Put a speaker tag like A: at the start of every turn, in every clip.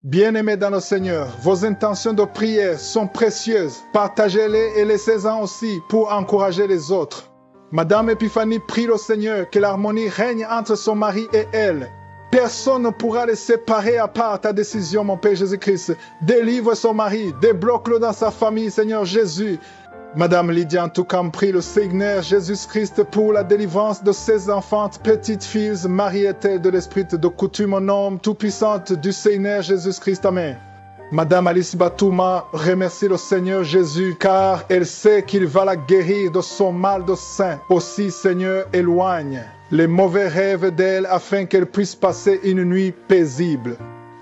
A: Bien-aimés dans le Seigneur, vos intentions de prière sont précieuses. Partagez-les et laissez-en aussi pour encourager les autres. Madame Épiphanie prie le Seigneur que l'harmonie règne entre son mari et elle. Personne ne pourra les séparer à part ta décision, mon Père Jésus-Christ. Délivre son mari, débloque-le dans sa famille, Seigneur Jésus. Madame Lydia, en tout cas, prie le Seigneur Jésus-Christ pour la délivrance de ses enfantes, petites filles, mariées de l'esprit de coutume au nom tout-puissante du Seigneur Jésus-Christ. Amen. Madame Alice Batouma remercie le Seigneur Jésus car elle sait qu'il va la guérir de son mal de sein. Aussi, Seigneur, éloigne les mauvais rêves d'elle afin qu'elle puisse passer une nuit paisible.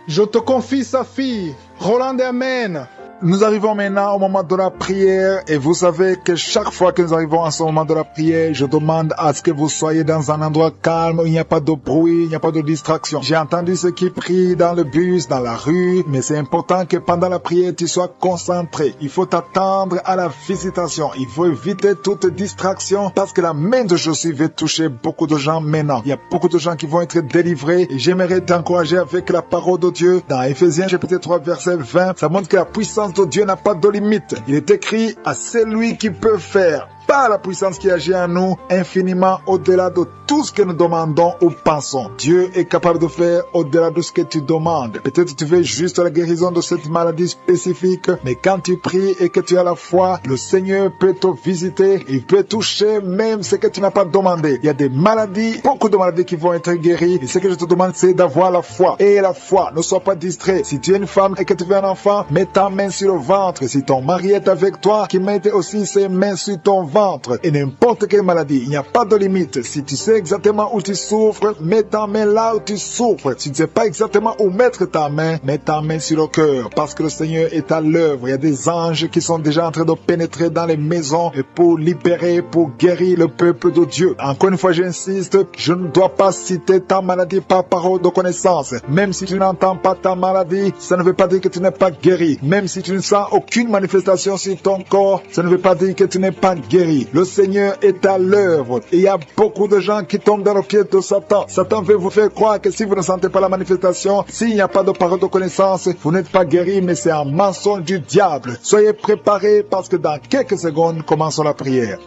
A: Je te confie sa fille, Roland. Amen.
B: Nous arrivons maintenant au moment de la prière et vous savez que chaque fois que nous arrivons à ce moment de la prière, je demande à ce que vous soyez dans un endroit calme où il n'y a pas de bruit, il n'y a pas de distraction. J'ai entendu ceux qui prient dans le bus, dans la rue, mais c'est important que pendant la prière, tu sois concentré. Il faut t'attendre à la visitation. Il faut éviter toute distraction parce que la main de Jésus va toucher beaucoup de gens maintenant. Il y a beaucoup de gens qui vont être délivrés et j'aimerais t'encourager avec la parole de Dieu. Dans Éphésiens chapitre 3 verset 20, ça montre que la puissance de Dieu n'a pas de limite. Il est écrit à celui qui peut faire par la puissance qui agit en nous infiniment au-delà de tout ce que nous demandons ou pensons. Dieu est capable de faire au-delà de ce que tu demandes. Peut-être tu veux juste la guérison de cette maladie spécifique, mais quand tu pries et que tu as la foi, le Seigneur peut te visiter, il peut toucher même ce que tu n'as pas demandé. Il y a des maladies, beaucoup de maladies qui vont être guéries. Et ce que je te demande, c'est d'avoir la foi. Et la foi, ne sois pas distrait. Si tu es une femme et que tu veux un enfant, mets ta main sur le ventre. Si ton mari est avec toi, qu'il mette aussi ses mains sur ton ventre. Et n'importe quelle maladie, il n'y a pas de limite. Si tu sais exactement où tu souffres, mets ta main là où tu souffres. Si tu ne sais pas exactement où mettre ta main, mets ta main sur le cœur, parce que le Seigneur est à l'œuvre. Il y a des anges qui sont déjà en train de pénétrer dans les maisons et pour libérer, pour guérir le peuple de Dieu. Encore une fois, j'insiste, je ne dois pas citer ta maladie par parole de connaissance. Même si tu n'entends pas ta maladie, ça ne veut pas dire que tu n'es pas guéri. Même si tu ne sens aucune manifestation sur ton corps, ça ne veut pas dire que tu n'es pas guéri. Le Seigneur est à l'œuvre. Et il y a beaucoup de gens qui tombent dans le pied de Satan. Satan veut vous faire croire que si vous ne sentez pas la manifestation, s'il n'y a pas de parole de connaissance, vous n'êtes pas guéri, mais c'est un mensonge du diable. Soyez préparés parce que dans quelques secondes, commençons la prière.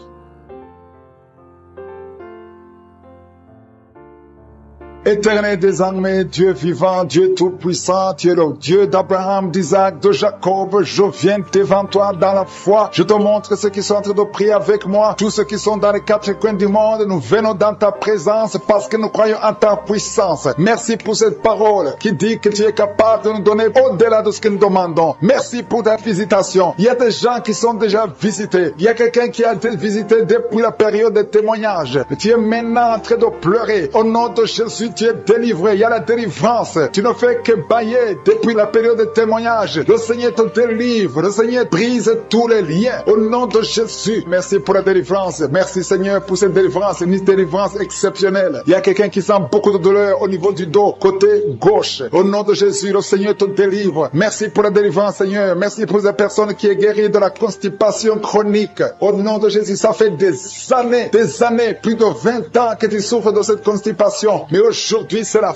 B: Éternel désormais, Dieu vivant, Dieu tout-puissant, tu es le Dieu d'Abraham, d'Isaac, de Jacob. Je viens devant toi dans la foi. Je te montre ceux qui sont en train de prier avec moi. Tous ceux qui sont dans les quatre coins du monde, nous venons dans ta présence parce que nous croyons en ta puissance. Merci pour cette parole qui dit que tu es capable de nous donner au-delà de ce que nous demandons. Merci pour ta visitation. Il y a des gens qui sont déjà visités. Il y a quelqu'un qui a été visité depuis la période de témoignage. Tu es maintenant en train de pleurer. Au nom de Jésus, tu es délivré, il y a la délivrance. Tu ne fais que bailler depuis la période de témoignage. Le Seigneur te délivre, le Seigneur brise tous les liens. Au nom de Jésus, merci pour la délivrance. Merci Seigneur pour cette délivrance, une délivrance exceptionnelle. Il y a quelqu'un qui sent beaucoup de douleur au niveau du dos, côté gauche. Au nom de Jésus, le Seigneur te délivre. Merci pour la délivrance Seigneur. Merci pour cette personne qui est guérie de la constipation chronique. Au nom de Jésus, ça fait des années, plus de 20 ans que tu souffres de cette constipation. Mais aujourd'hui, c'est la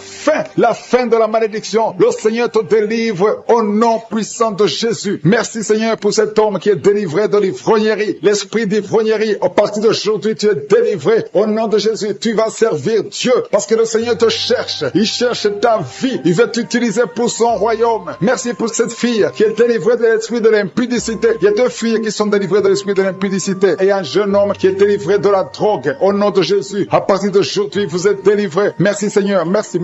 B: fin de la malédiction. Le Seigneur te délivre au nom puissant de Jésus. Merci Seigneur pour cet homme qui est délivré de l'ivrognerie. L'esprit d'ivrognerie, à partir d'aujourd'hui, tu es délivré. Au nom de Jésus, tu vas servir Dieu parce que le Seigneur te cherche. Il cherche ta vie. Il veut t'utiliser pour son royaume. Merci pour cette fille qui est délivrée de l'esprit de l'impudicité. Il y a deux filles qui sont délivrées de l'esprit de l'impudicité et un jeune homme qui est délivré de la drogue. Au nom de Jésus, à partir d'aujourd'hui, vous êtes délivrés. Merci Seigneur, merci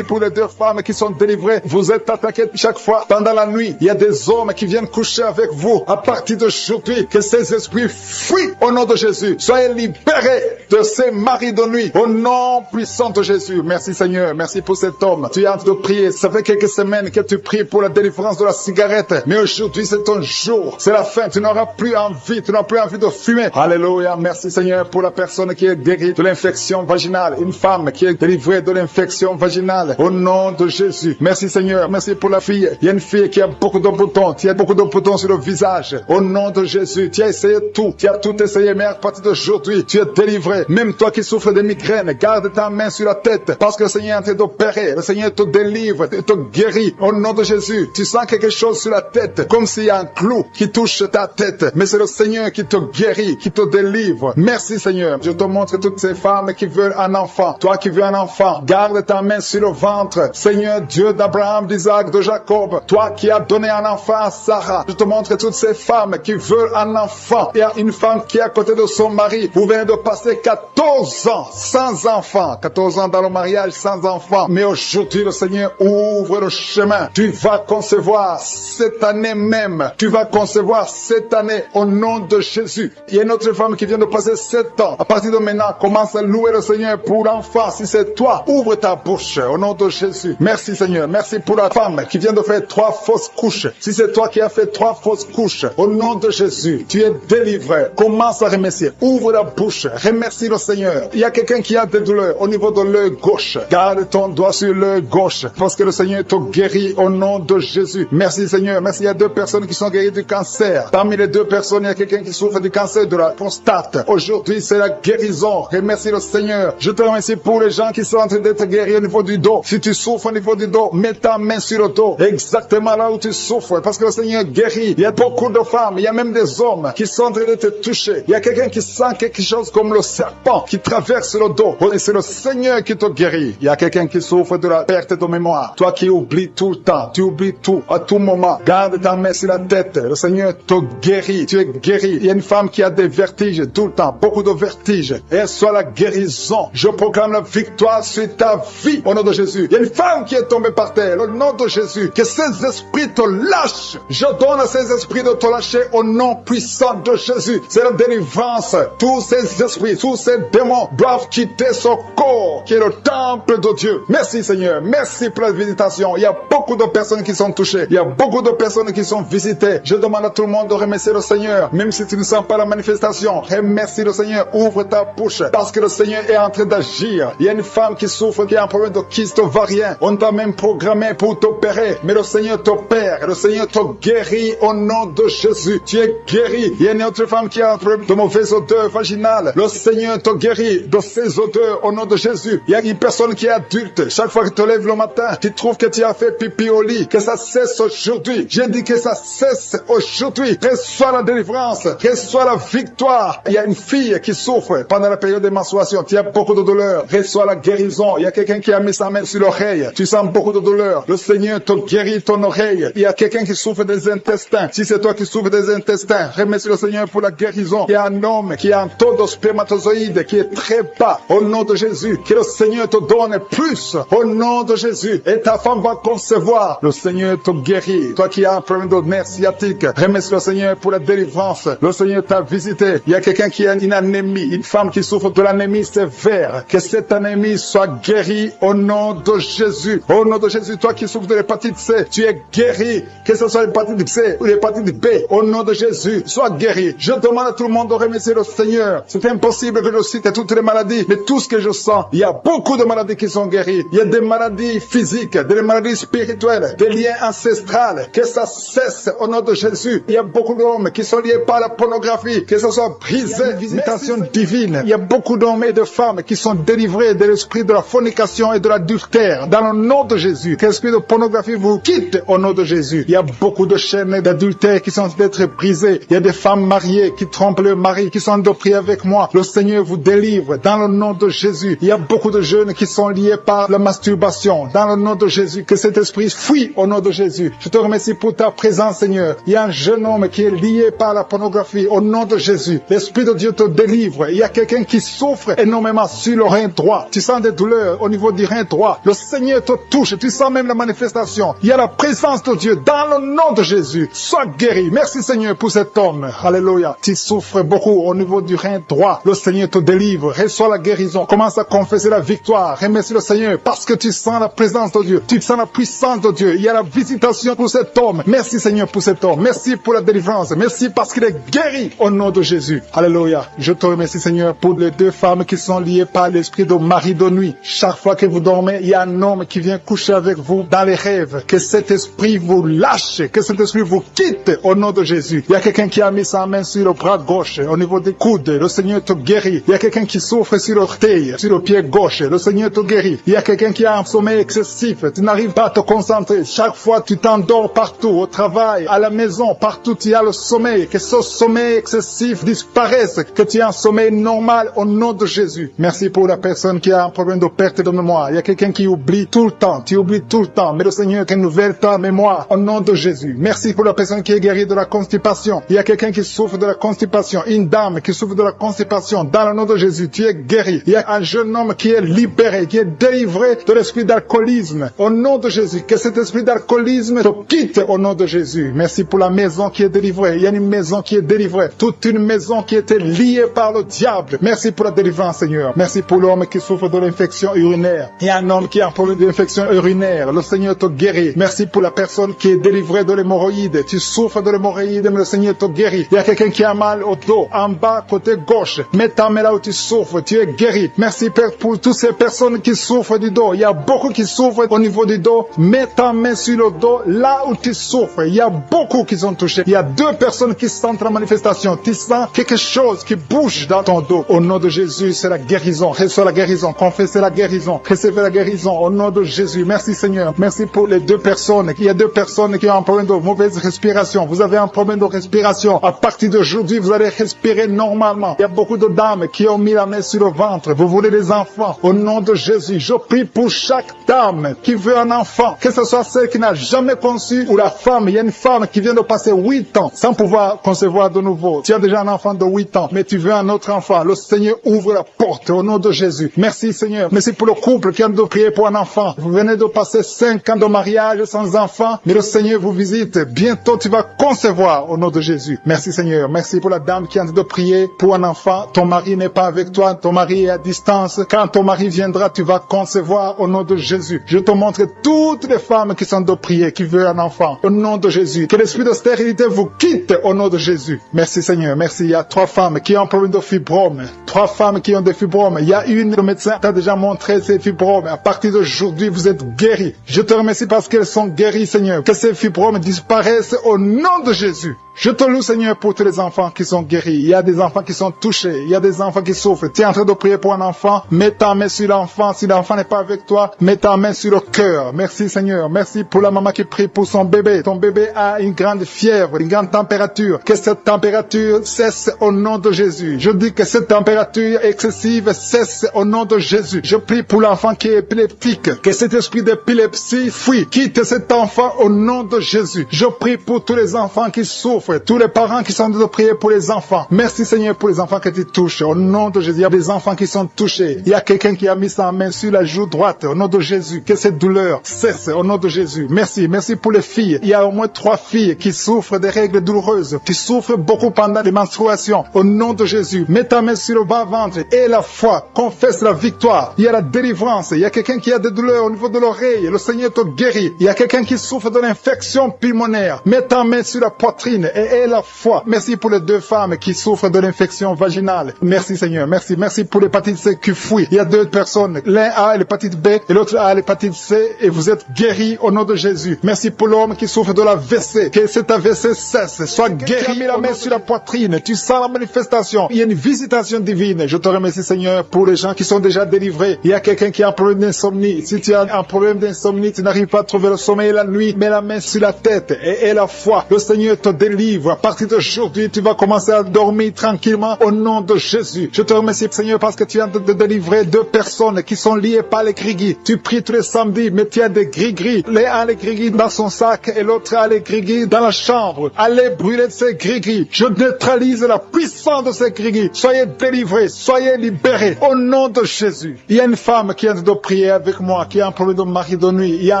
B: pour les deux femmes qui sont délivrées. Vous êtes attaqués chaque fois pendant la nuit. Il y a des hommes qui viennent coucher avec vous. À partir d'aujourd'hui, que ces esprits fuient au nom de Jésus. Soyez libérés de ces maris de nuit au nom puissant de Jésus. Merci Seigneur, merci pour cet homme. Tu es en train de prier. Ça fait quelques semaines que tu pries pour la délivrance de la cigarette. Mais aujourd'hui, c'est ton jour. C'est la fin. Tu n'auras plus envie. Tu n'auras plus envie de fumer. Alléluia. Merci Seigneur pour la personne qui est guérie de l'infection vaginale. Une femme qui est délivrée de l'infection vaginale. Au nom de Jésus. Merci Seigneur. Merci pour la fille. Il y a une fille qui a beaucoup de boutons. Tu as beaucoup de boutons sur le visage. Au nom de Jésus. Tu as essayé tout. Tu as tout essayé, mais à partir d'aujourd'hui, tu es délivré. Même toi qui souffres de migraines, garde ta main sur la tête. Parce que le Seigneur est en train d'opérer. Le Seigneur te délivre, te guérit. Au nom de Jésus. Tu sens quelque chose sur la tête. Comme s'il y a un clou qui touche ta tête. Mais c'est le Seigneur qui te guérit, qui te délivre. Merci Seigneur. Je te montre toutes ces femmes qui veulent un enfant. Toi qui veux un enfant, garde ta main sur le ventre. Seigneur Dieu d'Abraham, d'Isaac, de Jacob. Toi qui as donné un enfant à Sarah. Je te montre toutes ces femmes qui veulent un enfant. Il y a une femme qui est à côté de son mari. Vous venez de passer 14 ans sans enfant. 14 ans dans le mariage sans enfant. Mais aujourd'hui, le Seigneur ouvre le chemin. Tu vas concevoir cette année même. Tu vas concevoir cette année au nom de Jésus. Il y a une autre femme qui vient de passer 7 ans. À partir de maintenant, commence à louer le Seigneur pour l'enfant. Si c'est toi, ouvre ta bouche au nom de Jésus. Merci Seigneur. Merci pour la femme qui vient de faire 3 fausses couches. Si c'est toi qui as fait 3 fausses couches, au nom de Jésus, tu es délivré. Commence à remercier. Ouvre la bouche. Remercie le Seigneur. Il y a quelqu'un qui a des douleurs au niveau de l'œil gauche. Garde ton doigt sur l'œil gauche parce que le Seigneur te guérit au nom de Jésus. Merci Seigneur. Merci. Il y a 2 personnes qui sont guéries du cancer. Parmi les 2 personnes, il y a quelqu'un qui souffre du cancer de la prostate. Aujourd'hui, c'est la guérison. Remercie le Seigneur. Je te remercie pour les gens qui sont en train d'être guéris au niveau du dos. Si tu souffres au niveau du dos, mets ta main sur le dos. Exactement là où tu souffres. Parce que le Seigneur guérit. Il y a beaucoup de femmes. Il y a même des hommes qui sont en train de te toucher. Il y a quelqu'un qui sent quelque chose comme le serpent qui traverse le dos. Et c'est le Seigneur qui te guérit. Il y a quelqu'un qui souffre de la perte de mémoire. Toi qui oublies tout le temps. Tu oublies tout à tout moment. Garde ta main sur la tête. Le Seigneur te guérit. Tu es guéri. Il y a une femme qui a des vertiges tout le temps. Beaucoup de vertiges. Et soit la guérison. Je proclame la victoire sur ta vie. Au nom de Jésus. Il y a une femme qui est tombée par terre. Au nom de Jésus. Que ces esprits te lâchent. Je donne à ces esprits de te lâcher au nom puissant de Jésus. C'est la délivrance. Tous ces esprits, tous ces démons doivent quitter son corps qui est le temple de Dieu. Merci Seigneur. Merci pour la visitation. Il y a beaucoup de personnes qui sont touchées. Il y a beaucoup de personnes qui sont visitées. Je demande à tout le monde de remercier le Seigneur. Même si tu ne sens pas la manifestation, remercie le Seigneur. Ouvre ta bouche parce que le Seigneur est en train d'agir. Il y a une femme qui souffre, qui a un problème de kyste ovarien. On t'a même programmé pour t'opérer. Mais le Seigneur t'opère. Le Seigneur te guérit au nom de Jésus. Tu es guéri. Il y a une autre femme qui a un problème de mauvaise odeur vaginale. Le Seigneur te guérit de ces odeurs au nom de Jésus. Il y a une personne qui est adulte. Chaque fois que tu te lèves le matin, tu trouves que tu as fait pipi au lit. Que ça cesse aujourd'hui. J'ai dit que ça cesse aujourd'hui. Reçois la délivrance. Reçois la victoire. Il y a une fille qui souffre pendant la période de menstruation. Tu as beaucoup de douleur. Reçois la guérison. Il y a quelqu'un qui a mis sa main sur l'oreille. Tu sens beaucoup de douleur. Le Seigneur te guérit ton oreille. Il y a quelqu'un qui souffre des intestins. Si c'est toi qui souffres des intestins, remercie le Seigneur pour la guérison. Il y a un homme qui a un taux de spermatozoïdes qui est très bas. Au nom de Jésus, que le Seigneur te donne plus. Au nom de Jésus. Et ta femme va concevoir. Le Seigneur te guérit. Toi qui as un problème de nerf sciatique, remercie le Seigneur pour la délivrance. Le Seigneur t'a visité. Il y a quelqu'un qui a une anémie, une femme qui souffre de l'anémie sévère. Que cette anémie soit guérie au nom de Jésus. Au nom de Jésus, toi qui souffres de l'hépatite C, tu es guéri. Que ce soit l'hépatite C ou l'hépatite B, au nom de Jésus, sois guéri. Je demande à tout le monde de remercier le Seigneur. C'est impossible que je cite toutes les maladies, mais tout ce que je sens, il y a beaucoup de maladies qui sont guéries. Il y a des maladies physiques, des maladies spirituelles, des liens ancestrales. Que ça cesse au nom de Jésus. Il y a beaucoup d'hommes qui sont liés par la pornographie. Que ce soit brisé, visitation divine. Il y a beaucoup d'hommes et de femmes qui sont délivrés de l'esprit de la fornication et de l'adultère. Dans le nom de Jésus, que l'esprit de pornographie vous quitte au nom de Jésus. Il y a beaucoup de chaînes d'adultère qui sont d'être brisées. Il y a des femmes mariées qui trompent leur mari, qui sont de prier avec moi. Le Seigneur vous délivre dans le nom de Jésus. Il y a beaucoup de jeunes qui sont liés par la masturbation. Dans le nom de Jésus, que cet esprit fuit au nom de Jésus. Je te remercie pour ta présence, Seigneur. Il y a un jeune homme qui est lié par la pornographie au nom de Jésus. L'Esprit de Dieu te délivre. Il y a quelqu'un qui souffre énormément sur le rein droit. Tu sens des douleurs au niveau du rein droit. Le Seigneur te touche. Tu sens même la manifestation. Il y a la présence de Dieu dans le nom de Jésus. Sois guéri. Merci Seigneur pour cet homme. Alléluia. Tu souffres beaucoup au niveau du rein droit. Le Seigneur te délivre. Reçois la guérison. Commence à confesser la victoire. Remercie le Seigneur parce que tu sens la présence de Dieu. Tu sens la puissance de Dieu. Il y a la visitation pour cet homme. Merci Seigneur pour cet homme. Merci pour la délivrance. Merci parce qu'il est guéri au nom de Jésus. Alléluia. Je te remercie Seigneur pour les 2 femmes qui sont liées par l'esprit de mari de nuit. Chaque fois que vous dormez, il y a un homme qui vient coucher avec vous dans les rêves. Que cet esprit vous lâche, que cet esprit vous quitte au nom de Jésus. Il y a quelqu'un qui a mis sa main sur le bras gauche, au niveau des coudes. Le Seigneur te guérit. Il y a quelqu'un qui souffre sur l'orteil, sur le pied gauche. Le Seigneur te guérit. Il y a quelqu'un qui a un sommeil excessif. Tu n'arrives pas à te concentrer. Chaque fois, tu t'endors partout, au travail, à la maison, partout, tu as le sommeil. Que ce sommeil excessif disparaisse. Que tu aies un sommeil normal au nom de Jésus. Merci pour la personne qui a un problème de perte de mémoire. Il y a quelqu'un qui oublie tout le temps. Tu oublies tout le temps. Mais le Seigneur renouvelle ta mémoire au nom de Jésus. Merci pour la personne qui est guérie de la constipation. Il y a quelqu'un qui souffre de la constipation. Une dame qui souffre de la constipation. Dans le nom de Jésus, tu es guéri. Il y a un jeune homme qui est libéré, qui est délivré de l'esprit d'alcoolisme. Au nom de Jésus, que cet esprit d'alcoolisme te quitte au nom de Jésus. Merci pour la maison qui est délivrée. Il y a une maison qui est délivrée. Toute une maison qui était liée par le diable. Merci pour la délivrance, Seigneur. Merci pour l'homme qui souffre de l'infection urinaire. Il y a un homme qui a un problème d'infection urinaire. Le Seigneur te guérit. Merci pour la personne qui est délivrée de l'hémorroïde. Tu souffres de l'hémorroïde, mais le Seigneur te guérit. Il y a quelqu'un qui a mal au dos, en bas, côté gauche. Mets ta main là où tu souffres. Tu es guéri. Merci, Père, pour toutes ces personnes qui souffrent du dos. Il y a beaucoup qui souffrent au niveau du dos. Mets ta main sur le dos, là où tu souffres. Il y a beaucoup qui sont touchés. Il y a 2 personnes qui sentent la manifestation. Tu sens quelque chose qui bouge dans ton dos. Au nom de Jésus, c'est la guérison. Reçois la guérison. Confessez la guérison. Recevez la guérison. Au nom de Jésus. Merci, Seigneur. Merci pour les 2 personnes. Il y a 2 personnes qui ont un problème de mauvaise respiration. Vous avez un problème de respiration. À partir d'aujourd'hui, vous allez respirer normalement. Il y a beaucoup de dames qui ont mis la main sur le ventre. Vous voulez des enfants. Au nom de Jésus, je prie pour chaque dame qui veut un enfant. Que ce soit celle qui n'a jamais conçu ou la femme. Il y a une femme qui vient de passer 8 ans sans pouvoir concevoir de nouveau. Tu as déjà un enfant de 8 ans, mais tu veux un autre enfant. Le Seigneur ouvre la porte au nom de Jésus. Merci, Seigneur. Merci pour le couple qui vient de prier pour un enfant. Vous venez de passer 5 ans de mariage sans enfant, mais le Seigneur vous visite. Bientôt, tu vas concevoir au nom de Jésus. Merci, Seigneur. Merci pour la dame qui vient de prier pour un enfant. Ton mari n'est pas avec toi. Ton mari est à distance. Quand ton mari viendra, tu vas concevoir au nom de Jésus. Je te montre toutes les femmes qui sont de prier, qui veulent un enfant. Au nom de Jésus. Que l'esprit de stérilité vous quitte au nom de Jésus. Merci, Seigneur. Merci. Il y a 3 femmes qui ont un problème de fibrome. 3 femmes qui ont des fibromes. Il y a une, le médecin t'a déjà montré ces fibromes. À partir d'aujourd'hui, vous êtes guéris. Je te remercie parce qu'elles sont guéries, Seigneur. Que ces fibromes disparaissent au nom de Jésus. Je te loue, Seigneur, pour tous les enfants qui sont guéris. Il y a des enfants qui sont touchés. Il y a des enfants qui souffrent. Tu es en train de prier pour un enfant. Mets ta main sur l'enfant. Si l'enfant n'est pas avec toi, mets ta main sur le cœur. Merci, Seigneur. Merci pour la maman qui prie pour son bébé. Ton bébé a une grande fièvre, une grande température. Que cette température cesse au nom de Jésus. Je dis que cette température excessive cesse au nom de Jésus. Je prie pour l'enfant qui est épileptique. Que cet esprit d'épilepsie fuit. Quitte cet enfant au nom de Jésus. Je prie pour tous les enfants qui souffrent. Tous les parents qui sont en train de prier pour les enfants. Merci, Seigneur, pour les enfants que tu touches. Au nom de Jésus, il y a des enfants qui sont touchés. Il y a quelqu'un qui a mis sa main sur la joue droite. Au nom de Jésus, que cette douleur cesse. Au nom de Jésus. Merci. Merci pour les filles. Il y a au moins 3 filles qui souffrent des règles douloureuses, qui souffrent beaucoup pendant les menstruations. Au nom de Jésus, mets ta main sur le bas-ventre et la foi. Confesse la victoire. Il y a la délivrance. Il y a quelqu'un qui a des douleurs au niveau de l'oreille. Le Seigneur te guérit. Il y a quelqu'un qui souffre de l'infection pulmonaire. Mets ta main sur la poitrine et la foi. Merci pour les 2 femmes qui souffrent de l'infection vaginale. Merci, Seigneur. Merci. Merci pour l'hépatite C qui fuit. Il y a 2 personnes. L'un a l'hépatite B et l'autre a l'hépatite C et vous êtes guéris au nom de Jésus. Merci pour l'homme qui souffre de l'AVC. Que cet AVC cesse. Sois guéri. Tu as mis la main sur la poitrine. Tu sens la manifestation. Il y a une visitation divine. Je te remercie, Seigneur, pour les gens qui sont déjà délivrés. Il y a quelqu'un qui a un problème d'insomnie. Si tu as un problème d'insomnie, tu n'arrives pas à trouver le sommeil la nuit, mets la main sur la tête et la foi. Le Seigneur te délivre. À partir d'aujourd'hui, tu vas commencer à dormir tranquillement au nom de Jésus. Je te remercie, Seigneur, parce que tu viens de délivrer 2 personnes qui sont liées par les grigris. Tu pries tous les samedis, mais tu as des grigris. L'un a les grigris dans son sac et l'autre a les grigris dans la chambre. Allez brûler ces grigris. Je neutralise la puissance de ces grigris. Soyez délivrés, soyez libérés au nom de Jésus. Il y a une femme qui vient de prier avec moi, qui a un problème de mari de nuit. Il y a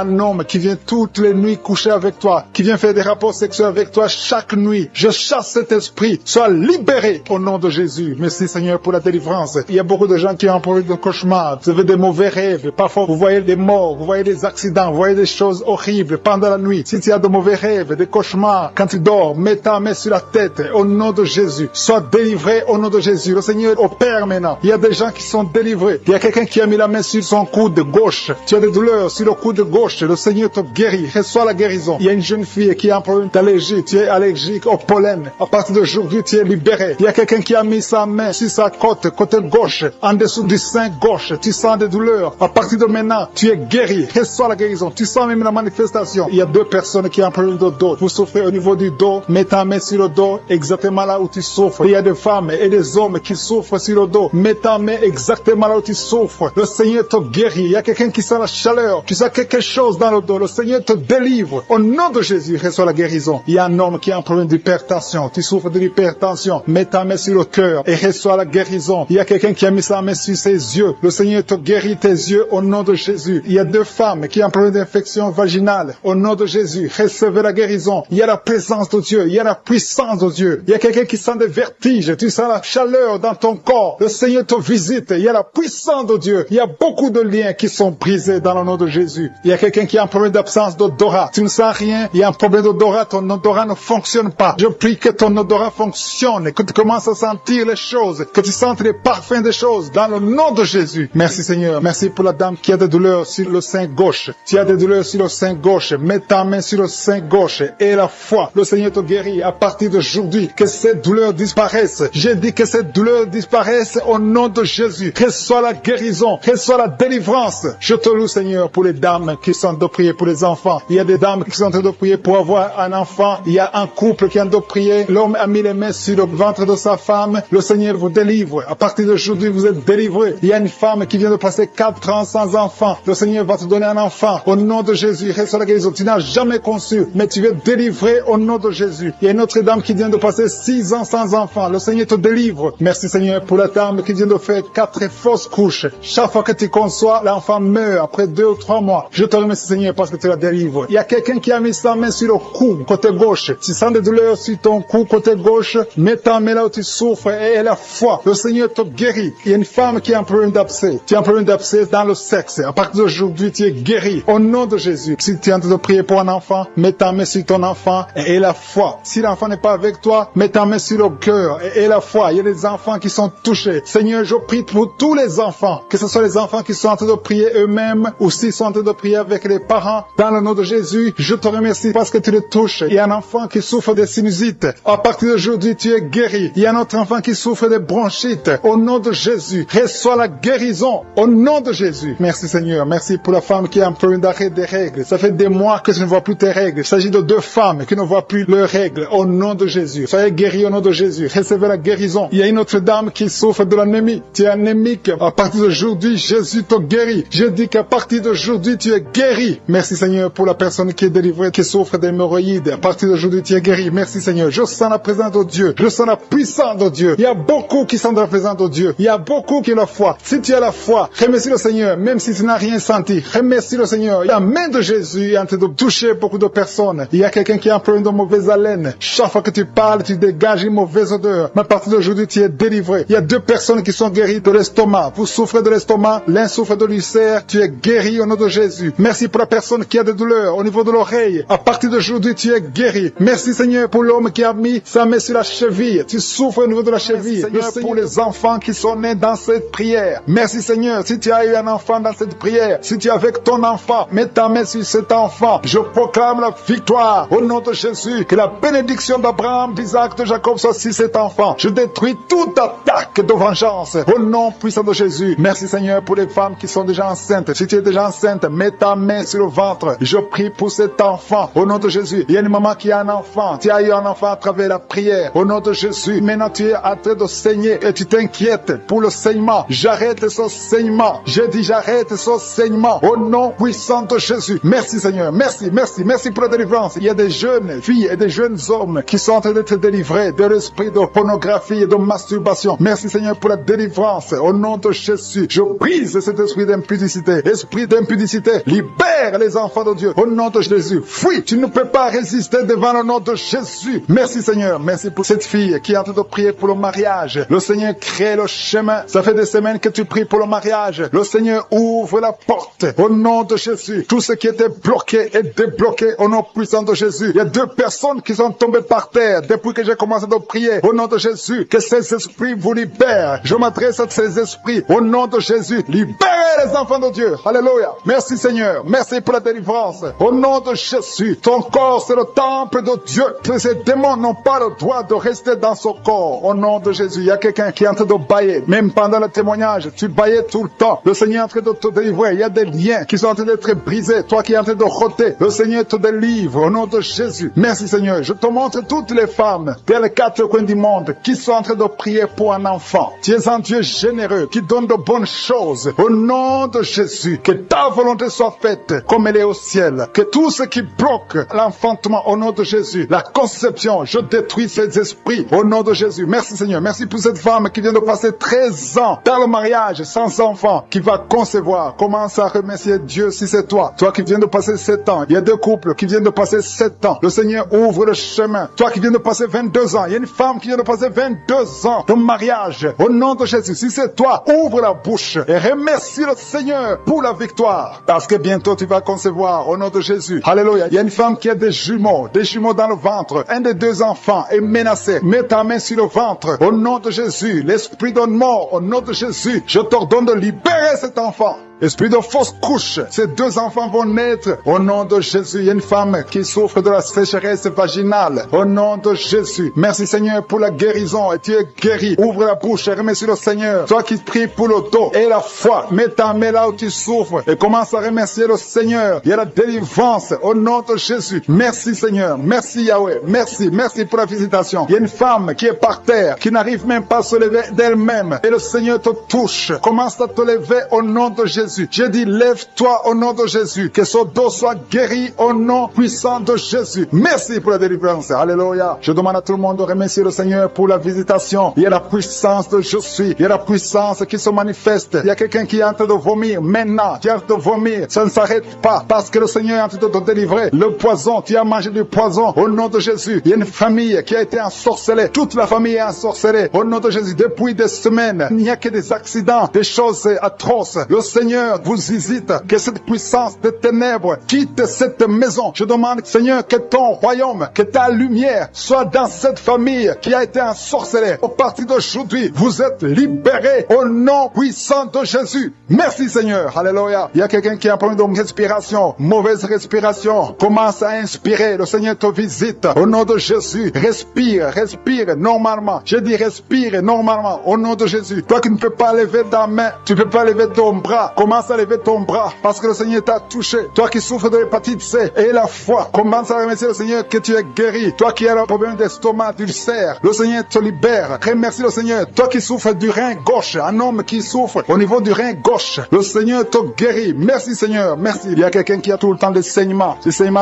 B: un homme qui vient toutes les nuits coucher avec toi, qui vient faire des rapports sexuels avec toi chaque nuit. Je chasse cet esprit. Sois libéré au nom de Jésus. Merci, Seigneur, pour la délivrance. Il y a beaucoup de gens qui ont un problème de cauchemar. Vous avez des mauvais rêves. Parfois, vous voyez des morts, vous voyez des accidents, vous voyez des choses horribles pendant la nuit. Si tu as de mauvais rêves, des cauchemars, quand tu dors, mets ta main sur la tête au nom de Jésus. Sois délivré au nom de Jésus. Le Seigneur opère maintenant. Il y a des gens qui sont délivrés. Il y a quelqu'un qui a mis la main sur son coude gauche. Tu as des douleurs sur le coude gauche. Le Seigneur te guérit. Reçois la guérison. Il y a une jeune fille qui a un problème d'allergie. Tu es allergique au pollen. À partir d'aujourd'hui, tu es libéré. Il y a quelqu'un qui a mis sa main sur sa côte, côté gauche, en dessous du sein gauche. Tu sens des douleurs. À partir de maintenant, tu es guéri. Reçois la guérison. Tu sens même la manifestation. Il y a 2 personnes qui ont un problème de dos. Vous souffrez au niveau du dos. Mets ta main sur le dos, exactement là où tu souffres. Il y a des femmes et des hommes qui souffrent sur le dos. Mets ta main exactement là où tu souffres. Le Seigneur te guérit. Il y a quelqu'un qui sent la chaleur. Tu sens quelque chose dans le dos. Le Seigneur te délivre. Au nom de Jésus, reçois la guérison. Il y a un homme qui a un problème d'hypertension. Tu souffres de l'hypertension. Mets ta main sur le cœur et reçois la guérison. Il y a quelqu'un qui a mis sa main sur ses yeux. Le Seigneur te guérit tes yeux au nom de Jésus. Il y a 2 femmes qui ont un problème d'infection vaginale. Au nom de Jésus, recevez la guérison. Il y a la présence de Dieu. Il y a la puissance de Dieu. Il y a quelqu'un qui sent des vertiges. Tu sens la chaleur dans ton corps. Le Seigneur te visite. Il y a la puissance de Dieu. Il y a beaucoup de liens qui sont brisés dans le nom de Jésus. Il y a quelqu'un qui a un problème d'absence d'odorat. Tu ne sens rien. Il y a un problème d'odorat. Ton odorat ne fonctionne pas. Je prie que ton odorat fonctionne. Que tu commences à sentir les choses. Que tu sentes les parfums des choses dans le nom de Jésus. Merci Seigneur. Merci pour la dame qui a des douleurs sur le sein gauche. Tu as des douleurs sur le sein gauche. Mets ta main sur le sein gauche et la foi. Le Seigneur te guérit à partir d'aujourd'hui. Que ces douleurs disparaissent. J'ai dit que ces douleurs disparaissent au nom de Jésus. Reçois la guérison. Reçois la délivrance. Je te loue Seigneur pour les dames qui sont en train de prier pour les enfants. Il y a des dames qui sont en train de prier pour avoir un enfant. Il y a un couple qui est en train de prier. L'homme a mis les mains sur le ventre de sa femme. Le Seigneur vous délivre. À partir d'aujourd'hui, vous êtes délivrés. Il y a une femme qui vient de passer 4 ans sans enfant. Le Seigneur va te donner un enfant. Au nom de Jésus, reçois la guérison. Tu n'as jamais conçu, mais tu es délivré au nom de Jésus. Il y a une autre dame qui vient de passer 6 ans sans enfant. Le Seigneur te délivre. Merci Seigneur pour la dame qui vient de faire 4 fausses couches. Chaque fois que tu conçois, l'enfant meurt après 2 ou 3 mois. Je te remercie Seigneur parce que tu la délivres. Il y a quelqu'un qui a mis sa main sur le cou, côté gauche. Tu sens des douleurs sur ton cou, côté gauche. Mets ta main là où tu souffres et la foi. Le Seigneur te guérit. Il y a une femme qui a un problème d'abcès. Tu as un problème d'abcès dans le sexe. À partir d'aujourd'hui, tu es guéri. Au nom de Jésus. Si tu es en train de prier pour un enfant, mets ta main sur ton enfant et la foi. Si l'enfant n'est pas avec toi, mets ta main sur le cœur et la foi. Il y a des enfants qui sont touchés. Seigneur, je prie pour tous les enfants. Que ce soit les enfants qui sont en train de prier eux-mêmes ou s'ils sont en train de prier avec les parents. Dans le nom de Jésus, je te remercie parce que tu les touches. Il y a un enfant qui souffre de sinusite. À partir d'aujourd'hui, tu es guéri. Il y a un autre enfant qui souffre de bronchite. Au nom de Jésus, reçois la guérison. Au nom de Jésus. Merci Seigneur. Merci pour la femme qui a un problème d'arrêt des règles. Ça fait des mois que tu ne vois plus tes règles. Il s'agit de 2 femmes qui ne voient plus leurs règles. Au nom de Jésus. Soyez guéris au nom de Jésus. Recevez la guérison. Il y a une autre dame qui souffre de l'anémie. Tu es anémique. À partir d'aujourd'hui, Jésus te guérit. Je dis qu'à partir d'aujourd'hui, tu es guéri. Merci Seigneur pour la personne qui est délivrée, qui souffre d'hémorroïdes. À partir d'aujourd'hui, tu es guéri. Merci Seigneur. Je sens la présence de Dieu. Je sens la puissance de Dieu. Il y a beaucoup qui sont dans la présence de Dieu. Il y a beaucoup qui ont la foi. Si tu as la foi, remercie le Seigneur, même si tu n'as rien senti. Remercie le Seigneur. La main de Jésus est en train de toucher beaucoup de personnes. Il y a quelqu'un qui a un problème de mauvaise haleine. Chaque fois que tu parles, tu dégages une mauvaise odeur. Mais à partir d'aujourd'hui, tu es délivré. Il y a 2 personnes qui sont guéries de l'estomac. Vous souffrez de l'estomac, l'un souffre de l'ulcère. Tu es guéri au nom de Jésus. Merci pour la personne qui a des douleurs au niveau de l'oreille. À partir d'aujourd'hui, tu es guéri. Merci Seigneur pour l'homme qui a mis sa main sur la cheville. Tu souffres au niveau de la cheville. Merci Seigneur pour les enfants qui sont nés dans cette prière. Merci Seigneur si tu as eu un enfant dans cette prière. Si tu es avec ton enfant, mets ta main sur cet enfant. Je proclame la victoire au nom de Jésus. Que la bénédiction d'Abraham, d'Isaac, de Jacob soit sur cet enfant. Je détruis toute attaque de vengeance au nom puissant de Jésus. Merci Seigneur pour les femmes qui sont déjà enceintes. Si tu es déjà enceinte, mets ta main sur le ventre. Je prie pour cet enfant au nom de Jésus. Il y a une maman qui a un enfant. Tu as eu un enfant à travers la prière au nom de Jésus. Maintenant tu es en train de saigner et tu t'inquiètes pour le saignement. J'arrête ce saignement. Je dis j'arrête ce saignement au nom puissant de Jésus. Merci Seigneur. Merci, merci, merci pour la délivrance. Il y a des jeunes filles et des jeunes hommes qui sont en train d'être délivrés de l'esprit de pornographie et de masturbation. Merci Seigneur pour la délivrance au nom de Jésus. Je brise cet esprit d'impudicité. Esprit d'impudicité, libère les enfants de Dieu au nom de Jésus. Fuis, tu ne peux pas résister devant le nom de Jésus. Merci Seigneur. Merci pour cette fille qui est en train de prier pour le mariage. Le Seigneur crée le chemin. Ça fait des semaines que tu pries pour le mariage. Le Seigneur ouvre la porte au nom de Jésus. Tout ce qui était bloqué est débloqué au nom puissant de Jésus. Il y a 2 personnes qui sont tombées par terre depuis que j'ai commencé à prier au nom de Jésus. Que ces esprits vous libèrent. Je m'adresse à ces esprits au nom de de Jésus, libérez les enfants de Dieu. Alléluia. Merci Seigneur. Merci pour la délivrance. Au nom de Jésus, ton corps c'est le temple de Dieu. Ces démons n'ont pas le droit de rester dans son corps. Au nom de Jésus, il y a quelqu'un qui est en train de bailler. Même pendant le témoignage, tu baillais tout le temps. Le Seigneur est en train de te délivrer. Il y a des liens qui sont en train d'être brisés. Toi qui es en train de rôter, le Seigneur te délivre au nom de Jésus. Merci Seigneur. Je te montre toutes les femmes dans les quatre coins du monde qui sont en train de prier pour un enfant. Tu es un Dieu généreux qui donne de bonnes choses. Au nom de Jésus, que ta volonté soit faite comme elle est au ciel. Que tout ce qui bloque l'enfantement au nom de Jésus, la conception, je détruis ces esprits au nom de Jésus. Merci Seigneur. Merci pour cette femme qui vient de passer 13 ans dans le mariage sans enfant, qui va concevoir. Commence à remercier Dieu si c'est toi. Toi qui viens de passer 7 ans. Il y a 2 couples qui viennent de passer 7 ans. Le Seigneur ouvre le chemin. Toi qui viens de passer 22 ans. Il y a une femme qui vient de passer 22 ans de mariage. Au nom de Jésus, si c'est toi, ouvre la bouche et remercie le Seigneur pour la victoire. Parce que bientôt tu vas concevoir au nom de Jésus. Alléluia. Il y a une femme qui a des jumeaux dans le ventre. Un des 2 enfants est menacé. Mets ta main sur le ventre. Au nom de Jésus, l'esprit de mort, au nom de Jésus, je t'ordonne de libérer cet enfant. Esprit de fausse couche, ces 2 enfants vont naître au nom de Jésus. Il y a une femme qui souffre de la sécheresse vaginale au nom de Jésus. Merci Seigneur pour la guérison et tu es guéri. Ouvre la bouche et remercie le Seigneur. Toi qui pries pour le dos et la foi, mets ta main là où tu souffres et commence à remercier le Seigneur. Il y a la délivrance au nom de Jésus. Merci Seigneur, merci Yahweh, merci pour la visitation. Il y a une femme qui est par terre, qui n'arrive même pas à se lever d'elle-même et le Seigneur te touche. Commence à te lever au nom de Jésus. J'ai dit, lève-toi au nom de Jésus. Que son dos soit guéri au nom puissant de Jésus. Merci pour la délivrance. Alléluia. Je demande à tout le monde de remercier le Seigneur pour la visitation. Il y a la puissance de je suis. Il y a la puissance qui se manifeste. Il y a quelqu'un qui est en train de vomir maintenant. Tu es en train de vomir. Ça ne s'arrête pas parce que le Seigneur est en train de te délivrer. Le poison, tu as mangé du poison au nom de Jésus. Il y a une famille qui a été ensorcelée. Toute la famille est ensorcelée au nom de Jésus. Depuis des semaines, il n'y a que des accidents, des choses atroces. Le Seigneur vous visite, que cette puissance de ténèbres quitte cette maison. Je demande, Seigneur, que ton royaume, que ta lumière soit dans cette famille qui a été ensorcelée. Au partir d'aujourd'hui, vous êtes libérés au nom puissant de Jésus. Merci Seigneur. Alléluia. Il y a quelqu'un qui a un problème de respiration, mauvaise respiration. Commence à inspirer. Le Seigneur te visite. Au nom de Jésus, respire normalement. Je dis respire normalement au nom de Jésus. Toi qui ne peux pas lever ta main, tu ne peux pas lever ton bras. Commence à lever ton bras parce que le Seigneur t'a touché. Toi qui souffres de l'hépatite C et la foi, commence à remercier le Seigneur que tu es guéri. Toi qui as un problème d'estomac, d'ulcère, le Seigneur te libère. Remercie le Seigneur. Toi qui souffres du rein gauche, un homme qui souffre au niveau du rein gauche, le Seigneur te guérit. Merci Seigneur, merci. Il y a quelqu'un qui a tout le temps des saignements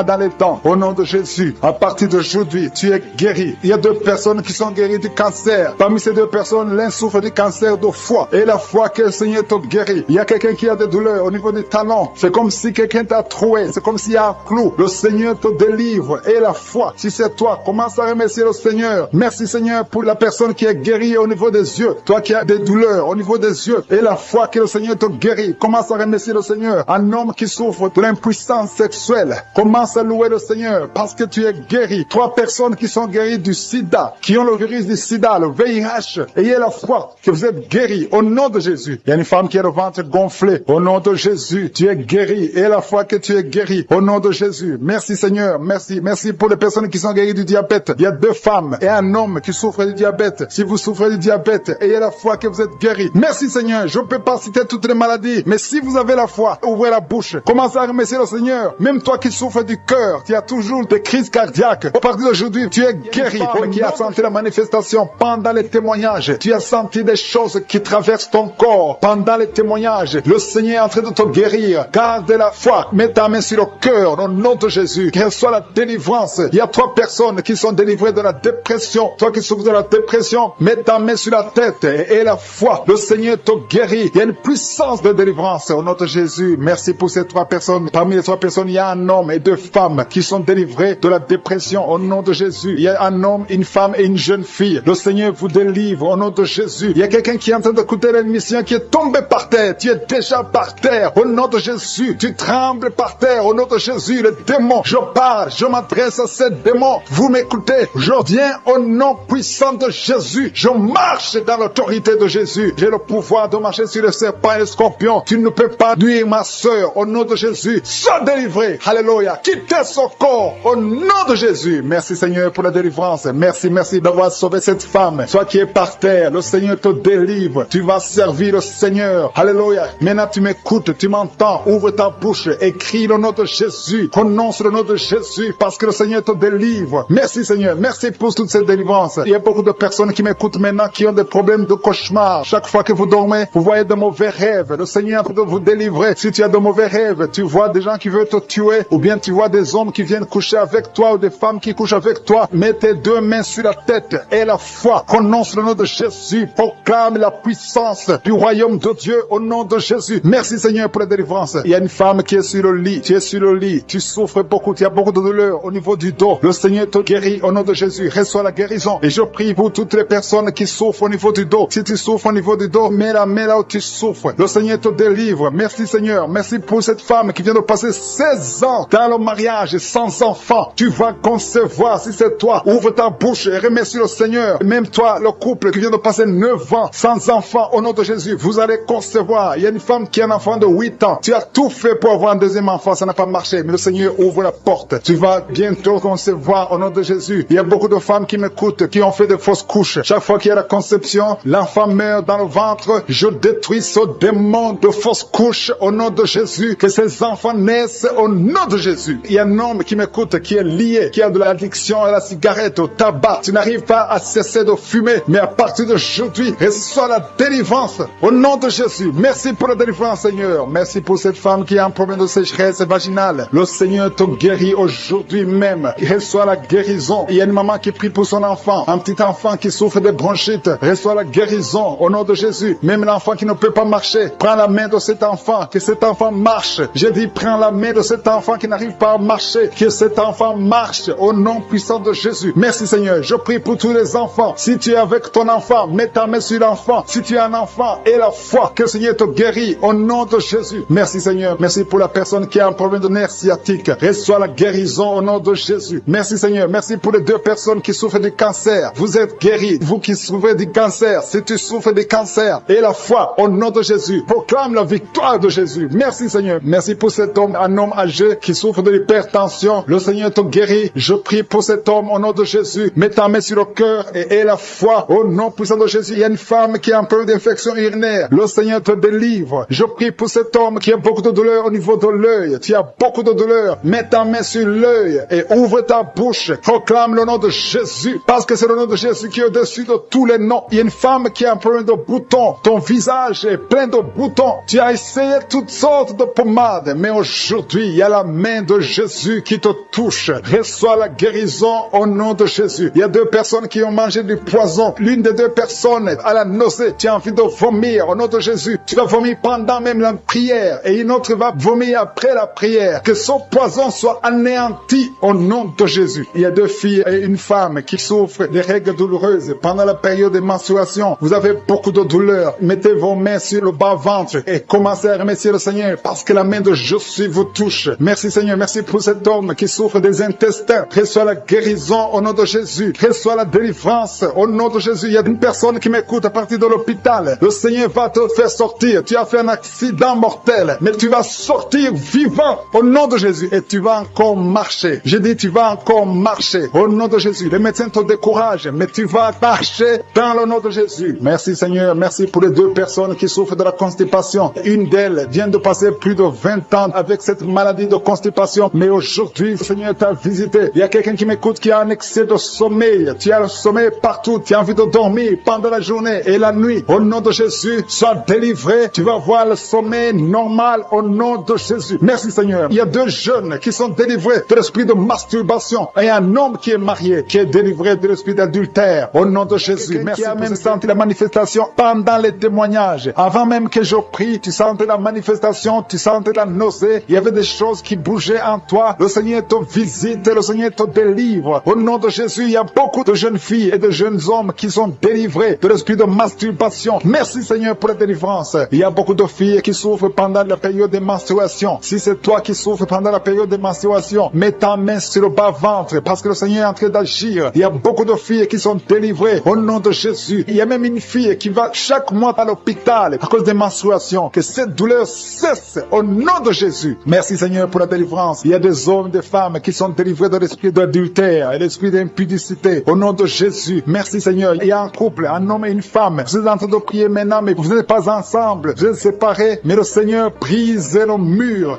B: dans les dents. Au nom de Jésus, à partir d'aujourd'hui, tu es guéri. Il y a 2 personnes qui sont guéries du cancer. Parmi ces 2 personnes, l'un souffre du cancer de foie et la foi que le Seigneur te guérit. Il y a quelqu'un qui a des douleurs au niveau des talons. C'est comme si quelqu'un t'a troué. C'est comme s'il y a un clou. Le Seigneur te délivre. Et la foi, si c'est toi, commence à remercier le Seigneur. Merci Seigneur pour la personne qui est guérie au niveau des yeux. Toi qui as des douleurs au niveau des yeux. Et la foi que le Seigneur te guérit. Commence à remercier le Seigneur. Un homme qui souffre de l'impuissance sexuelle. Commence à louer le Seigneur parce que tu es guéri. 3 personnes qui sont guéries du sida, qui ont le virus du sida, le VIH. Ayez la foi que vous êtes guéris au nom de Jésus. Il y a une femme qui a le ventre gonflé. Au nom de Jésus, tu es guéri. Et la foi que tu es guéri. Au nom de Jésus. Merci Seigneur. Merci. Merci pour les personnes qui sont guéries du diabète. Il y a 2 femmes et un homme qui souffrent du diabète. Si vous souffrez du diabète, ayez la foi que vous êtes guéri. Merci Seigneur. Je ne peux pas citer toutes les maladies. Mais si vous avez la foi, ouvrez la bouche. Commencez à remercier le Seigneur. Même toi qui souffres du cœur, tu as toujours des crises cardiaques. Au partir d'aujourd'hui, tu es guéri. Toi qui as senti la manifestation pendant les témoignages. Tu as senti des choses qui traversent ton corps pendant les témoignages. Le Seigneur est en train de te guérir. Garde la foi. Mets ta main sur le cœur au nom de Jésus. Qu'elle soit la délivrance. Il y a 3 personnes qui sont délivrées de la dépression. Toi qui souffres de la dépression, mets ta main sur la tête et la foi. Le Seigneur te guérit. Il y a une puissance de délivrance au nom de Jésus. Merci pour ces 3 personnes. Parmi les 3 personnes, il y a un homme et 2 femmes qui sont délivrés de la dépression au nom de Jésus. Il y a un homme, une femme et une jeune fille. Le Seigneur vous délivre au nom de Jésus. Il y a quelqu'un qui est en train d'écouter l'émission qui est tombé par terre. Tu es déjà déjà par terre. Au nom de Jésus, tu trembles par terre. Au nom de Jésus, le démon, je parle, je m'adresse à ces démons. Vous m'écoutez, je viens au nom puissant de Jésus. Je marche dans l'autorité de Jésus. J'ai le pouvoir de marcher sur les serpents et les scorpions. Tu ne peux pas nuire ma sœur. Au nom de Jésus, sois délivré. Alléluia. Quittez son corps. Au nom de Jésus. Merci Seigneur pour la délivrance. Merci d'avoir sauvé cette femme. Toi qui es par terre, le Seigneur te délivre. Tu vas servir le Seigneur. Alléluia. Maintenant tu m'écoutes, tu m'entends. Ouvre ta bouche et crie le nom de Jésus. Prononce le nom de Jésus parce que le Seigneur te délivre. Merci Seigneur. Merci pour toute cette délivrance. Il y a beaucoup de personnes qui m'écoutent maintenant qui ont des problèmes de cauchemar. Chaque fois que vous dormez, vous voyez de mauvais rêves. Le Seigneur est en train de vous délivrer. Si tu as de mauvais rêves, tu vois des gens qui veulent te tuer ou bien tu vois des hommes qui viennent coucher avec toi ou des femmes qui couchent avec toi. Mets tes deux mains sur la tête et la foi. Prononce le nom de Jésus. Proclame la puissance du royaume de Dieu au nom de Jésus. Merci Seigneur pour la délivrance. Il y a une femme qui est sur le lit. Tu es sur le lit. Tu souffres beaucoup. Tu as beaucoup de douleur au niveau du dos. Le Seigneur te guérit au nom de Jésus. Reçois la guérison. Et je prie pour toutes les personnes qui souffrent au niveau du dos. Si tu souffres au niveau du dos, mets la main là où tu souffres. Le Seigneur te délivre. Merci Seigneur. Merci pour cette femme qui vient de passer 16 ans dans le mariage sans enfant. Tu vas concevoir si c'est toi. Ouvre ta bouche et remercie le Seigneur. Même toi, le couple qui vient de passer 9 ans sans enfant, au nom de Jésus, vous allez concevoir. Il y a une femme qui a un enfant de 8 ans. Tu as tout fait pour avoir un deuxième enfant, ça n'a pas marché. Mais le Seigneur ouvre la porte. Tu vas bientôt concevoir au nom de Jésus. Il y a beaucoup de femmes qui m'écoutent, qui ont fait de fausses couches. Chaque fois qu'il y a la conception, l'enfant meurt dans le ventre. Je détruis ce démon de fausses couches au nom de Jésus. Que ces enfants naissent au nom de Jésus. Il y a un homme qui m'écoute, qui est lié, qui a de l'addiction à la cigarette, au tabac. Tu n'arrives pas à cesser de fumer, mais à partir d'aujourd'hui, reçois la délivrance au nom de Jésus. Merci pour la délivrance, Seigneur. Merci pour cette femme qui a un problème de sécheresse vaginale. Le Seigneur te guérit aujourd'hui même. Reçois la guérison. Il y a une maman qui prie pour son enfant, un petit enfant qui souffre de bronchite. Reçois la guérison au nom de Jésus. Même l'enfant qui ne peut pas marcher, prends la main de cet enfant, que cet enfant marche. Je dis, prends la main de cet enfant qui n'arrive pas à marcher, que cet enfant marche au nom puissant de Jésus. Merci Seigneur. Je prie pour tous les enfants. Si tu es avec ton enfant, mets ta main sur l'enfant. Si tu es un enfant, et la foi, que le Seigneur te guérit au nom de Jésus. Merci Seigneur. Merci pour la personne qui a un problème de nerf sciatique. Reçois la guérison au nom de Jésus. Merci Seigneur. Merci pour les 2 personnes qui souffrent du cancer. Vous êtes guéris. Vous qui souffrez du cancer, si tu souffres du cancer, et la foi au nom de Jésus. Proclame la victoire de Jésus. Merci Seigneur. Merci pour cet homme, un homme âgé qui souffre de l'hypertension. Le Seigneur te guérit. Je prie pour cet homme au nom de Jésus. Mets ta main sur le cœur et la foi au nom puissant de Jésus. Il y a une femme qui a un peu d'infection urinaire. Le Seigneur te délivre. Je prie pour cet homme qui a beaucoup de douleur au niveau de l'œil. Tu as beaucoup de douleur. Mets ta main sur l'œil et ouvre ta bouche. Proclame le nom de Jésus parce que c'est le nom de Jésus qui est au-dessus de tous les noms. Il y a une femme qui a un problème de boutons. Ton visage est plein de boutons. Tu as essayé toutes sortes de pommades, mais aujourd'hui, il y a la main de Jésus qui te touche. Reçois la guérison au nom de Jésus. Il y a 2 personnes qui ont mangé du poison. L'une des 2 personnes a la nausée. Tu as envie de vomir au nom de Jésus. Tu vas vomir pendant même la prière et une autre va vomir après la prière. Que ce poison soit anéanti au nom de Jésus. Il y a 2 filles et une femme qui souffrent des règles douloureuses pendant la période de menstruation. Vous avez beaucoup de douleur. Mettez vos mains sur le bas-ventre et commencez à remercier le Seigneur parce que la main de Jésus vous touche. Merci Seigneur. Merci pour cet homme qui souffre des intestins. Reçois la guérison au nom de Jésus. Reçois la délivrance au nom de Jésus. Il y a une personne qui m'écoute à partir de l'hôpital. Le Seigneur va te faire sortir. Tu as fait un accident mortel, mais tu vas sortir vivant au nom de Jésus et tu vas encore marcher. Je dis tu vas encore marcher au nom de Jésus. Les médecins te découragent, mais tu vas marcher dans le nom de Jésus. Merci Seigneur. Merci pour les 2 personnes qui souffrent de la constipation. Une d'elles vient de passer plus de 20 ans avec cette maladie de constipation, mais aujourd'hui le Seigneur t'a visité. Il y a quelqu'un qui m'écoute qui a un excès de sommeil. Tu as le sommeil partout. Tu as envie de dormir pendant la journée et la nuit. Au nom de Jésus, sois délivré. Tu vas voir le sommeil normal au nom de Jésus. Merci Seigneur. Il y a 2 jeunes qui sont délivrés de l'esprit de masturbation et un homme qui est marié qui est délivré de l'esprit d'adultère au nom de Jésus. Merci. Qui a même senti la manifestation pendant les témoignages. Avant même que je prie, tu sentais la manifestation, tu sentais la nausée. Il y avait des choses qui bougeaient en toi. Le Seigneur te visite, le Seigneur te délivre. Au nom de Jésus, il y a beaucoup de jeunes filles et de jeunes hommes qui sont délivrés de l'esprit de masturbation. Merci Seigneur pour la délivrance. Il y a beaucoup de de filles qui souffrent pendant la période de menstruation. Si c'est toi qui souffres pendant la période de menstruation, mets ta main sur le bas-ventre parce que le Seigneur est en train d'agir. Il y a beaucoup de filles qui sont délivrées au nom de Jésus. Il y a même une fille qui va chaque mois à l'hôpital à cause des menstruations. Que cette douleur cesse au nom de Jésus. Merci Seigneur pour la délivrance. Il y a des hommes, des femmes qui sont délivrés de l'esprit d'adultère et l'esprit d'impudicité au nom de Jésus. Merci Seigneur. Il y a un couple, un homme et une femme. Vous êtes en train de prier maintenant, mais vous n'êtes pas ensemble. Vous êtes séparés, mais le Seigneur brise le mur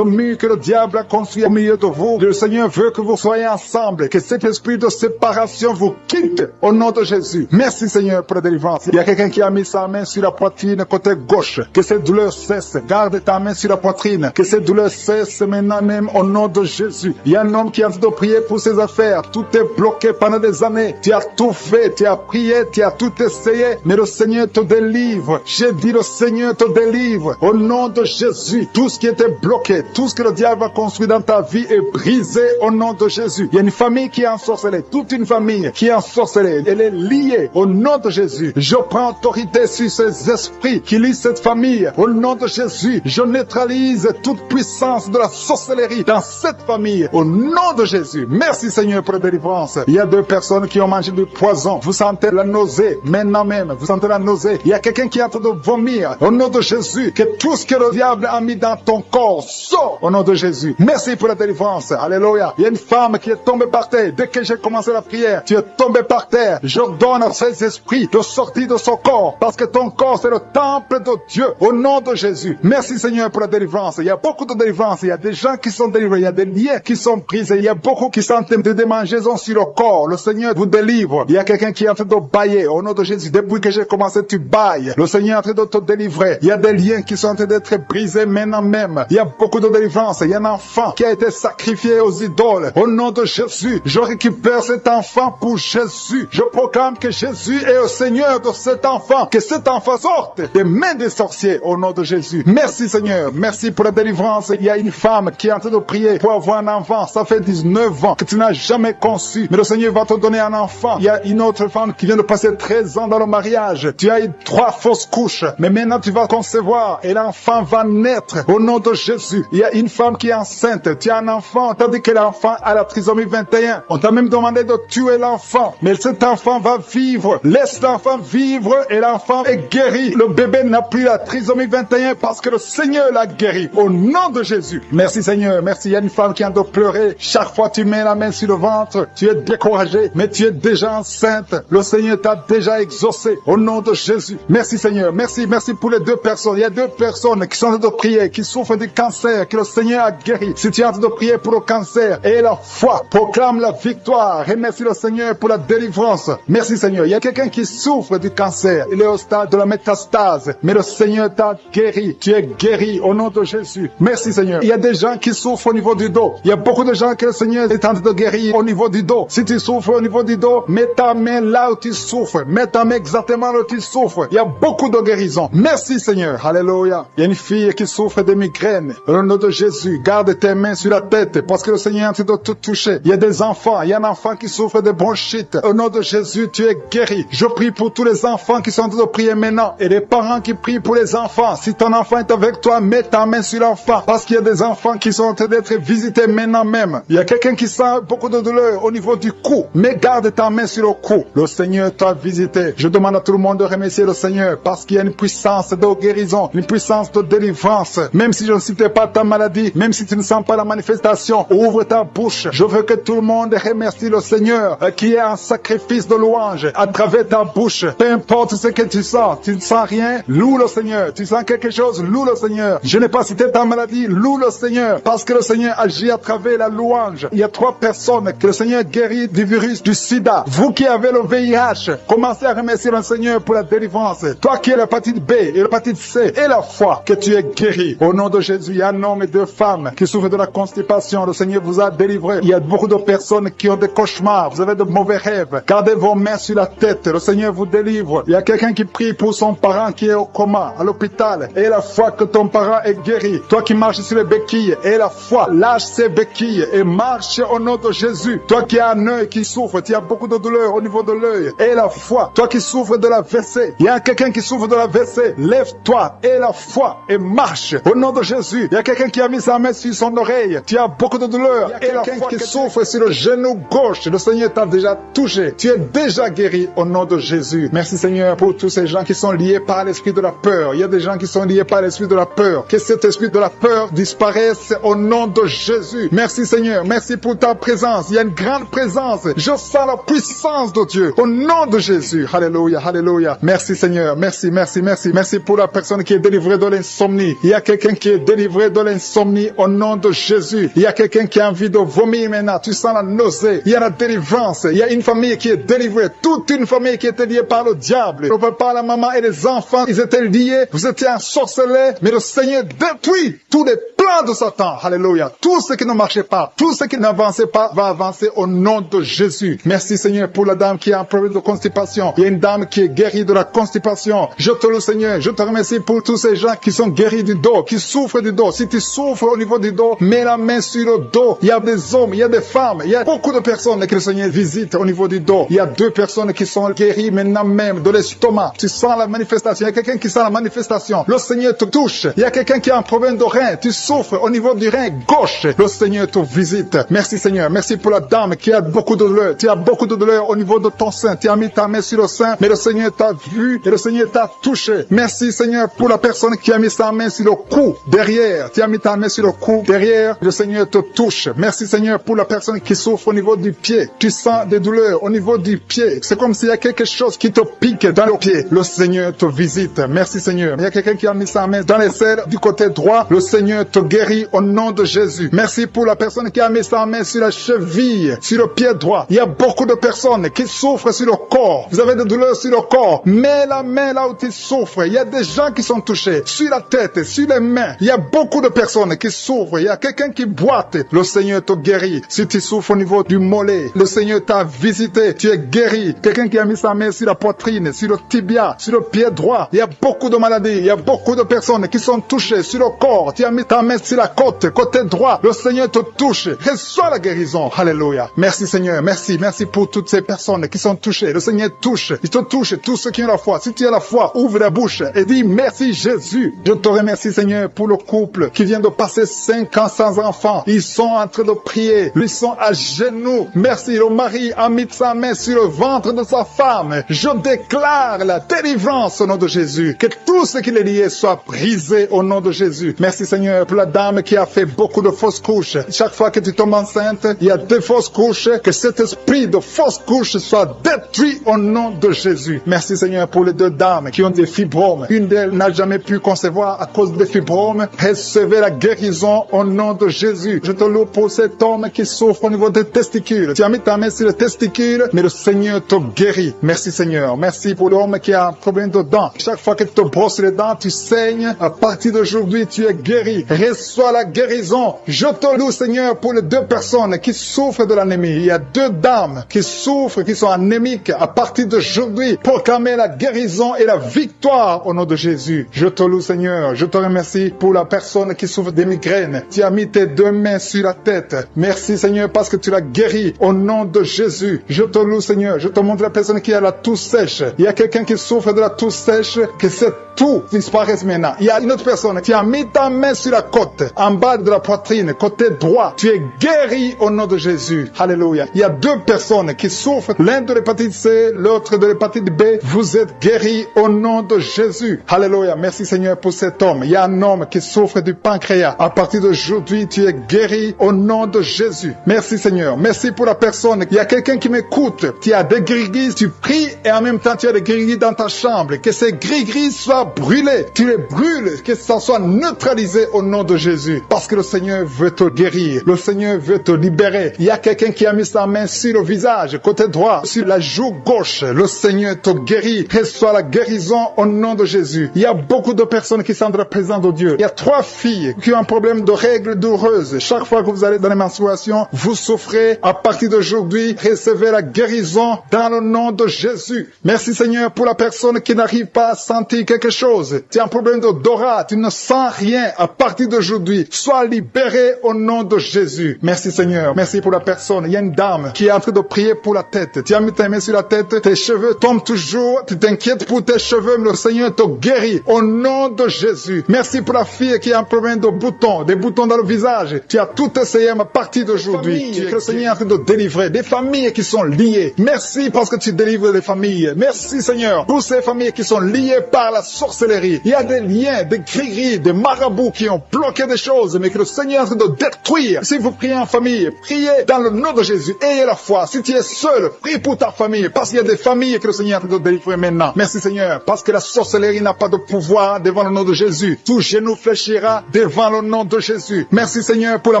B: que le diable a construit au milieu de vous. Le Seigneur veut que vous soyez ensemble, que cet esprit de séparation vous quitte au nom de Jésus. Merci Seigneur pour la délivrance. Il y a quelqu'un qui a mis sa main sur la poitrine côté gauche. Que cette douleur cesse. Garde ta main sur la poitrine. Que cette douleur cesse maintenant même au nom de Jésus. Il y a un homme qui est en train de prier pour ses affaires. Tout est bloqué pendant des années. Tu as tout fait, tu as prié, tu as tout essayé, mais le Seigneur te délivre. J'ai dit le Seigneur te délivre au nom de Jésus. Tout ce qui était bloqué, tout ce que le diable a construit dans ta vie est brisé au nom de Jésus. Il y a une famille qui est ensorcelée, toute une famille qui est ensorcelée. Elle est liée au nom de Jésus. Je prends autorité sur ces esprits qui lient cette famille au nom de Jésus. Je neutralise toute puissance de la sorcellerie dans cette famille au nom de Jésus. Merci Seigneur pour la délivrance. Il y a deux personnes qui ont mangé du poison. Vous sentez la nausée maintenant même. Vous sentez la nausée. Il y a quelqu'un qui est en train de vomir au nom de Jésus. Que tout ce que le diable a mis dans ton corps sort au nom de Jésus. Merci pour la délivrance. Alléluia. Il y a une femme qui est tombée par terre. Dès que j'ai commencé la prière, tu es tombé par terre. J'ordonne à ces esprits de sortir de son corps parce que ton corps c'est le temple de Dieu au nom de Jésus. Merci Seigneur pour la délivrance. Il y a beaucoup de délivrance. Il y a des gens qui sont délivrés. Il y a des liens qui sont brisés. Il y a beaucoup qui sont en train de démangeaisons sur le corps. Le Seigneur vous délivre. Il y a quelqu'un qui est en train de bailler au nom de Jésus. Depuis que j'ai commencé, tu bailles. Le Seigneur est en train de te délivrer. Il y a des liens qui sont en train d'être brisés maintenant même. Il y a beaucoup de délivrance. Il y a un enfant qui a été sacrifié aux idoles. Au nom de Jésus, je récupère cet enfant pour Jésus. Je proclame que Jésus est le Seigneur de cet enfant. Que cet enfant sorte des mains des sorciers au nom de Jésus. Merci Seigneur. Merci pour la délivrance. Il y a une femme qui est en train de prier pour avoir un enfant. Ça fait 19 ans que tu n'as jamais conçu. Mais le Seigneur va te donner un enfant. Il y a une autre femme qui vient de passer 13 ans dans le mariage. Tu as eu 3 fausses couches. Mais maintenant tu vas concevoir et l'enfant va naître au nom de Jésus. Il y a une femme qui est enceinte. Tu as un enfant. Tandis que l'enfant a la trisomie 21. On t'a même demandé de tuer l'enfant. Mais cet enfant va vivre. Laisse l'enfant vivre et l'enfant est guéri. Le bébé n'a plus la trisomie 21 parce que le Seigneur l'a guéri. Au nom de Jésus. Merci Seigneur. Merci. Il y a une femme qui est en train de pleurer. Chaque fois tu mets la main sur le ventre, tu es découragé, mais tu es déjà enceinte. Le Seigneur t'a déjà exaucé. Au nom de Jésus. Merci Seigneur. Merci. Merci pour les deux personnes. Il y a deux personnes qui sont en train de prier, qui souffrent du cancer, que le Seigneur a guéri. Si tu es en train de prier pour le cancer et la foi, proclame la victoire. Remercie le Seigneur pour la délivrance. Merci Seigneur. Il y a quelqu'un qui souffre du cancer. Il est au stade de la métastase. Mais le Seigneur t'a guéri. Tu es guéri au nom de Jésus. Merci Seigneur. Il y a des gens qui souffrent au niveau du dos. Il y a beaucoup de gens que le Seigneur est en train de guérir au niveau du dos. Si tu souffres au niveau du dos, mets ta main là où tu souffres. Mets ta main exactement là où tu souffres. Il y a beaucoup de guérisons. Merci Seigneur. Alléluia. Il y a une fille qui souffre de migraines. Au nom de Jésus, garde tes mains sur la tête parce que le Seigneur est en train de te toucher. Il y a des enfants. Il y a un enfant qui souffre de bronchite. Au nom de Jésus, tu es guéri. Je prie pour tous les enfants qui sont en train de prier maintenant et les parents qui prient pour les enfants. Si ton enfant est avec toi, mets ta main sur l'enfant parce qu'il y a des enfants qui sont en train d'être visités maintenant même. Il y a quelqu'un qui sent beaucoup de douleur au niveau du cou. Mais garde ta main sur le cou. Le Seigneur t'a visité. Je demande à tout le monde de remercier le Seigneur parce qu'il y a une puissance de guérison, une puissance de délivrance. Même si je ne citais pas ta maladie, même si tu ne sens pas la manifestation, ouvre ta bouche. Je veux que tout le monde remercie le Seigneur qui est un sacrifice de louange à travers ta bouche. Peu importe ce que tu sens, tu ne sens rien, loue le Seigneur. Tu sens quelque chose, loue le Seigneur. Je n'ai pas cité ta maladie, loue le Seigneur parce que le Seigneur agit à travers la louange. Il y a 3 personnes que le Seigneur guérit du virus du sida. Vous qui avez le VIH, commencez à remercier le Seigneur pour la délivrance. Toi qui as l'hépatite B et l'hépatite C et la foi, que tu es guéri. Au nom de Jésus, il y a un homme et 2 femmes qui souffrent de la constipation. Le Seigneur vous a délivré. Il y a beaucoup de personnes qui ont des cauchemars. Vous avez de mauvais rêves. Gardez vos mains sur la tête. Le Seigneur vous délivre. Il y a quelqu'un qui prie pour son parent qui est au coma, à l'hôpital. Et la foi que ton parent est guéri. Toi qui marches sur les béquilles, et la foi, lâche ces béquilles et marche au nom de Jésus. Toi qui as un œil qui souffre, tu as beaucoup de douleur au niveau de l'œil. Et la foi, toi qui souffres de la WC, il y a quelqu'un qui souffre de la WC, lève-toi et la foi et marche. Au nom de Jésus, il y a quelqu'un qui a mis sa main sur son oreille. Tu as beaucoup de douleur. Il y a quelqu'un qui souffre sur le genou gauche. Le Seigneur t'a déjà touché. Tu es déjà guéri au nom de Jésus. Merci Seigneur pour tous ces gens qui sont liés par l'esprit de la peur. Il y a des gens qui sont liés par l'esprit de la peur. Que cet esprit de la peur disparaisse au nom de Jésus. Merci Seigneur. Merci pour ta présence. Il y a une grande présence. Je sens la puissance de Dieu au nom de Jésus. Alléluia, alléluia. Merci Seigneur. Merci, merci, merci. Merci pour la personne qui est délivrée de l'insomnie. Il y a quelqu'un qui est délivré de l'insomnie au nom de Jésus. Il y a quelqu'un qui a envie de vomir maintenant. Tu sens la nausée. Il y a la délivrance. Il y a une famille qui est délivrée. Toute une famille qui était liée par le diable. Le papa, la maman et les enfants, ils étaient liés. Vous étiez ensorcelés. Mais le Seigneur détruit tous les plans de Satan. Alléluia. Tout ce qui ne marchait pas, tout ce qui n'avançait pas va avancer au nom de Jésus. Merci Seigneur pour la dame qui a un problème de constipation. Il y a une dame qui est guérie de la constipation. Je te loue Seigneur. Je te remercie pour tous ces gens qui sont guéris du dos, qui souffrent du dos. Si tu souffres au niveau du dos, mets la main sur le dos. Il y a des hommes, il y a des femmes, il y a beaucoup de personnes que le Seigneur visite au niveau du dos. Il y a 2 personnes qui sont guéries maintenant même de l'estomac. Tu sens la manifestation. Il y a quelqu'un qui sent la manifestation. Le Seigneur te touche. Il y a quelqu'un qui a un problème de rein. Tu souffres au niveau du rein gauche. Le Seigneur te visite. Merci Seigneur. Merci pour la dame qui a beaucoup de douleur. Tu as beaucoup de douleur au niveau de ton sein. Tu as mis ta main sur le sein, mais le Seigneur t'a vu et le Seigneur t'a touché. Merci Seigneur pour la personne qui a mis sa main sur le cou derrière. Tu as mis ta main sur le cou derrière. Le Seigneur te touche. Merci Seigneur pour la personne qui souffre au niveau du pied. Tu sens des douleurs au niveau du pied. C'est comme s'il y a quelque chose qui te pique dans le pied. Le Seigneur te visite. Merci Seigneur. Il y a quelqu'un qui a mis sa main dans les selles du côté droit. Le Seigneur te guérit au nom de Jésus. Merci pour la personne qui a mis sa main sur la cheville, sur le pied droit. Il y a beaucoup de personnes qui souffrent sur le corps. Vous avez des douleurs sur le corps. Mets la main là où tu souffres. Il y a des gens qui sont touchés sur la tête, sur les mains. Il y a beaucoup de personnes qui souffrent. Il y a quelqu'un qui boite. Le Seigneur te guérit. Si tu souffres au niveau du mollet, le Seigneur t'a visité. Tu es guéri. Quelqu'un qui a mis sa main sur la poitrine, sur le tibia, sur le pied droit. Il y a beaucoup de maladies. Il y a beaucoup de personnes qui sont touchées sur le corps. Tu as mis ta main sur la côte, côté droit. Le Seigneur te touche. Reçois la guérison. Alléluia. Merci Seigneur. Merci. Merci pour toutes ces personnes qui sont touchées. Le Seigneur touche. Il te touche. Tous ceux qui ont la foi. Si tu as la foi, ouvre la bouche et dis merci Jésus. Je te remercie Seigneur pour le couple qui vient de passer 5 ans sans enfant. Ils sont en train de prier. Ils sont à genoux. Merci. Le mari a mis sa main sur le ventre de sa femme. Je déclare la délivrance au nom de Jésus. Que tout ce qui est lié soit brisé au nom de Jésus. Merci Seigneur pour la dame qui a fait beaucoup de fausses couches. Chaque fois que tu tombes enceinte, il y a 2 fausses couches. Que cet esprit de fausses couches soit détruit au nom de Jésus. Merci Seigneur pour les 2 dames qui ont des fibromes. Une d'elles n'a jamais pu concevoir à cause des fibromes. Recevez la guérison au nom de Jésus. Je te loue pour cet homme qui souffre au niveau des testicules. Tu as mis ta main sur les testicules, mais le Seigneur te guérit. Merci Seigneur. Merci pour l'homme qui a un problème de dents. Chaque fois que tu te brosses les dents, tu saignes. À partir d'aujourd'hui, tu es guéri. Reçois la guérison. Je te loue Seigneur pour les 2 personnes qui souffrent de l'anémie. Il y a 2 dames qui souffrent, qui sont anémiques. À partir d'aujourd'hui, proclamez la guérison et la victoire au nom de Jésus. Je te loue Seigneur. Je te remercie pour la personne qui souffre des migraines. Tu as mis tes 2 mains sur la tête. Merci Seigneur parce que tu l'as guéri au nom de Jésus. Je te loue Seigneur. Je te montre la personne qui a la toux sèche. Il y a quelqu'un qui souffre de la toux sèche, que cette toux disparaisse maintenant. Il y a une autre personne qui a mis ta main sur la côte, en bas de la poitrine, côté droit. Tu es guéri au nom de Jésus. Alléluia. Il y a 2 personnes qui souffrent, l'un de l'hépatite C, l'autre de l'hépatite B. Vous êtes guéris au nom de Jésus. Alléluia. Merci Seigneur pour cet homme. Il y a un homme qui souffre du pancréas. À partir d'aujourd'hui, tu es guéri au nom de Jésus. Merci Seigneur. Merci pour la personne. Il y a quelqu'un qui m'écoute. Tu as des gris-gris, tu pries et en même temps tu as des gris-gris dans ta chambre. Que ces gris-gris soient brûlés. Tu les brûles. Que ça soit neutralisé au nom de Jésus. Parce que le Seigneur veut te guérir. Le Seigneur veut te libérer. Il y a quelqu'un qui a mis sa main sur le visage, côté droit, sur la joue gauche. Le Seigneur te guérit. Reçois la guérison au nom de Jésus. Il y a beaucoup de personnes qui sont dans la présence de Dieu. Il y a 3 filles qui ont un problème de règles douloureuses. Chaque fois que vous allez dans les menstruations, vous souffrez. À partir d'aujourd'hui, recevez la guérison dans le nom de Jésus. Merci Seigneur pour la personne qui n'arrive pas à sentir quelque chose. Tu as un problème d'odorat, tu ne sens rien. À partir d'aujourd'hui, sois libéré au nom de Jésus. Merci Seigneur. Merci pour la personne. Il y a une dame qui est en train de prier pour la tête. Tu as mis ta main sur la tête, tes cheveux tombent toujours, tu t'inquiètes pour tes cheveux, mais le Seigneur te guérit au nom de Jésus. Merci pour la fille qui a un problème de boutons, des boutons dans le visage. Tu as tout essayé à partir d'aujourd'hui. Que le Seigneur est en train de délivrer des familles qui sont liées. Merci parce que tu délivres les familles. Merci Seigneur pour ces familles qui sont liées par la sorcellerie. Il y a des liens, des gris-gris, des marabouts qui ont bloqué des choses, mais que le Seigneur est en train de détruire. Si vous priez en famille, priez dans le nom de Jésus. Ayez la foi. Si tu es seul, prie pour ta famille, parce qu'il y a des familles que le Seigneur est en train de délivrer maintenant. Merci Seigneur, parce que la sorcellerie n'a pas de pouvoir devant le nom de Jésus. Tout genou fléchira devant le nom de Jésus. Merci Seigneur pour la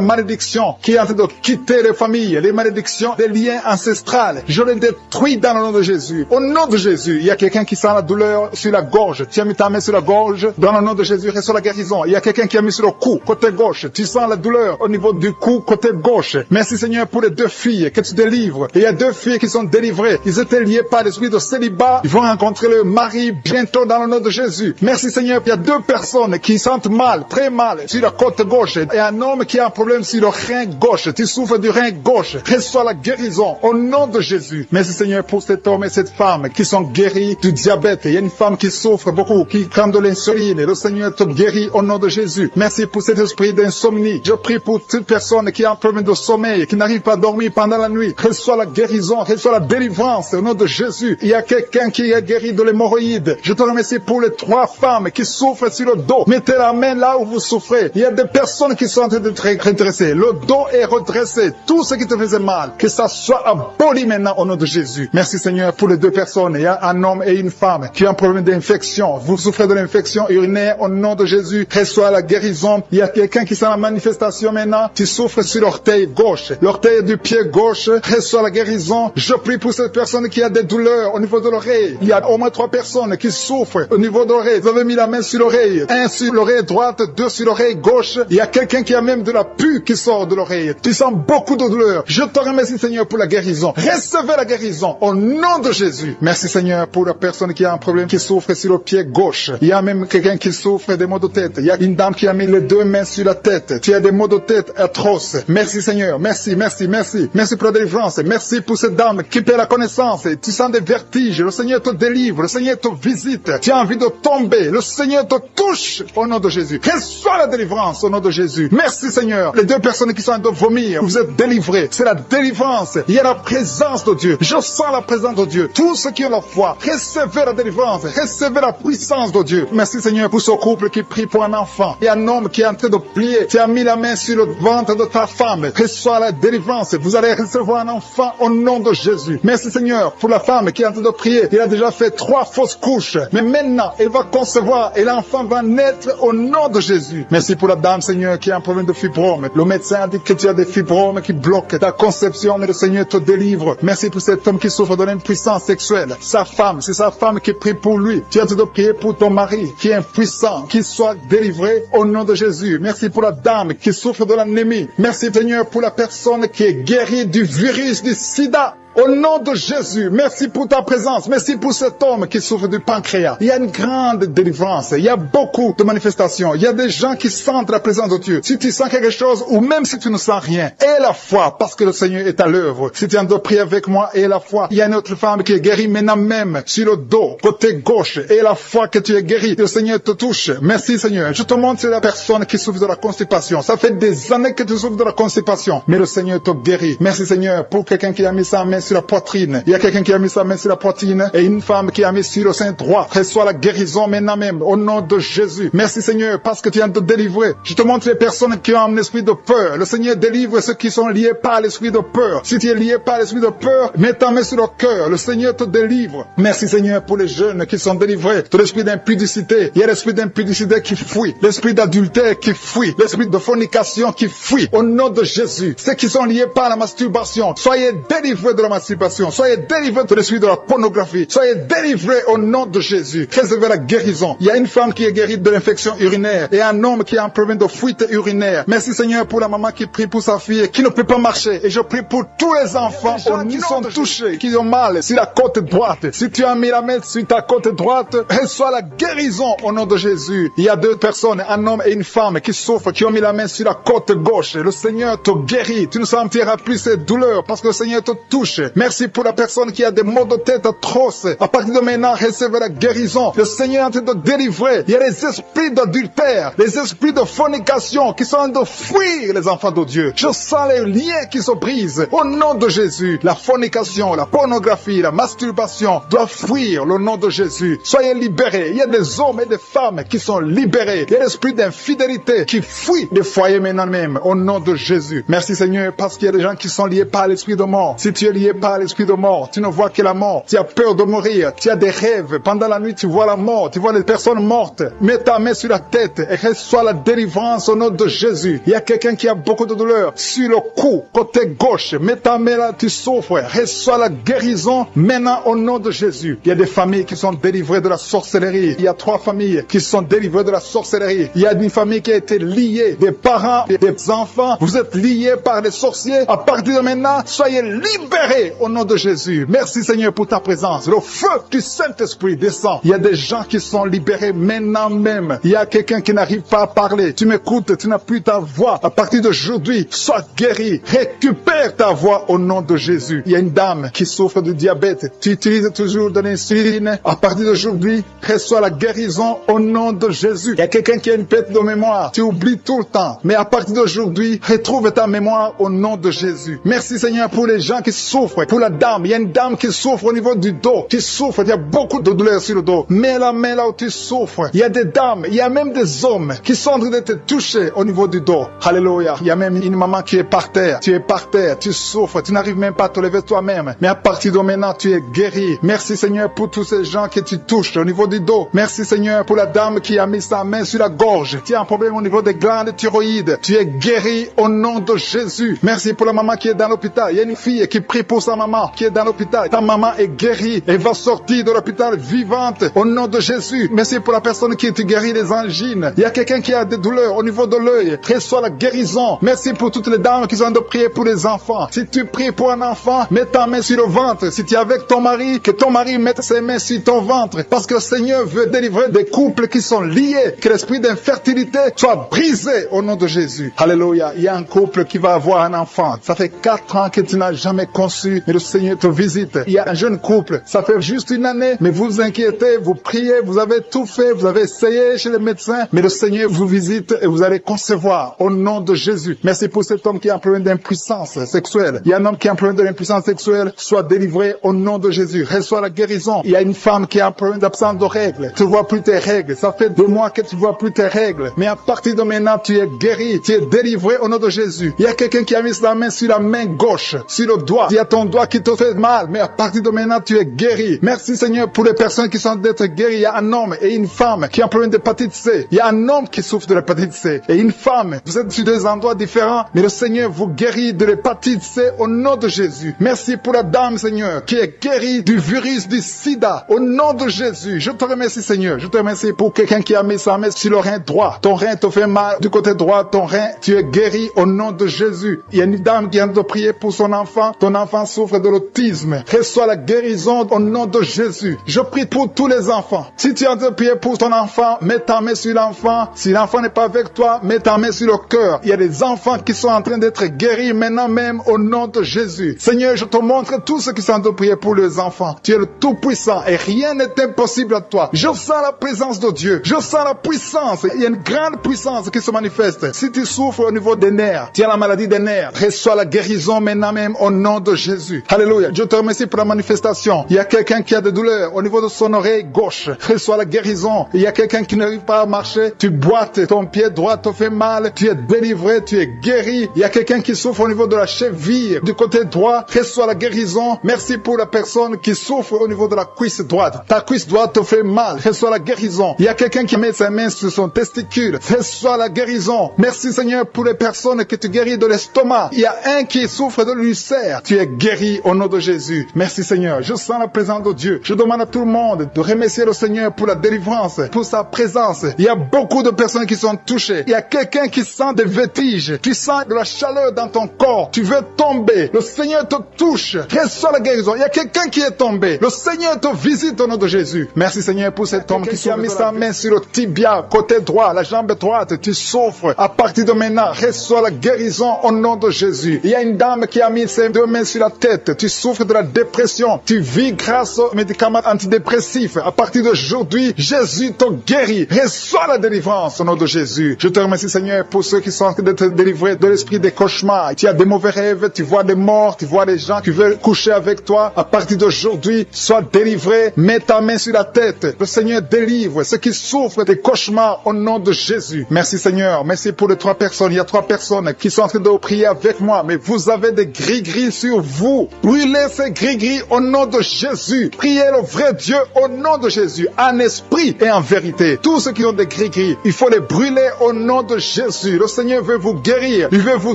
B: malédiction qui est en train de quitter les familles, les malédictions des liens ancestrales. Je les détruis dans le nom de Jésus. Au nom de Jésus, il y a quelqu'un qui sent la douleur sur la gorge. Tu as mis ta main sur la gorge. Dans le nom de Jésus, reçois la guérison. Il y a quelqu'un qui a mis sur le cou, côté gauche. Tu sens la douleur au niveau du cou, côté gauche. Merci Seigneur pour les deux filles que tu délivres. Il y a deux filles qui sont délivrées. Ils étaient liés par l'esprit de célibat. Ils vont rencontrer le mari bientôt dans le nom de Jésus. Merci Seigneur. Il y a deux personnes qui sentent mal, très mal, sur la côte gauche. Et un homme qui a un problème sur le rein gauche. Tu souffres du rein gauche. Reçois la guérison au nom de Jésus. Merci Seigneur pour cet homme et cette femme qui sont guéris du diabète. Il y a une femme qui souffre beaucoup, qui prend de l'insuline. Le Seigneur te guérit au nom de Jésus. Merci pour cet esprit d'insomnie. Je prie pour toute personne qui a un problème de sommeil, qui n'arrive pas à dormir pendant la nuit. Reçois la guérison, reçois la délivrance au nom de Jésus. Il y a quelqu'un qui est guéri de l'hémorroïde. Je te remercie pour les 3 femmes qui souffrent sur le dos. Mettez la main là où vous souffrez. Il y a des personnes qui sont en train de être redressées. Le dos est redressé. Tout ce qui te faisait mal, que ça soit aboli maintenant au nom de Jésus. Merci Seigneur pour les 2 personnes. Il y a un homme et une femme qui ont un problème d'infection. Vous souffrez de l'infection urinaire au nom de Jésus. Reçois la guérison. Il y a quelqu'un qui sent la manifestation maintenant. Tu souffres sur l'orteil gauche. L'orteil du pied gauche. Reçois la guérison. Je prie pour cette personne qui a des douleurs au niveau de l'oreille. Il y a au moins 3 personnes qui souffrent au niveau de l'oreille. Vous avez mis la main sur l'oreille. 1 sur l'oreille droite, 2 sur l'oreille gauche. Il y a quelqu'un qui a même de la pus qui sort de l'oreille. Tu sens beaucoup de douleur. Je te remercie Seigneur pour la guérison. Recevez la guérison au nom de Jésus. Merci Seigneur pour la personne qui a un problème, qui souffre sur le pied gauche. Il y a même quelqu'un qui souffre des maux de tête. Il y a une dame qui a mis les 2 mains sur la tête. Tu as des maux de tête atroces. Merci Seigneur. Merci, merci, merci. Merci pour la délivrance. Merci pour cette dame qui perd la connaissance. Tu sens des vertiges. Le Seigneur te délivre. Le Seigneur te visite. Tu as envie de tomber. Le Seigneur te touche au nom de Jésus. Reçois la délivrance au nom de Jésus. Merci Seigneur. Les 2 personnes qui sont en train de vomir, vous êtes délivrés. C'est la délivrance. Il y a la présence de Dieu. Je sens la présence de Dieu. Tous ceux qui ont la foi, recevez la délivrance. Recevez la puissance de Dieu. Merci Seigneur pour ce couple qui prie pour un enfant. Il y a un homme qui est en train de prier. Tu as mis la main sur le ventre de ta femme. Reçois la délivrance. Vous allez recevoir un enfant au nom de Jésus. Merci Seigneur pour la femme qui est en train de prier. Il a déjà fait 3 fausses couches. Mais maintenant, elle va concevoir et l'enfant va naître au nom de Jésus. Merci pour la dame Seigneur qui a un problème de fibrome. Le médecin a dit que tu as des fibromes qui bloquent ta conception, mais le Seigneur te délivre. Merci pour cet homme qui souffre de l'impuissance sexuelle. Sa femme, c'est sa femme qui prie pour lui. Tu as de prier pour ton mari qui est impuissant, qu'il soit délivré au nom de Jésus. Merci pour la dame qui souffre de l'anémie. Merci Seigneur pour la personne qui est guérie du virus du sida. Au nom de Jésus, merci pour ta présence. Merci pour cet homme qui souffre du pancréas. Il y a une grande délivrance. Il y a beaucoup de manifestations. Il y a des gens qui sentent la présence de Dieu. Si tu sens quelque chose ou même si tu ne sens rien, aie la foi parce que le Seigneur est à l'œuvre. Si tu es en train de prier avec moi, aie la foi. Il y a une autre femme qui est guérie maintenant même sur le dos, côté gauche. Aie la foi que tu es guéri. Le Seigneur te touche. Merci Seigneur. Je te montre c'est la personne qui souffre de la constipation. Ça fait des années que tu souffres de la constipation. Mais le Seigneur te guérit. Merci Seigneur pour quelqu'un qui a mis sa main sur la poitrine. Il y a quelqu'un qui a mis sa main sur la poitrine et une femme qui a mis sur le sein droit. Reçois la guérison maintenant même au nom de Jésus. Merci Seigneur parce que tu viens de délivrer. Je te montre les personnes qui ont un esprit de peur. Le Seigneur délivre ceux qui sont liés par l'esprit de peur. Si tu es lié par l'esprit de peur, mets ta main sur le cœur. Le Seigneur te délivre. Merci Seigneur pour les jeunes qui sont délivrés de l'esprit d'impudicité. Il y a l'esprit d'impudicité qui fuit. L'esprit d'adultère qui fuit. L'esprit de fornication qui fuit. Au nom de Jésus. Ceux qui sont liés par la masturbation, soyez délivrés de la masturbation. Soyez délivrés de l'esprit de la pornographie. Soyez délivrés au nom de Jésus. Recevez la guérison. Il y a une femme qui est guérie de l'infection urinaire et un homme qui a un problème de fuite urinaire. Merci Seigneur pour la maman qui prie pour sa fille qui ne peut pas marcher. Et je prie pour tous les enfants qui sont touchés, qui ont mal sur la côte droite. Si tu as mis la main sur ta côte droite, reçois la guérison au nom de Jésus. Il y a deux personnes, un homme et une femme qui souffrent, qui ont mis la main sur la côte gauche. Le Seigneur te guérit. Tu ne sentiras plus ces douleurs parce que le Seigneur te touche. Merci pour la personne qui a des maux de tête atroces. À partir de maintenant, recevez la guérison. Le Seigneur est en train de délivrer. Il y a les esprits d'adultère, les esprits de fornication qui sont en train de fuir les enfants de Dieu. Je sens les liens qui se brisent au nom de Jésus. La fornication, la pornographie, la masturbation doivent fuir le nom de Jésus. Soyez libérés. Il y a des hommes et des femmes qui sont libérés. Il y a l'esprit d'infidélité qui fuit des foyers maintenant même au nom de Jésus. Merci Seigneur parce qu'il y a des gens qui sont liés par l'esprit de mort. Si tu es lié par l'esprit de mort, tu ne vois que la mort. Tu as peur de mourir. Tu as des rêves. Pendant la nuit, tu vois la mort. Tu vois les personnes mortes. Mets ta main sur la tête et reçois la délivrance au nom de Jésus. Il y a quelqu'un qui a beaucoup de douleur sur le cou, côté gauche. Mets ta main là, tu souffres. Reçois la guérison maintenant au nom de Jésus. Il y a des familles qui sont délivrées de la sorcellerie. Il y a 3 familles qui sont délivrées de la sorcellerie. Il y a une famille qui a été liée, des parents et des enfants. Vous êtes liés par les sorciers. À partir de maintenant, soyez libérés au nom de Jésus. Merci Seigneur pour ta présence. Le feu du Saint-Esprit descend. Il y a des gens qui sont libérés maintenant même. Il y a quelqu'un qui n'arrive pas à parler. Tu m'écoutes, tu n'as plus ta voix. À partir d'aujourd'hui, sois guéri. Récupère ta voix au nom de Jésus. Il y a une dame qui souffre de diabète. Tu utilises toujours de l'insuline. À partir d'aujourd'hui, reçois la guérison au nom de Jésus. Il y a quelqu'un qui a une perte de mémoire. Tu oublies tout le temps. Mais à partir d'aujourd'hui, retrouve ta mémoire au nom de Jésus. Merci Seigneur pour les gens qui souffrent. Pour la dame, il y a une dame qui souffre au niveau du dos. Qui souffre, il y a beaucoup de douleur sur le dos. Mets la main là où tu souffres. Il y a des dames, il y a même des hommes qui sont en train d'être touchés au niveau du dos. Alléluia. Il y a même une maman qui est par terre. Tu es par terre, tu souffres, tu n'arrives même pas à te lever toi-même. Mais à partir de maintenant, tu es guéri. Merci Seigneur pour tous ces gens que tu touches au niveau du dos. Merci Seigneur pour la dame qui a mis sa main sur la gorge. Tu as un problème au niveau des glandes thyroïdes. Tu es guéri au nom de Jésus. Merci pour la maman qui est dans l'hôpital. Il y a une fille qui prie pour sa maman qui est dans l'hôpital. Ta maman est guérie. Elle va sortir de l'hôpital vivante au nom de Jésus. Merci pour la personne qui te guérit des angines. Il y a quelqu'un qui a des douleurs au niveau de l'œil. Reçois la guérison. Merci pour toutes les dames qui sont de prier pour les enfants. Si tu pries pour un enfant, mets ta main sur le ventre. Si tu es avec ton mari, que ton mari mette ses mains sur ton ventre. Parce que le Seigneur veut délivrer des couples qui sont liés. Que l'esprit d'infertilité soit brisé au nom de Jésus. Alléluia. Il y a un couple qui va avoir un enfant. Ça fait 4 ans que tu n'as jamais conçu, mais le Seigneur te visite. Il y a un jeune couple. Ça fait juste une année, mais vous inquiétez, vous priez, vous avez tout fait, vous avez essayé chez les médecins, mais le Seigneur vous visite et vous allez concevoir au nom de Jésus. Merci pour cet homme qui a un problème d'impuissance sexuelle. Il y a un homme qui a un problème de l'impuissance sexuelle, soit délivré au nom de Jésus. Reçois la guérison. Il y a une femme qui a un problème d'absence de règles. Tu ne vois plus tes règles. Ça fait 2 mois que tu ne vois plus tes règles. Mais à partir de maintenant, tu es guéri. Tu es délivré au nom de Jésus. Il y a quelqu'un qui a mis la main sur la main gauche, sur le doigt. Il y a ton doigt qui te fait mal, mais à partir de maintenant, tu es guéri. Merci Seigneur pour les personnes qui sont d'être guéries. Il y a un homme et une femme qui ont un problème d'hépatite C. Il y a un homme qui souffre de l'hépatite C et une femme. Vous êtes sur 2 endroits différents, mais le Seigneur vous guérit de l'hépatite C au nom de Jésus. Merci pour la dame, Seigneur, qui est guérie du virus du sida au nom de Jésus. Je te remercie, Seigneur. Je te remercie pour quelqu'un qui a mis sa main sur le rein droit. Ton rein te fait mal du côté droit, ton rein, tu es guéri au nom de Jésus. Il y a une dame qui vient de prier pour son enfant. Ton enfant souffre de l'autisme. Reçois la guérison au nom de Jésus. Je prie pour tous les enfants. Si tu es en train de prier pour ton enfant, mets ta main sur l'enfant. Si l'enfant n'est pas avec toi, mets ta main sur le cœur. Il y a des enfants qui sont en train d'être guéris maintenant même au nom de Jésus. Seigneur, je te montre tous ceux qui sont en train de prier pour les enfants. Tu es le Tout-Puissant et rien n'est impossible à toi. Je sens la présence de Dieu. Je sens la puissance. Il y a une grande puissance qui se manifeste. Si tu souffres au niveau des nerfs, tu as la maladie des nerfs, reçois la guérison maintenant même au nom de Jésus. Alléluia. Je te remercie pour la manifestation. Il y a quelqu'un qui a des douleurs au niveau de son oreille gauche. Reçois la guérison. Il y a quelqu'un qui n'arrive pas à marcher. Tu boites, ton pied droit te fait mal. Tu es délivré, tu es guéri. Il y a quelqu'un qui souffre au niveau de la cheville du côté droit. Reçois la guérison. Merci pour la personne qui souffre au niveau de la cuisse droite. Ta cuisse droite te fait mal. Reçois la guérison. Il y a quelqu'un qui met sa main sur son testicule. Reçois la guérison. Merci Seigneur pour les personnes que tu guéris de l'estomac. Il y a un qui souffre de l'ulcère. Tu es guéri guéris au nom de Jésus. Merci Seigneur. Je sens la présence de Dieu. Je demande à tout le monde de remercier le Seigneur pour la délivrance, pour sa présence. Il y a beaucoup de personnes qui sont touchées. Il y a quelqu'un qui sent des vertiges. Tu sens de la chaleur dans ton corps. Tu veux tomber. Le Seigneur te touche. Reçois la guérison. Il y a quelqu'un qui est tombé. Le Seigneur te visite au nom de Jésus. Merci Seigneur pour cet homme qui a mis sa main sur le tibia, côté droit, la jambe droite. Tu souffres. À partir de maintenant, reçois la guérison au nom de Jésus. Il y a une dame qui a mis ses deux mains sur la tête. Tu souffres de la dépression. Tu vis grâce aux médicaments antidépressifs. À partir d'aujourd'hui, Jésus te guérit. Reçois la délivrance au nom de Jésus. Je te remercie Seigneur pour ceux qui sont en train d'être délivrés de l'esprit des cauchemars. Tu as des mauvais rêves, tu vois des morts, tu vois des gens qui veulent coucher avec toi. À partir d'aujourd'hui, sois délivré. Mets ta main sur la tête. Le Seigneur délivre ceux qui souffrent des cauchemars au nom de Jésus. Merci Seigneur. Merci pour les 3 personnes. Il y a 3 personnes qui sont en train de prier avec moi. Mais vous avez des gris-gris sur vous. Brûlez ces gris-gris au nom de Jésus. Priez le vrai Dieu au nom de Jésus. En esprit et en vérité. Tous ceux qui ont des gris-gris, il faut les brûler au nom de Jésus. Le Seigneur veut vous guérir. Il veut vous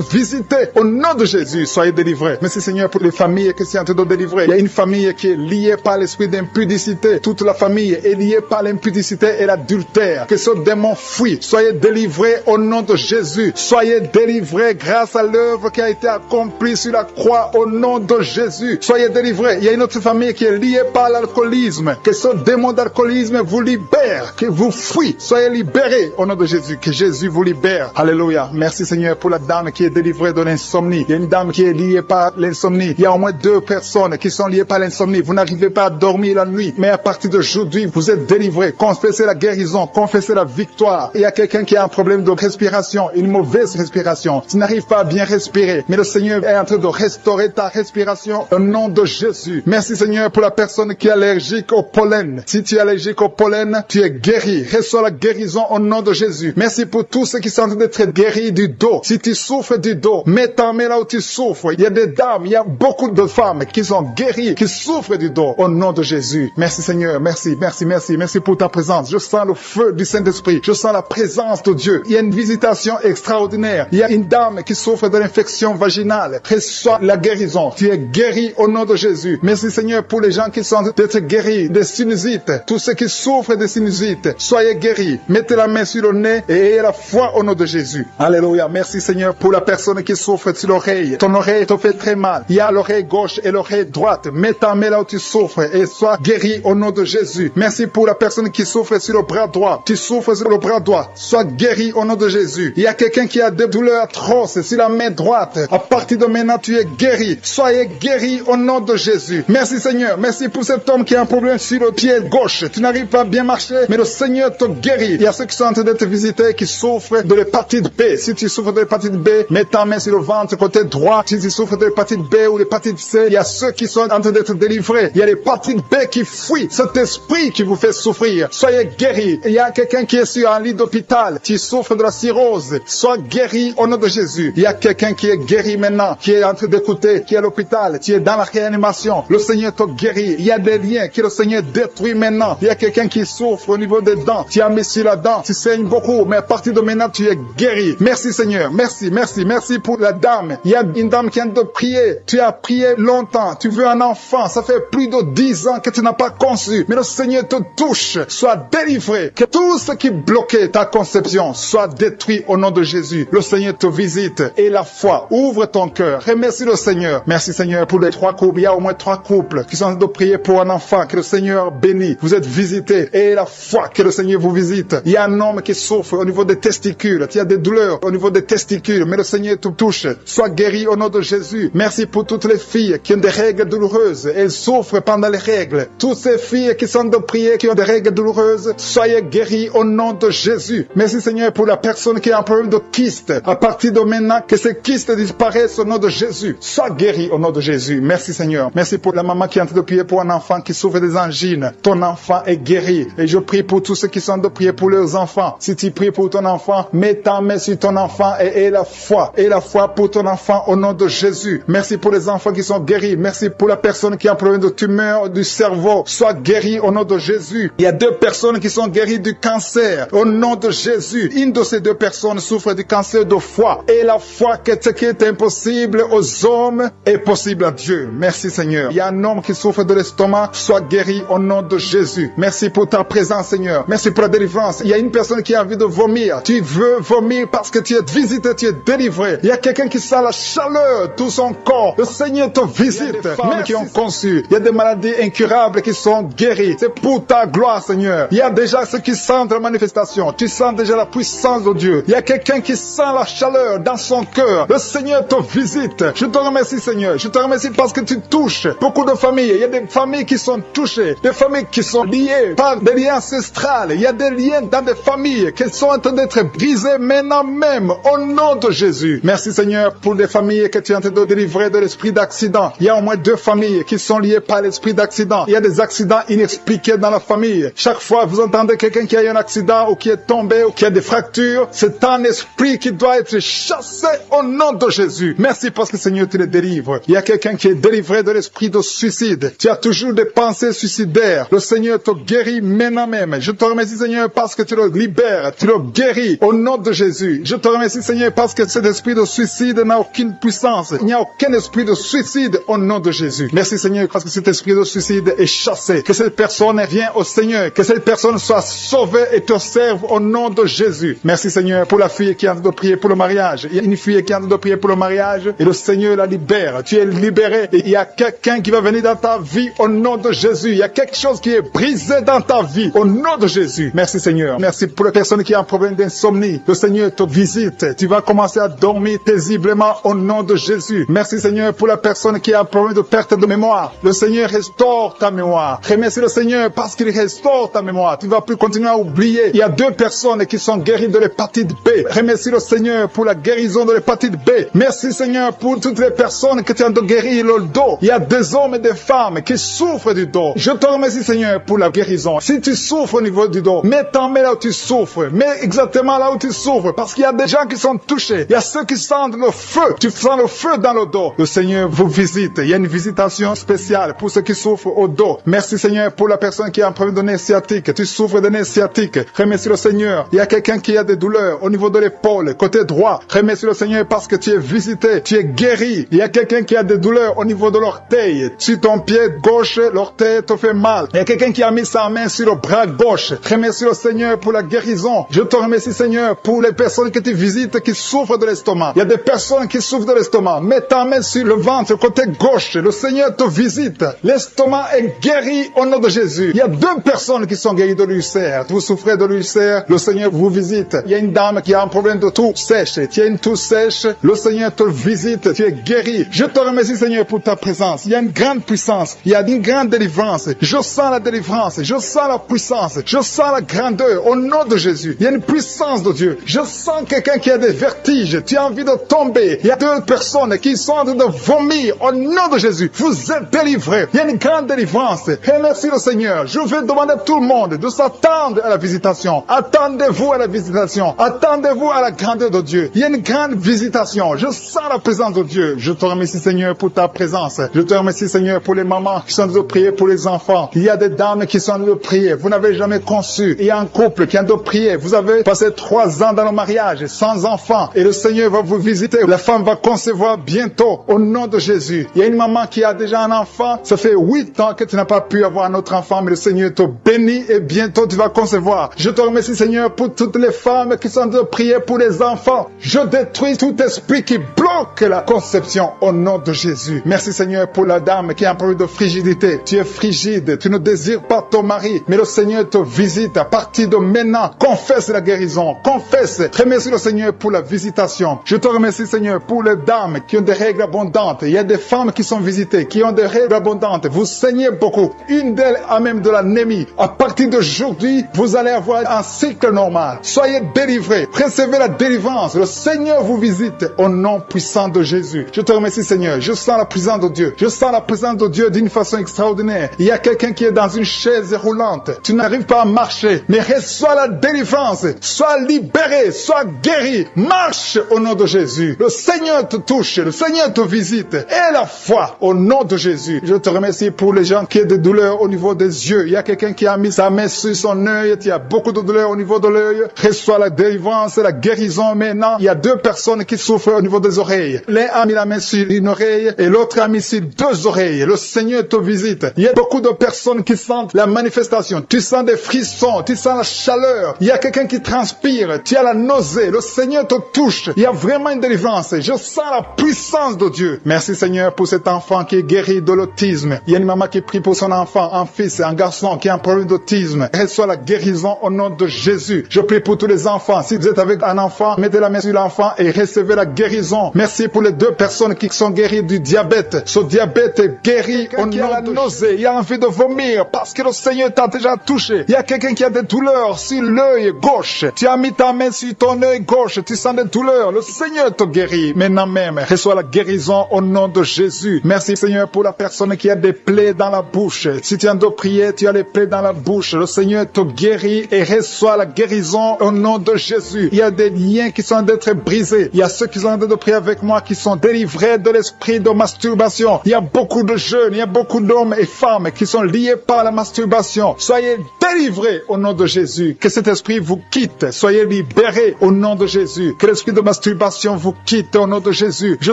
B: visiter au nom de Jésus. Soyez délivrés. Merci Seigneur pour les familles qui sont en train de délivrer. Il y a une famille qui est liée par l'esprit d'impudicité. Toute la famille est liée par l'impudicité et l'adultère. Que ce démon fuit. Soyez délivrés au nom de Jésus. Soyez délivrés grâce à l'œuvre qui a été accomplie sur la croix au nom de Jésus. Soyez délivrés. Il y a une autre famille qui est liée par l'alcoolisme. Que ce démon d'alcoolisme vous libère. Que vous fuit. Soyez libérés au nom de Jésus. Que Jésus vous libère. Alléluia. Merci Seigneur pour la dame qui est délivrée de l'insomnie. Il y a une dame qui est liée par l'insomnie. Il y a au moins 2 personnes qui sont liées par l'insomnie. Vous n'arrivez pas à dormir la nuit. Mais à partir d'aujourd'hui, vous êtes délivrés. Confessez la guérison. Confessez la victoire. Il y a quelqu'un qui a un problème de respiration. Une mauvaise respiration. Tu n'arrives pas à bien respirer. Mais le Seigneur est en train de restaurer ta respiration au nom de Jésus. Merci Seigneur pour la personne qui est allergique au pollen. Si tu es allergique au pollen, tu es guéri. Reçois la guérison au nom de Jésus. Merci pour tous ceux qui sont en train d'être guéris du dos. Si tu souffres du dos, mets ta main là où tu souffres. Il y a des dames, il y a beaucoup de femmes qui sont guéries, qui souffrent du dos au nom de Jésus. Merci Seigneur. Merci, merci, merci. Merci pour ta présence. Je sens le feu du Saint-Esprit. Je sens la présence de Dieu. Il y a une visitation extraordinaire. Il y a une dame qui souffre de l'infection vaginale. Reçois la guérison. Tu es guéri au nom de Jésus. Merci Seigneur pour les gens qui sont d'être guéris des sinusites. Tous ceux qui souffrent des sinusites, soyez guéris. Mettez la main sur le nez et ayez la foi au nom de Jésus. Alléluia. Merci Seigneur pour la personne qui souffre sur l'oreille. Ton oreille te fait très mal. Il y a l'oreille gauche et l'oreille droite. Mets ta main là où tu souffres et sois guéri au nom de Jésus. Merci pour la personne qui souffre sur le bras droit. Tu souffres sur le bras droit. Sois guéri au nom de Jésus. Il y a quelqu'un qui a des douleurs atroces sur la main droite. À partir de maintenant, tu es guéri. Soyez guéri au nom de Jésus. Merci Seigneur. Merci pour cet homme qui a un problème sur le pied gauche. Tu n'arrives pas à bien marcher, mais le Seigneur te guérit. Il y a ceux qui sont en train d'être visités qui souffrent de l'hépatite B. Si tu souffres de l'hépatite B, mets ta main sur le ventre côté droit. Si tu souffres de l'hépatite B ou l'hépatite C, il y a ceux qui sont en train d'être délivrés. Il y a l'hépatite B qui fuit. Cet esprit qui vous fait souffrir. Soyez guéris. Il y a quelqu'un qui est sur un lit d'hôpital. Tu souffres de la cirrhose. Sois guéri au nom de Jésus. Il y a quelqu'un qui est guéri maintenant, qui est en train d'écouter, qui est à l'hôpital. Tu es dans la réanimation. Le Seigneur te guérit. Il y a des liens que le Seigneur détruit maintenant. Il y a quelqu'un qui souffre au niveau des dents. Tu as mis sur la dent. Tu saignes beaucoup, mais à partir de maintenant, tu es guéri. Merci Seigneur. Merci, merci, merci pour la dame. Il y a une dame qui vient de prier. Tu as prié longtemps. Tu veux un enfant. Ça fait plus de 10 ans que tu n'as pas conçu. Mais le Seigneur te touche. Sois délivré. Que tout ce qui bloquait ta conception soit détruit au nom de Jésus. Le Seigneur te visite. Et la foi. Ouvre ton cœur. Remercie le Seigneur. Merci Seigneur pour les 3 couples. Il y a au moins 3 couples qui sont en train de prier pour un enfant. Que le Seigneur bénisse. Vous êtes visités. Et la foi que le Seigneur vous visite. Il y a un homme qui souffre au niveau des testicules. Tu as des douleurs au niveau des testicules. Mais le Seigneur te touche. Sois guéri au nom de Jésus. Merci pour toutes les filles qui ont des règles douloureuses. Elles souffrent pendant les règles. Toutes ces filles qui sont de prier, qui ont des règles douloureuses, soyez guéris au nom de Jésus. Merci Seigneur pour la personne qui a un problème de kyste. À partir de maintenant, que ces kystes disparaissent au nom de Jésus. Sois guéri au nom de Jésus. Merci Seigneur. Merci pour la maman qui est en train de prier pour un enfant qui souffre des angines. Ton enfant est guéri. Et je prie pour tous ceux qui sont de prier pour leurs enfants. Si tu pries pour ton enfant, mets ta main sur ton enfant et aie la foi. Aie la foi pour ton enfant au nom de Jésus. Merci pour les enfants qui sont guéris. Merci pour la personne qui a un problème de tumeur du cerveau. Sois guéri au nom de Jésus. Il y a 2 personnes qui sont guéries du cancer au nom de Jésus. Une de ces 2 personnes souffre du cancer de foie. Et la foi que ce qui est impossible aux hommes est possible à Dieu. Merci Seigneur. Il y a un homme qui souffre de l'estomac, soit guéri au nom de Jésus. Merci pour ta présence Seigneur. Merci pour la délivrance. Il y a une personne qui a envie de vomir. Tu veux vomir parce que tu es visité, tu es délivré. Il y a quelqu'un qui sent la chaleur de tout son corps. Le Seigneur te visite. Même qui ont conçu. Il y a des maladies incurables qui sont guéries. C'est pour ta gloire Seigneur. Il y a déjà ceux qui sentent la manifestation. Tu sens déjà la puissance de Dieu. Il y a quelqu'un qui sent la chaleur dans son cœur. Le Seigneur te visite. Je te remercie Seigneur. Je te remercie parce que tu touches beaucoup de familles. Il y a des familles qui sont touchées. Des familles qui sont liées par des liens ancestrales. Il y a des liens dans des familles qui sont en train d'être brisés maintenant même. Au nom de Jésus. Merci Seigneur pour les familles que tu es en train de délivrer de l'esprit d'accident. Il y a au moins 2 familles qui sont liées par l'esprit d'accident. Il y a des accidents inexpliqués dans la famille. Chaque fois vous entendez quelqu'un qui a eu un accident ou qui est tombé ou qui a des fractures, c'est un esprit qui doit être chassé au nom de Jésus. Merci parce que Seigneur tu les délivres. Il y a quelqu'un qui est délivré de l'esprit de suicide. Tu as toujours des pensées suicidaires. Le Seigneur te guérit maintenant même. Je te remercie Seigneur parce que tu le libères, tu le guéris au nom de Jésus. Je te remercie Seigneur parce que cet esprit de suicide n'a aucune puissance. Il n'y a aucun esprit de suicide au nom de Jésus. Merci Seigneur parce que cet esprit de suicide est chassé. Que cette personne vienne au Seigneur. Que cette personne soit sauvée et te serve au nom de Jésus. Merci Seigneur pour la fille qui est en train de prier pour le mariage. Il y a une fille qui est en train de prier pour le mariage et le Seigneur la libère. Tu es libéré et il y a quelqu'un qui va venir dans ta vie au nom de Jésus. Il y a quelque chose qui est brisé dans ta vie au nom de Jésus. Merci Seigneur. Merci pour les personnes qui ont un problème d'insomnie. Le Seigneur te visite. Tu vas commencer à dormir paisiblement au nom de Jésus. Merci Seigneur pour la personne qui a un problème de perte de mémoire. Le Seigneur restaure ta mémoire. Remercie le Seigneur parce qu'il restaure ta mémoire. Tu ne vas plus continuer à oublier. Il y a 2 personnes qui sont guéries de l'hépatite B. Remercie le Seigneur pour la guérison de l'hépatite B. Merci Seigneur pour toutes les personnes que tu as de guérir le dos. Il y a des hommes et des femmes qui souffrent du dos. Je te remercie Seigneur pour la guérison. Si tu souffres au niveau du dos, mets ta main là où tu souffres. Mets exactement là où tu souffres parce qu'il y a des gens qui sont touchés. Il y a ceux qui sentent le feu. Tu sens le feu dans le dos. Le Seigneur vous visite. Il y a une visitation spéciale pour ceux qui souffrent au dos. Merci Seigneur pour la personne qui a un problème de nez sciatique. Tu souffres de nez sciatique. Remercie le Seigneur. Il y a quelqu'un qui a des douleurs au niveau de l'épaule, côté droit. Remercie le Seigneur parce que tu es visité. Tu es guéri. Il y a quelqu'un qui a des douleurs au niveau de l'orteil. Sur ton pied gauche, l'orteil te fait mal. Il y a quelqu'un qui a mis sa main sur le bras gauche. Remercie le Seigneur pour la guérison. Je te remercie Seigneur pour les personnes que tu visites qui souffrent de l'estomac. Il y a des personnes qui souffrent de l'estomac. Mets ta main sur le ventre, côté gauche. Le Seigneur te visite. L'estomac est guéri au nom de Jésus. Il y a 2 personnes qui sont guéries de l'ulcère. Vous souffrez de l'ulcère, le Seigneur vous visite. Il y a une dame qui a un problème de toux sèche. Tu as une toux sèche, le Seigneur te visite. Tu es guéri. Je te remercie Seigneur pour ta présence. Il y a une grande puissance. Il y a une grande délivrance. Je sens la délivrance. Je sens la puissance. Je sens la grandeur au nom de Jésus. Il y a une puissance de Dieu. Je sens quelqu'un qui a des vertiges. Tu as envie de tomber. Il y a 2 personnes qui sont en train de vomir au nom de Jésus. Vous êtes délivrés. Il y a une grande délivrance. Remercie le Seigneur. Je vais demander à tout le monde de s'attendre à la visitation. Attendez-vous à la visitation. Attendez-vous à la grandeur de Dieu. Il y a une grande visitation. Je sens la présence de Dieu. Je te remercie Seigneur pour ta présence. Je te remercie Seigneur pour les mamans qui sont en train de prier pour les enfants. Il y a des dames qui sont en train de prier. Vous n'avez jamais conçu. Il y a un couple qui est en train de prier. Vous avez passé 3 ans dans le mariage sans enfants. Et le Seigneur va vous visiter. La femme va concevoir bientôt au nom de Jésus. Il y a une maman qui a déjà un enfant. Ça fait 8 ans que tu n'as pas pu avoir un autre enfant, mais le Seigneur te bénit et bientôt tu vas concevoir. Je te remercie Seigneur pour toutes les femmes qui sont en train de prier pour les enfants. Je détruis tout esprit qui bloque la conception au nom de Jésus. Merci Seigneur pour la dame qui a un problème de frigidité. Tu es frigide, tu ne désires pas ton mari, mais le Seigneur te visite à partir de maintenant. Confesse la guérison, confesse. Remercie le Seigneur pour la visitation. Je te remercie Seigneur pour les dames qui ont des règles abondantes. Il y a des femmes qui sont visitées, qui ont des règles abondantes. Vous saignez beaucoup. Une d'elles a même de l'anémie. À partir d'aujourd'hui, vous allez avoir un cycle normal. Soyez délivrés. Recevez la délivrance. Le Seigneur vous visite au nom puissant de Jésus. Je te remercie Seigneur. Je sens la présence de Dieu. Je sens la présence de Dieu d'une façon extraordinaire. Il y a quelqu'un qui est dans une chaise roulante. Tu n'arrives pas à marcher, mais reçois la délivrance. Sois libéré, sois guéri. Marche au nom de Jésus. Le Seigneur te touche. Le Seigneur te visite. Et la foi au nom de Jésus. Je te remercie pour les gens qui ont des douleurs au niveau des yeux. Il y a quelqu'un qui a mis sa main sur son œil. Il y a beaucoup de douleurs au niveau de l'œil. Reçois la délivrance, la guérison maintenant. Il y a 2 personnes qui souffrent au niveau des oreilles. L'un a mis la main sur une oreille et l'autre a mis sur 2 oreilles. Le Seigneur te visite. Il y a beaucoup de personnes qui sentent la manifestation. Tu sens des frissons, tu sens la chaleur. Il y a quelqu'un qui transpire, tu as la nausée. Le Seigneur te touche. Il y a vraiment une délivrance. Je sens la puissance de Dieu. Merci Seigneur pour cet enfant qui est guéri de l'autisme. Il y a une maman qui prie pour son enfant, un fils, un garçon qui a un problème d'autisme. Reçois la guérison au nom de Jésus. Je prie pour tous les enfants. Si vous êtes avec un enfant, mettez la main sur l'enfant et recevez la guérison. Merci pour les 2 personnes qui sont guéries du diabète. Ce diabète est guéri au nom de nausée. Il a envie de vomir parce que le Seigneur t'a déjà touché. Il y a quelqu'un qui a des douleurs sur l'œil gauche. Tu as mis ta main sur ton œil gauche. Tu sens des douleurs. Le Seigneur te guérit. Maintenant même, reçois la guérison au nom de Jésus. Merci Seigneur pour la personne qui a des plaies dans la bouche. Si tu es en train de prier, tu as les plaies dans la bouche. Le Seigneur te guérit et reçoit la guérison au nom de Jésus. Il y a des liens qui sont en train d'être brisés. Il y a ceux qui sont en train de prier avec moi qui sont délivrés de l'esprit de masturbation. Il y a beaucoup de jeunes, il y a beaucoup d'hommes et femmes qui sont liés par la masturbation. Soyez délivrés au nom de Jésus. Que cet esprit vous quitte. Soyez libérés au nom de Jésus. Que l'esprit de masturbation vous quitte au nom de Jésus. Je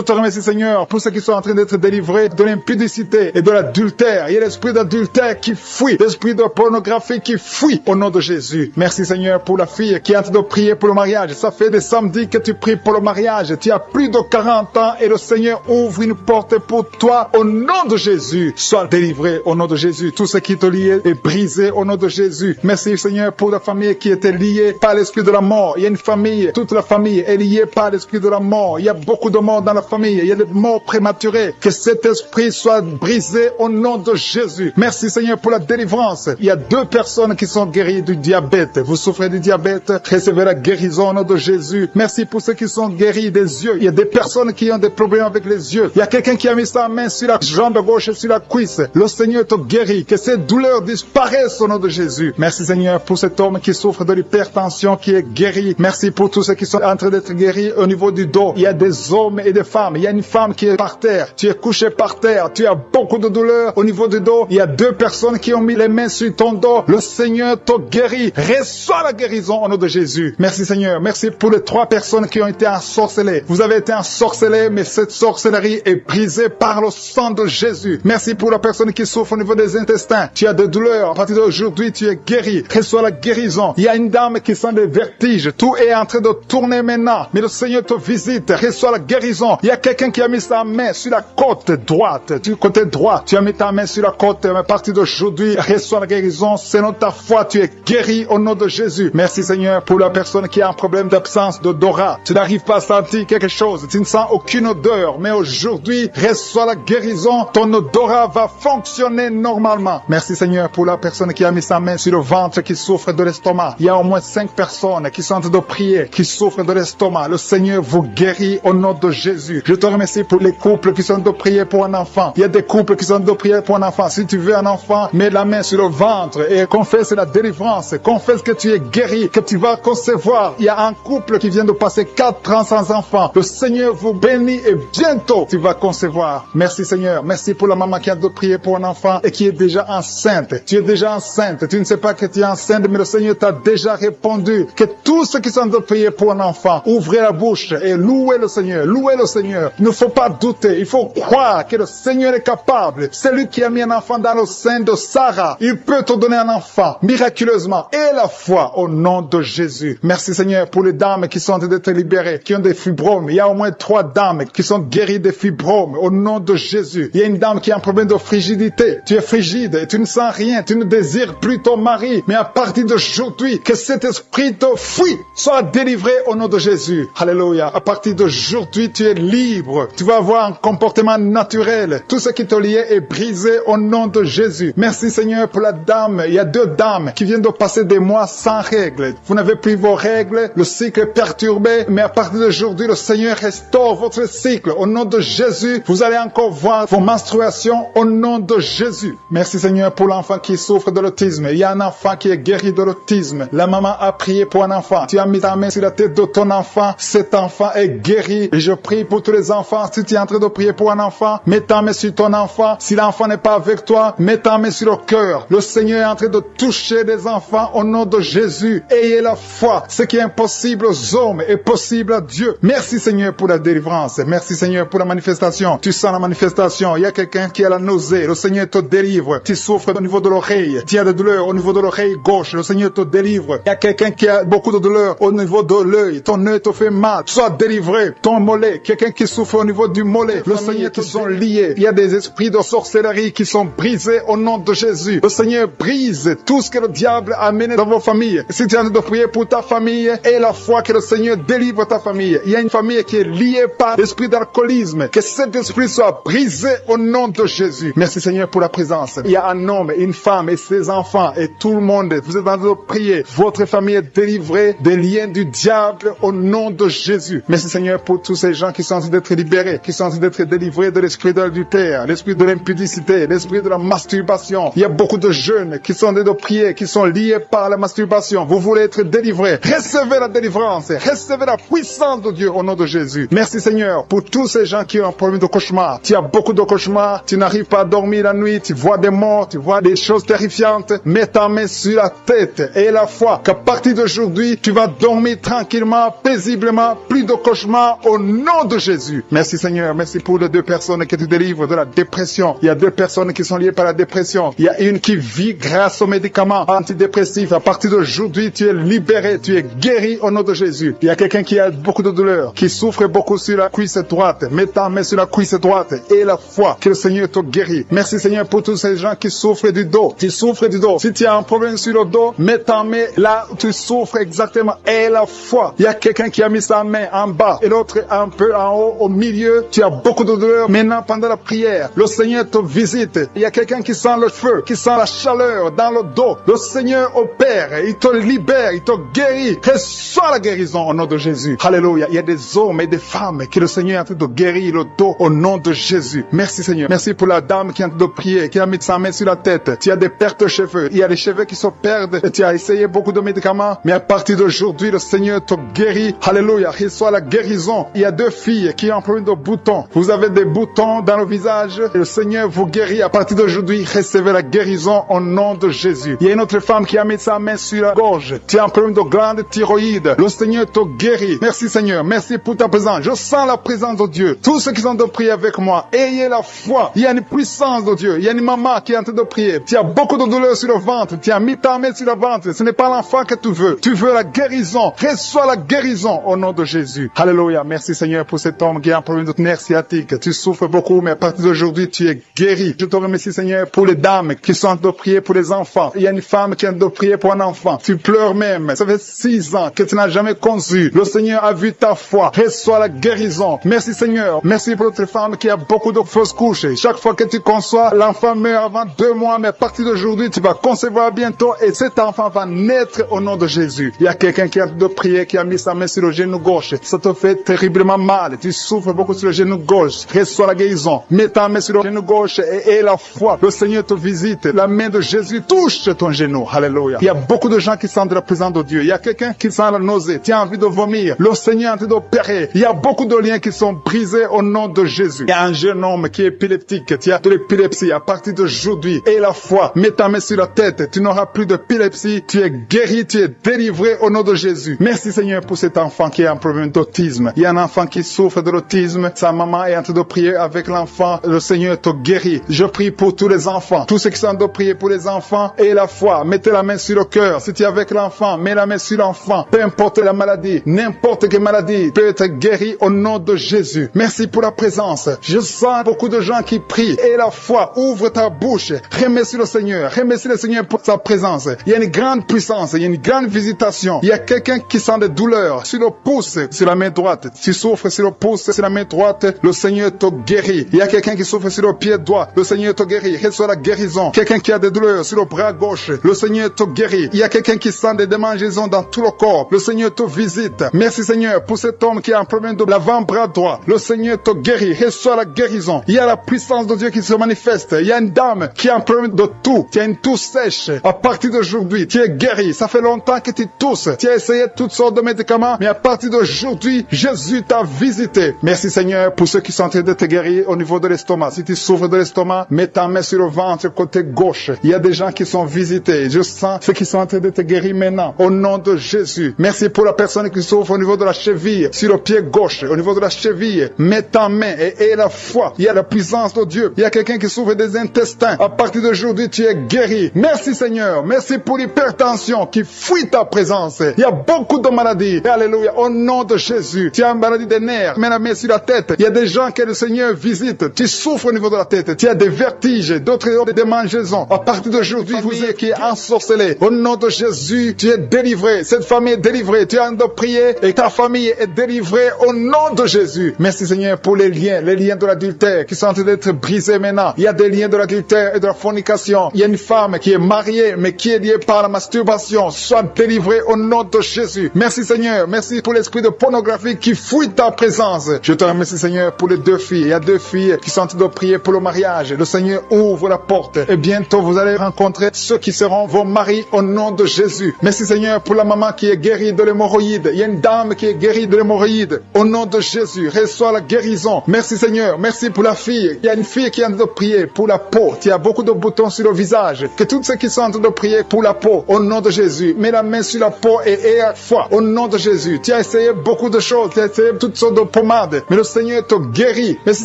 B: te remercie Seigneur pour ceux qui sont en train d'être délivrés de l'impudicité et de l'adultère. Il y a l'esprit d'adultère qui fuit. L'esprit de pornographie qui fuit au nom de Jésus. Merci Seigneur pour la fille qui est en train de prier pour le mariage. Ça fait des samedis que tu pries pour le mariage. Tu as plus de 40 ans et le Seigneur ouvre une porte pour toi au nom de Jésus. Sois délivré au nom de Jésus. Tout ce qui te liait est brisé au nom de Jésus. Merci Seigneur pour la famille qui était liée par l'esprit de la mort. Il y a une famille, toute la famille est liée par l'esprit de la mort. Il y a beaucoup de morts dans la famille. Il y a des morts prématurées. Que cet esprit soit brisé au nom de Jésus. Merci Seigneur pour la délivrance. Il y a 2 personnes qui sont guéries du diabète. Vous souffrez du diabète, recevez la guérison au nom de Jésus. Merci pour ceux qui sont guéris des yeux. Il y a des personnes qui ont des problèmes avec les yeux. Il y a quelqu'un qui a mis sa main sur la jambe gauche et sur la cuisse. Le Seigneur te guérit. Que ces douleurs disparaissent au nom de Jésus. Merci Seigneur pour cet homme qui souffre de l'hypertension qui est guéri. Merci pour tous ceux qui sont en train d'être guéris au niveau du dos. Il y a des hommes et des femmes. Il y a une femme qui est par terre. Tu es couché par terre. Tu as beaucoup de douleurs au niveau du dos. Il y a 2 personnes qui ont mis les mains sur ton dos. Le Seigneur te guérit. Reçois la guérison au nom de Jésus. Merci Seigneur. Merci pour les 3 personnes qui ont été ensorcelées. Vous avez été ensorcelés, mais cette sorcellerie est brisée par le sang de Jésus. Merci pour la personne qui souffre au niveau des intestins. Tu as des douleurs. À partir d'aujourd'hui, tu es guéri. Reçois la guérison. Il y a une dame qui sent des vertiges. Tout est en train de tourner maintenant. Mais le Seigneur te visite. Reçois la guérison. Il y a quelqu'un qui a mis sa main sur la côte droite. Du côté droit, tu as mis ta main sur la côte. Mais à partir d'aujourd'hui, reçois la guérison. Selon ta foi, tu es guéri au nom de Jésus. Merci Seigneur pour la personne qui a un problème d'absence d'odorat. Tu n'arrives pas à sentir quelque chose. Tu ne sens aucune odeur. Mais aujourd'hui, reçois la guérison. Ton odorat va fonctionner normalement. Merci Seigneur pour la personne qui a mis sa main sur le ventre qui souffre de l'estomac. Il y a au moins 5 personnes qui sont en train de prier, qui souffrent de l'estomac. Le Seigneur vous guérit au nom de Jésus. Je te remercie pour les couples qui sont en train de prier pour un enfant. Il y a des couples qui sont en train de prier pour un enfant. Si tu veux un enfant, mets la main sur le ventre et confesse la délivrance. Confesse que tu es guéri, que tu vas concevoir. Il y a un couple qui vient de passer 4 ans sans enfant. Le Seigneur vous bénit et bientôt tu vas concevoir. Merci Seigneur. Merci pour la maman qui a de prier pour un enfant et qui est déjà enceinte. Tu es déjà enceinte. Tu ne sais pas que tu es enceinte, mais le Seigneur t'a déjà répondu. Que tous ceux qui sont de prier pour un enfant, ouvrez la bouche et louez le Seigneur. Louez le Seigneur. Il ne faut pas douter. Il faut croire que le Seigneur est capable. C'est lui qui a mis un enfant dans le sein de Sarah. Il peut te donner un enfant miraculeusement. Et la foi au nom de Jésus. Merci Seigneur pour les dames qui sont en train d'être libérées, qui ont des fibromes. Il y a au moins 3 dames qui sont guéries des fibromes au nom de Jésus. Il y a une dame qui a un problème de frigidité. Tu es frigide et tu ne sens rien. Tu ne désires plus ton mari. Mais à partir d'aujourd'hui, que cet esprit te fuit. Sois délivré au nom de Jésus. Alléluia. À partir d'aujourd'hui, tu es libre. Tu vas avoir un comportement naturel. Tout ce qui te liait est brisé au nom de Jésus. Merci Seigneur pour la dame. Il y a 2 dames qui viennent de passer des mois sans règles. Vous n'avez plus vos règles. Le cycle est perturbé. Mais à partir d'aujourd'hui, le Seigneur restaure votre cycle. Au nom de Jésus, vous allez encore voir vos menstruations au nom de Jésus. Merci Seigneur pour l'enfant qui souffre de l'autisme. Il Il y a un enfant qui est guéri de l'autisme. La maman a prié pour un enfant. Tu as mis ta main sur la tête de ton enfant. Cet enfant est guéri. Et je prie pour tous les enfants. Si tu es en train de prier pour un enfant, mets ta main sur ton enfant. Si l'enfant n'est pas avec toi, mets ta main sur le cœur. Le Seigneur est en train de toucher des enfants au nom de Jésus. Ayez la foi. Ce qui est impossible aux hommes est possible à Dieu. Merci Seigneur pour la délivrance. Merci Seigneur pour la manifestation. Tu sens la manifestation. Il y a quelqu'un qui a la nausée. Le Seigneur te délivre. Tu souffres au niveau de l'oreille. Tu as des douleurs au niveau de l'oreille gauche. Le Seigneur te délivre. Il y a quelqu'un qui a beaucoup de douleurs au niveau de l'œil. Ton œil te fait mal. Sois délivré. Ton mollet. Quelqu'un qui souffre au niveau du mollet. Le Seigneur qui sont liés. Il y a des esprits de sorcellerie qui sont brisés au nom de Jésus. Le Seigneur brise tout ce que le diable a amené dans vos familles. Si tu es en train de prier pour ta famille, et la foi que le Seigneur délivre ta famille. Il y a une famille qui est liée par l'esprit d'alcoolisme. Que cet esprit soit brisé au nom de Jésus. Merci Seigneur pour la présence. Il y a un homme, une femme et ses enfants et tout le monde. Vous êtes en train de prier. Votre famille est délivrée des liens du diable au nom de Jésus. Merci Seigneur pour tous ces gens qui sont en train d'être libérés, qui sont en train d'être délivrés de l'esprit de l'adultère, l'esprit de l'impudicité, l'esprit de la masturbation. Il y a beaucoup de jeunes qui sont en train de prier, qui sont liés par la masturbation. Vous voulez être délivrés. Recevez la délivrance. Recevez la puissance de Dieu au nom de Jésus. Merci Seigneur pour tous ces gens qui ont un problème de cauchemar. Tu as beaucoup de cauchemars. Tu n'arrives pas à dormir la nuit. Tu vois des morts. Tu vois des choses terrifiantes. Mets ta main sur la tête et la foi qu'à partir d'aujourd'hui, tu vas dormir tranquillement, paisiblement. Plus de cauchemars au nom de Jésus. Merci Seigneur. Merci pour les 2 personnes qui te délivrent de la dépression. Il y a 2 personnes qui sont liées par la dépression. Il y a une qui vit grâce aux médicaments antidépressifs. À partir d'aujourd'hui, tu es libéré. Tu es guéri au nom de Jésus. Il y a quelqu'un qui a beaucoup de douleurs, qui souffre beaucoup sur la cuisse droite. Mets ta main sur la cuisse droite et la foi que le Seigneur te guérit. Merci Seigneur pour tous ces gens qui souffrent du dos. Tu souffres du dos. Si tu as un problème sur le dos, mets ta main là où tu souffres exactement et la foi. Il y a quelqu'un qui a mis sa main en bas et l'autre un peu en haut, au milieu. Tu as beaucoup de douleurs. Maintenant, pendant la prière, le Seigneur te visite. Il y a quelqu'un qui sent le feu, qui sent la chaleur dans le dos. Le Seigneur opère. Il te libère. Il te guérit. Reçois la guérison au nom de Jésus. Alléluia. Il y a des hommes et des femmes que le Seigneur est en train de guérir le dos au nom de Jésus. Merci Seigneur. Merci pour la dame qui est en train de prier, qui a mis sa main sur la tête. Tu as des pertes de cheveux. Il y a des cheveux qui se perdent. Et tu as essayé beaucoup de médicaments. Mais à partir d'aujourd'hui, le Seigneur te guérit. Alléluia. Reçois la guérison. Il y a 2 filles qui ont un problème de boutons. Vous avez des boutons dans le visage. Et le Seigneur vous guérit. À partir d'aujourd'hui, recevez la guérison au nom de Jésus. Il y a une autre femme qui a mis sa main sur la gorge. Tu as un problème de glande thyroïde. Le Seigneur te guérit. Merci Seigneur. Merci pour ta présence. Je sens la présence de Dieu. Tous ceux qui sont de prier avec moi, ayez la foi. Il y a une puissance de Dieu. Il y a une maman qui est en train de prier. Tu as beaucoup de douleurs sur le ventre. Tu as mis ta main sur le ventre. Ce n'est pas l'enfant que tu veux. Tu veux la guérison. Reçois la guérison au nom de Jésus. Alléluia. Merci Seigneur pour cet homme qui a un problème de nerf sciatique. Tu souffres beaucoup, mais à partir d'aujourd'hui, tu es guéri. Je te remercie Seigneur pour les dames qui sont en train de prier pour les enfants. Il y a une femme qui est en train de prier pour un enfant. Tu pleures même. Ça fait 6 ans que tu n'as jamais conçu. Le Seigneur a vu ta foi. Reçois la guérison. Merci Seigneur. Merci pour notre femme qui a beaucoup de fausses couches. Chaque fois que tu conçois, l'enfant meurt avant 2 mois, mais à partir d'aujourd'hui, tu vas concevoir bientôt et cet enfant va naître au nom de Jésus. Il y a quelqu'un qui a de prier, qui a mis sa main sur le genou gauche. Ça te fait terriblement mal. Tu souffres beaucoup sur le genou gauche. Reçois la guérison. Mets ta main sur le genou gauche et la foi. Le Seigneur te visite. La main de Jésus touche ton genou. Alléluia. Il y a beaucoup de gens qui sentent la présence de Dieu. Il y a quelqu'un qui sent la nausée. Tu as envie de vomir. Le Seigneur est en train d'opérer. Il y a beaucoup de liens qui sont brisés au nom de Jésus. Il y a un jeune homme qui est épileptique. Tu as de l'épilepsie à partir d'aujourd'hui. Et la foi. Mets ta main sur la tête. Tu n'auras plus d'épilepsie. Tu es guéri. Tu es délivré au nom de Jésus. Merci Seigneur pour cet enfant qui a un problème d'autisme. Il y a un enfant qui souffre de l'autisme. Sa maman est en train de prier avec l'enfant. Le Seigneur te guérit. Je prie pour tous les enfants. Tous ceux qui sont en train de prier pour les enfants et la foi. Mettez la main sur le cœur. Si tu es avec l'enfant, mets la main sur l'enfant. Peu importe la maladie, n'importe quelle maladie peut être guérie au nom de Jésus. Merci pour la présence. Je sens beaucoup de gens qui prient et la foi. Ouvre ta bouche. Remercie le Seigneur. Remercie le Seigneur pour sa présence. Il y a une grande puissance. Il y a une grande visitation. Il y a quelqu'un qui sent des douleurs sur le pouce, sur la main droite. Tu souffres sur le pouce, sur la main droite. Le Seigneur te guérit. Il y a quelqu'un qui souffre sur le pied droit. Le Seigneur te guérit. Reçois la guérison. Quelqu'un qui a des douleurs sur le bras gauche. Le Seigneur te guérit. Il y a quelqu'un qui sent des démangeaisons dans tout le corps. Le Seigneur te visite. Merci Seigneur pour cet homme qui a un problème de l'avant-bras droit. Le Seigneur te guérit. Reçois la guérison. Il y a la puissance de Dieu qui se manifeste. Il y a une dame qui a un problème de toux. Qui a une toux sèche. pêche. À partir d'aujourd'hui, tu es guéri. Ça fait longtemps que tu tousses. Tu as essayé toutes sortes de médicaments, mais à partir d'aujourd'hui, Jésus t'a visité. Merci Seigneur pour ceux qui sont en train de te guérir au niveau de l'estomac. Si tu souffres de l'estomac, mets ta main sur le ventre côté gauche. Il y a des gens qui sont visités. Je sens ceux qui sont en train de te guérir maintenant. Au nom de Jésus. Merci pour la personne qui souffre au niveau de la cheville, sur le pied gauche, au niveau de la cheville. Mets ta main et la foi. Il y a la puissance de Dieu. Il y a quelqu'un qui souffre des intestins. À partir d'aujourd'hui, tu es guéri. Merci Seigneur. Merci pour l'hypertension qui fuit ta présence. Il y a beaucoup de maladies. Alléluia. Au nom de Jésus. Tu as une maladie des nerfs. Mets la main sur la tête. Il y a des gens que le Seigneur visite. Tu souffres au niveau de la tête. Tu as des vertiges, d'autres ont des démangeaisons. À partir d'aujourd'hui, vous êtes qui est ensorcelé. Au nom de Jésus, tu es délivré. Cette famille est délivrée. Tu as de prier et ta famille est délivrée au nom de Jésus. Merci Seigneur pour les liens de l'adultère qui sont en train d'être brisés maintenant. Il y a des liens de l'adultère et de la fornication. Il y a une femme qui est mariée mais qui est liée par la masturbation. Sois délivrée au nom de Jésus. Merci Seigneur. Merci pour l'esprit de pornographie qui fuit ta présence. Je te remercie Seigneur pour les 2 filles. Il y a 2 filles qui sont en train de prier pour le mariage. Le Seigneur ouvre la porte et bientôt vous allez rencontrer ceux qui seront vos maris au nom de Jésus. Merci Seigneur pour la maman qui est guérie de l'hémorroïde. Il y a une dame qui est guérie de l'hémorroïde. Au nom de Jésus, reçois la guérison. Merci Seigneur. Merci pour la fille. Il y a une fille qui est en train de prier pour la peau. Tu as beaucoup de boutons sur le visage. Que tous ceux qui sont en train de prier pour la peau, au nom de Jésus, mets la main sur la peau et à foi. Au nom de Jésus. Tu as essayé beaucoup de choses. Tu as essayé toutes sortes de pommades. Mais le Seigneur te guérit. Merci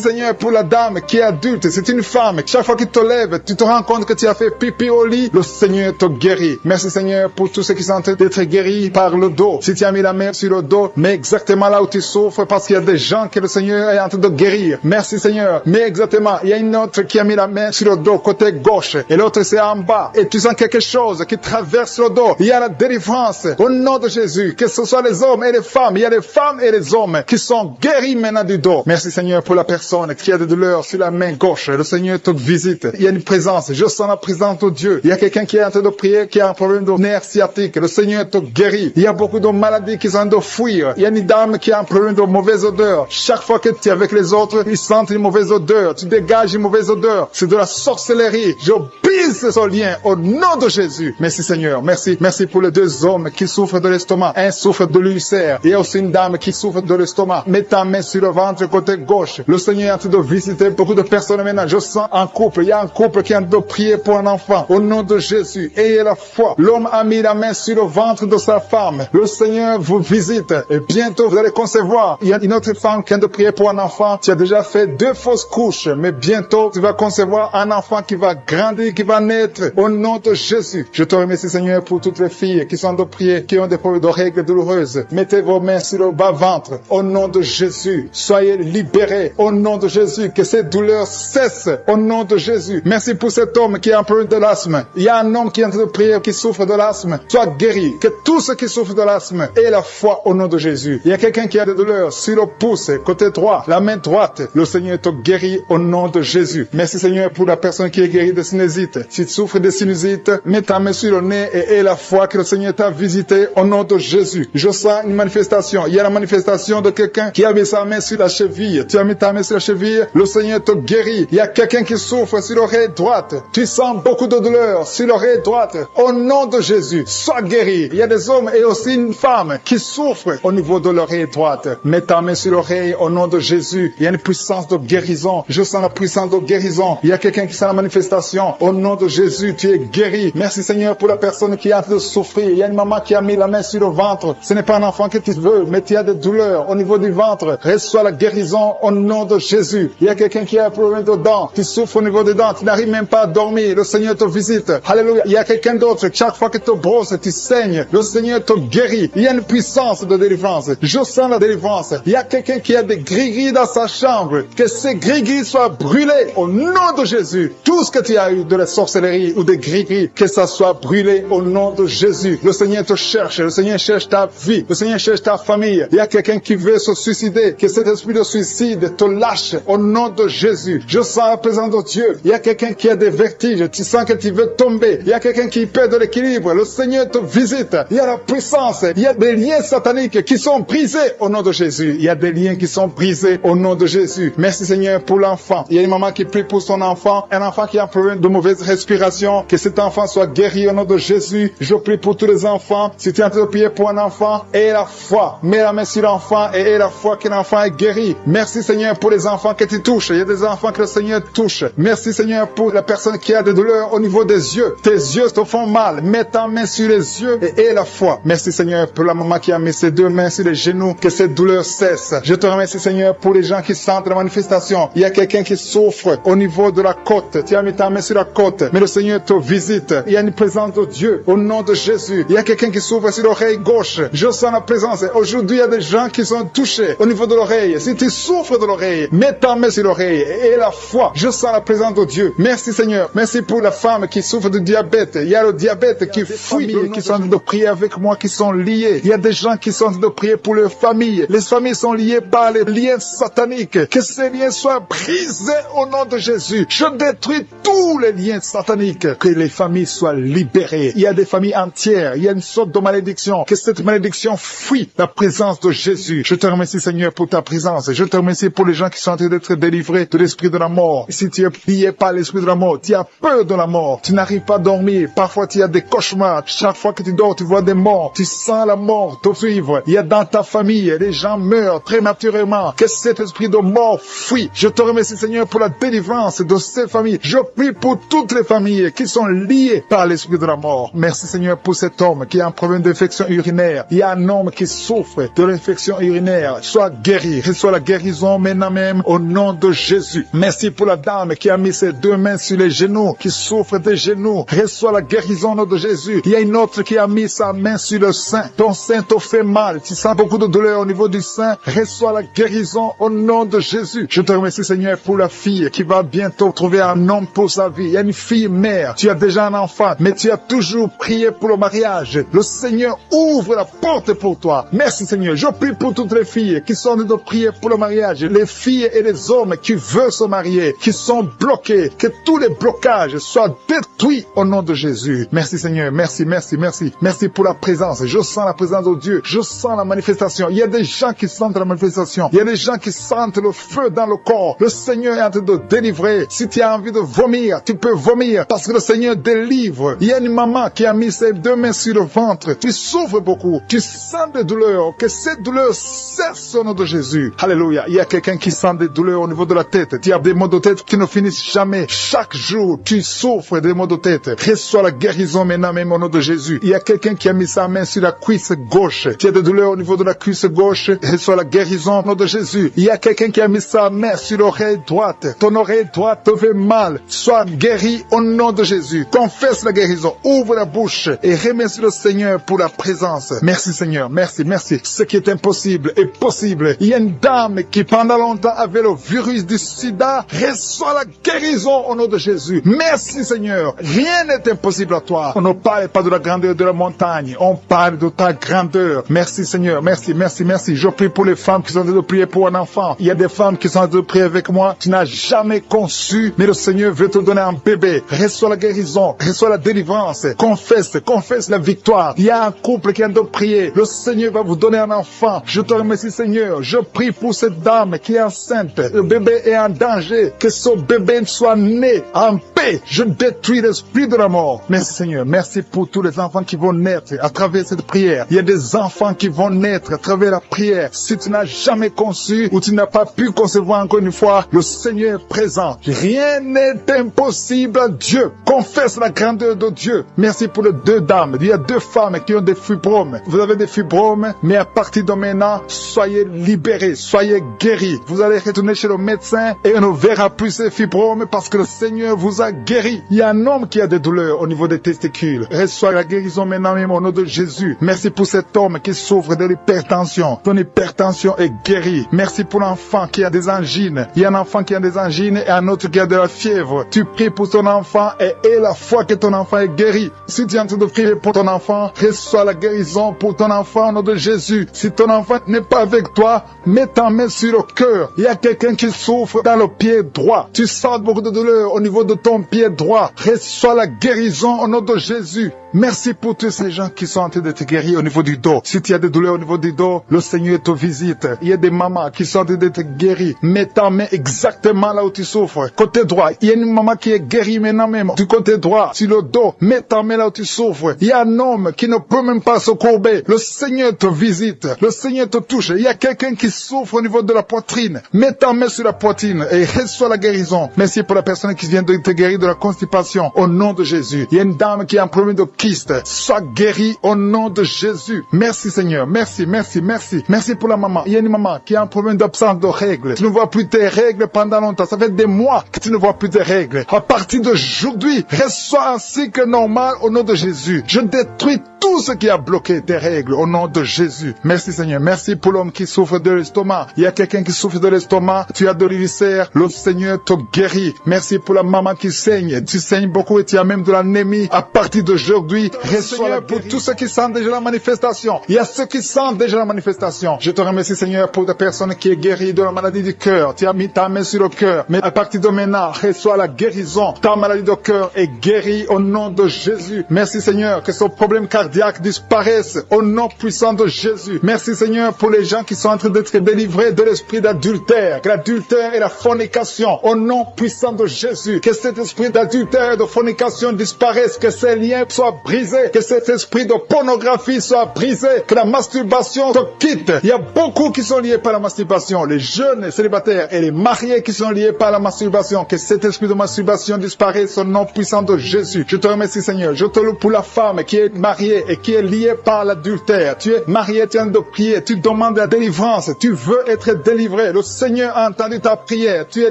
B: Seigneur pour la dame qui est adulte. C'est une femme. Chaque fois qu'il te lève, tu te rends compte que tu as fait pipi au lit. Le Seigneur te guérit. Merci Seigneur pour tous ceux qui sont en train d'être guéris par le dos. Si tu as mis la main sur le dos, mets exactement là où tu souffres parce qu'il y a des gens que le Seigneur est en train de guérir. Merci Seigneur. Mais exactement, il y a une autre qui a mis la main sur le dos côté gauche et l'autre c'est en bas. Et tu sens quelque chose qui traverse le dos. Il y a la délivrance au nom de Jésus. Que ce soit les hommes et les femmes. Il y a les femmes et les hommes qui sont guéris maintenant du dos. Merci Seigneur pour la personne qui a des douleurs sur la main gauche. Le Seigneur te visite. Il y a une présence. Je sens la présence de Dieu. Il y a quelqu'un qui est en train de prier, qui a un problème de nerf sciatique. Le Seigneur te guérit. Il y a beaucoup de maladies qui sont en train de fuir. Il y a une dame qui a un problème de mauvaise odeur. Chaque fois que tu es avec les autres, ils sentent une mauvaise odeur. Tu dégages une mauvaise odeur. C'est de la sorcellerie. Je brise ce lien au nom de Jésus. Merci Seigneur. Merci. Merci pour les 2 hommes qui souffrent de l'estomac. Un souffre de l'ulcère. Il y a aussi une dame qui souffre de l'estomac. Mets ta main sur le ventre côté gauche. Le Seigneur est en train de visiter beaucoup de personnes maintenant. Je sens un couple. Il y a un couple qui est en train de prier pour un enfant. Au nom de Jésus. Ayez la foi. L'homme a mis la main sur le ventre de sa femme. Le Seigneur vous visite. Et bientôt vous allez concevoir. Il y a une autre femme qui est en train de prier pour un enfant. Tu as déjà fait 2 fausses couches. Mais bientôt tu vas concevoir un enfant qui va grandir, qui va naître. Au nom de Jésus. Je te remercie Seigneur pour toutes les filles qui sont en train de prier, qui ont des problèmes de règles douloureuses. Mettez vos mains sur le bas-ventre. Au nom de Jésus. Soyez libérés. Au nom de Jésus. Que ces douleurs cessent. Au nom de Jésus. Merci pour cet homme qui a un problème de l'asthme. Il y a un homme qui est en train de prier, qui souffre de l'asthme. Sois guéri. Que tous ceux qui souffrent de l'asthme aient la foi au nom de Jésus. Il y a quelqu'un qui a des douleurs sur le pouce, côté droit, la main droite. Le Seigneur te guérit au nom de Jésus. Merci Seigneur pour la personne qui est guérie de sinusite. Si tu souffres de sinusite, mets ta main sur le nez et aie la foi que le Seigneur t'a visité au nom de Jésus. Je sens une manifestation. Il y a la manifestation de quelqu'un qui a mis sa main sur la cheville. Tu as mis ta main sur la cheville, le Seigneur te guérit. Il y a quelqu'un qui souffre sur l'oreille droite. Tu sens beaucoup de douleur sur l'oreille droite. Au nom de Jésus, sois guéri. Il y a des hommes et aussi une femme qui souffrent au niveau de l'oreille droite. Mets ta main sur l'oreille au nom de Jésus. Il y a une puissance de guérison. Je sens la puissance de guérison. Il y a quelqu'un qui sent la manifestation. Au nom de Jésus, tu es guéri. Merci Seigneur pour la personne qui a de souffrir. Il y a une maman qui a mis la main sur le ventre. Ce n'est pas un enfant que tu veux, mais tu as des douleurs au niveau du ventre. Reçois la guérison au nom de Jésus. Il y a quelqu'un qui a un problème de dents. Tu souffres au niveau des dents. Tu n'arrives même pas à dormir. Le Seigneur te visite. Alléluia. Il y a quelqu'un d'autre. Chaque fois que tu te brosses, tu saignes. Le Seigneur te guérit. Il y a une puissance de délivrance. Je sens la délivrance. Il y a quelqu'un qui a des gris-gris dans sa chambre. Que ces gris-gris soient brûlés au nom de Jésus. Tout ce que tu as eu de la sorcellerie ou des gris-gris, que ça soit brûlé au nom de Jésus. Le Seigneur te cherche. Le Seigneur cherche ta vie. Le Seigneur cherche ta famille. Il y a quelqu'un qui veut se suicider. Que cet esprit de suicide te lâche au nom de Jésus. Je sens la présence de Dieu. Il y a quelqu'un qui a des vertiges. Tu sens que tu veux tomber. Il y a quelqu'un qui perd de l'équilibre. Le Seigneur te visite. Il y a la puissance. Il y a des liens sataniques qui sont brisés au nom de Jésus. Il y a des liens qui sont brisés au nom de Jésus. Merci Seigneur pour l'enfant. Il y a une maman qui prie pour son enfant. Un enfant qui a un problème de mauvaise respiration. que cet enfant soit guéri au nom de Jésus. Je prie pour tous les enfants. Si tu es en train de prier pour un enfant, aie la foi. Mets la main sur l'enfant et aie la foi que l'enfant est guéri. Merci Seigneur pour les enfants que tu touches. Il y a des enfants que le Seigneur touche. Merci Seigneur pour la personne qui a des douleurs au niveau des yeux. Tes yeux te font mal. Mets ta main sur les yeux et aie la foi. Merci Seigneur pour la maman qui a mis ses deux mains sur les genoux. Que cette douleur cesse. Je te remercie Seigneur pour les gens qui sentent la manifestation. Il y a quelqu'un qui souffre au niveau de la côte. Tu as mis ta main sur la côte. Mais le Seigneur te visite. Il y a une présence de Dieu au nom de Jésus. Il y a quelqu'un qui souffre sur l'oreille gauche. Je sens la présence. Aujourd'hui, il y a des gens qui sont touchés au niveau de l'oreille. Si tu souffres de l'oreille, mets ta main sur l'oreille et la foi. Je sens la présence de Dieu. Merci Seigneur. Merci pour la femme qui souffre de diabète. Il y a le diabète qui fuit, qui sont en train de prier avec moi, qui sont liés. Il y a des gens qui sont en train de prier pour leur famille. Les familles sont liées par les liens sataniques. Que ces liens soient brisés au nom de Jésus. Je détruis tous les liens sataniques. Que les familles soient libérées. Il y a des familles entières. Il y a une sorte de malédiction. Que cette malédiction fuit la présence de Jésus. Je te remercie Seigneur pour ta présence. Je te remercie pour les gens qui sont en train d'être délivrés de l'esprit de la mort. Si tu es plié par l'esprit de la mort, tu as peur de la mort. Tu n'arrives pas à dormir. Parfois tu as des cauchemars. Chaque fois que tu dors, tu vois des morts. Tu sens la mort te suivre. Il y a dans ta famille, les gens meurent prématurément. Que cet esprit de mort fuit. Je te remercie Seigneur pour la délivrance de ces familles. Je prie pour toutes les familles qui sont liées par l'esprit de la mort. Merci Seigneur pour cet homme qui a un problème d'infection urinaire. Il y a un homme qui souffre de l'infection urinaire. Sois guéri. Reçois la guérison maintenant même au nom de Jésus. Merci pour la dame qui a mis ses deux mains sur les genoux, qui souffre des genoux. Reçois la guérison au nom de Jésus. Il y a une autre qui a mis sa main sur le sein. Ton sein te fait mal. Tu sens beaucoup de douleur au niveau du sein. Reçois la guérison au nom de Jésus. Je te remercie Seigneur pour la fille qui va bientôt trouver un homme pour sa vie. Il y a une fille mère. Tu as déjà un enfant, mais tu as toujours prié pour le mariage. Le Seigneur ouvre la porte pour toi. Merci Seigneur. Je prie pour toutes les filles qui sont en train de prier pour le mariage. Les filles et les hommes qui veulent se marier, qui sont bloqués. Que tous les blocages soient détruits au nom de Jésus. Merci Seigneur. Merci, merci, merci. Merci pour la présence. Je sens la présence de Dieu. Je sens la manifestation. Il y a des gens qui sentent la manifestation. Il y a des gens qui sentent le feu dans le corps. Le Seigneur est en train de délivrer. Si tu as envie de vomir, tu peux vomir parce que le Seigneur délivre. Il y a une maman qui a mis ses deux mains sur le ventre. Tu souffres beaucoup. Tu sens des douleurs. Que cette douleur cesse au nom de Jésus. Alléluia. Il y a quelqu'un qui sent des douleurs au niveau de la tête. Tu as des maux de tête qui ne finissent jamais. Chaque jour, tu souffres des maux de tête. Reçois la guérison maintenant même au nom de Jésus. Il y a quelqu'un qui a mis sa main sur la cuisse gauche. Tu as des douleurs au niveau de la cuisse gauche. Reçois la guérison au nom de Jésus. Il y a quelqu'un qui a mis sa main sur l'oreille droite. Ton oreille droite te fait mal. Sois guéri au nom de Jésus. Confesse la guérison. Ouvre la bouche et remercie le Seigneur pour la présence. Merci Seigneur. Merci, merci. Ce qui est impossible est possible. Il y a une dame qui pendant longtemps avait le virus du sida. Reçois la guérison au nom de Jésus. Merci Seigneur. Rien n'est impossible à toi. On ne parle pas de la grandeur de la montagne. On parle de ta grandeur. Merci Seigneur. Merci, merci, merci. Je prie pour les femmes qui sont en train de prier pour un enfant. Il y a des femmes qui sont en train de prier avec moi. Tu n'as jamais conçu, mais le Seigneur veut te donner un bébé. Reçois la guérison. Reçois la délivrance. Confesse la victoire. Il y a un couple qui est en train de prier. Le Seigneur va vous donner un enfant. Je te remercie Seigneur. Je prie pour cette dame qui est enceinte. Le bébé est en danger. Que ce bébé soit né en paix. Je détruis l'esprit de la mort. Merci Seigneur. Merci pour tous les enfants qui vont naître à travers cette prière. Il y a des enfants qui vont naître à travers la prière. Si tu n'as jamais conçu ou tu n'as pas pu concevoir encore une fois, le Seigneur est présent. Rien n'est impossible à Dieu. Confesse la grandeur de Dieu. Merci pour les deux dames. Il y a deux femmes qui ont des fibromes. Vous avez des fibromes, mais à partir de maintenant, soyez libérés, soyez guéris. Vous allez retourner chez le médecin et on ne verra plus ces fibromes parce que le Seigneur vous a guéri. Il y a un homme qui a des douleurs au niveau des testicules. Reçois la guérison maintenant même au nom de Jésus. Merci pour cet homme qui souffre de l'hypertension. Ton hypertension est guérie. Merci pour l'enfant qui a des angines. Il y a un enfant qui a des angines et un autre qui a de la fièvre. Tu pries pour ton enfant et aie la foi que ton enfant est guéri. Si tu es en train de prier pour ton enfant, reçois la guérison pour ton enfant au nom de Jésus. Si ton enfant n'est pas avec toi, mets ta main sur le cœur. Il y a quelqu'un qui souffre dans le pied droit. Tu sens beaucoup de douleur au niveau de ton pied droit. Reçois la guérison au nom de Jésus. Merci pour tous ces gens qui sont en train d'être guéris au niveau du dos. Si tu as des douleurs au niveau du dos, le Seigneur te visite. Il y a des mamans qui sont en train d'être guéries. Mets ta main exactement là où tu souffres. Côté droit, il y a une maman qui est guérie maintenant même. Du côté droit, sur le dos, mets ta main là où tu souffres. Il y a un homme qui ne peut même pas se courber. Le Seigneur te visite. Le Seigneur te touche. Il y a quelqu'un qui souffre au niveau de la poitrine. Mets ta main sur la poitrine et reçois la guérison. Merci pour la personne qui vient de te guérir de la constipation. Au nom de Jésus. Il y a une dame qui a un problème de kyste. Sois guérie au nom de Jésus. Merci Seigneur. Merci, merci, merci. Merci pour la maman. Il y a une maman qui a un problème d'absence de règles. Tu ne vois plus tes règles pendant longtemps. Ça fait des mois que tu ne vois plus tes règles. À partir d'aujourd'hui, reçois un cycle normal au nom de Jésus. Je détruis tout ce qui a bloqué tes règles au nom de Jésus. Merci Seigneur. Merci pour l'homme qui souffre de l'estomac. Il y a quelqu'un qui souffre de l'estomac. Tu as de l'ulcère. Le Seigneur te guérit. Merci pour la maman qui saigne. Tu saignes beaucoup et tu as même de l'anémie. À partir d'aujourd'hui, reçois la pour tous ceux qui sentent déjà la manifestation. Il y a ceux qui sentent déjà la manifestation. Je te remercie Seigneur pour ta personne qui est guérie de la maladie du cœur. Tu as mis ta main sur le cœur. Mais à partir de maintenant, reçois la guérison. Ta maladie de cœur est guérie au nom de Jésus. Merci Seigneur que ce problème cardiaque disparaisse au nom puissant de Jésus. Merci Seigneur pour les gens qui sont en train d'être délivrés de l'esprit d'adultère. Que l'adultère et la fornication au nom puissant de Jésus. Que cet esprit d'adultère et de fornication disparaisse. Que ces liens soient brisés. Que cet esprit de pornographie soit brisé. Que la masturbation te quitte. Il y a beaucoup qui sont liés par la masturbation. Les jeunes célibataires et les mariés qui sont liés par la masturbation. Que cet esprit de masturbation disparaisse au nom puissant de Jésus. Je te remercie Seigneur. Je te loue pour la femme qui est mariée et qui est liée par l'adultère. Tu es marié, tu es en train de prier. Tu demandes la délivrance. Tu veux être délivré. Le Seigneur a entendu ta prière. Tu es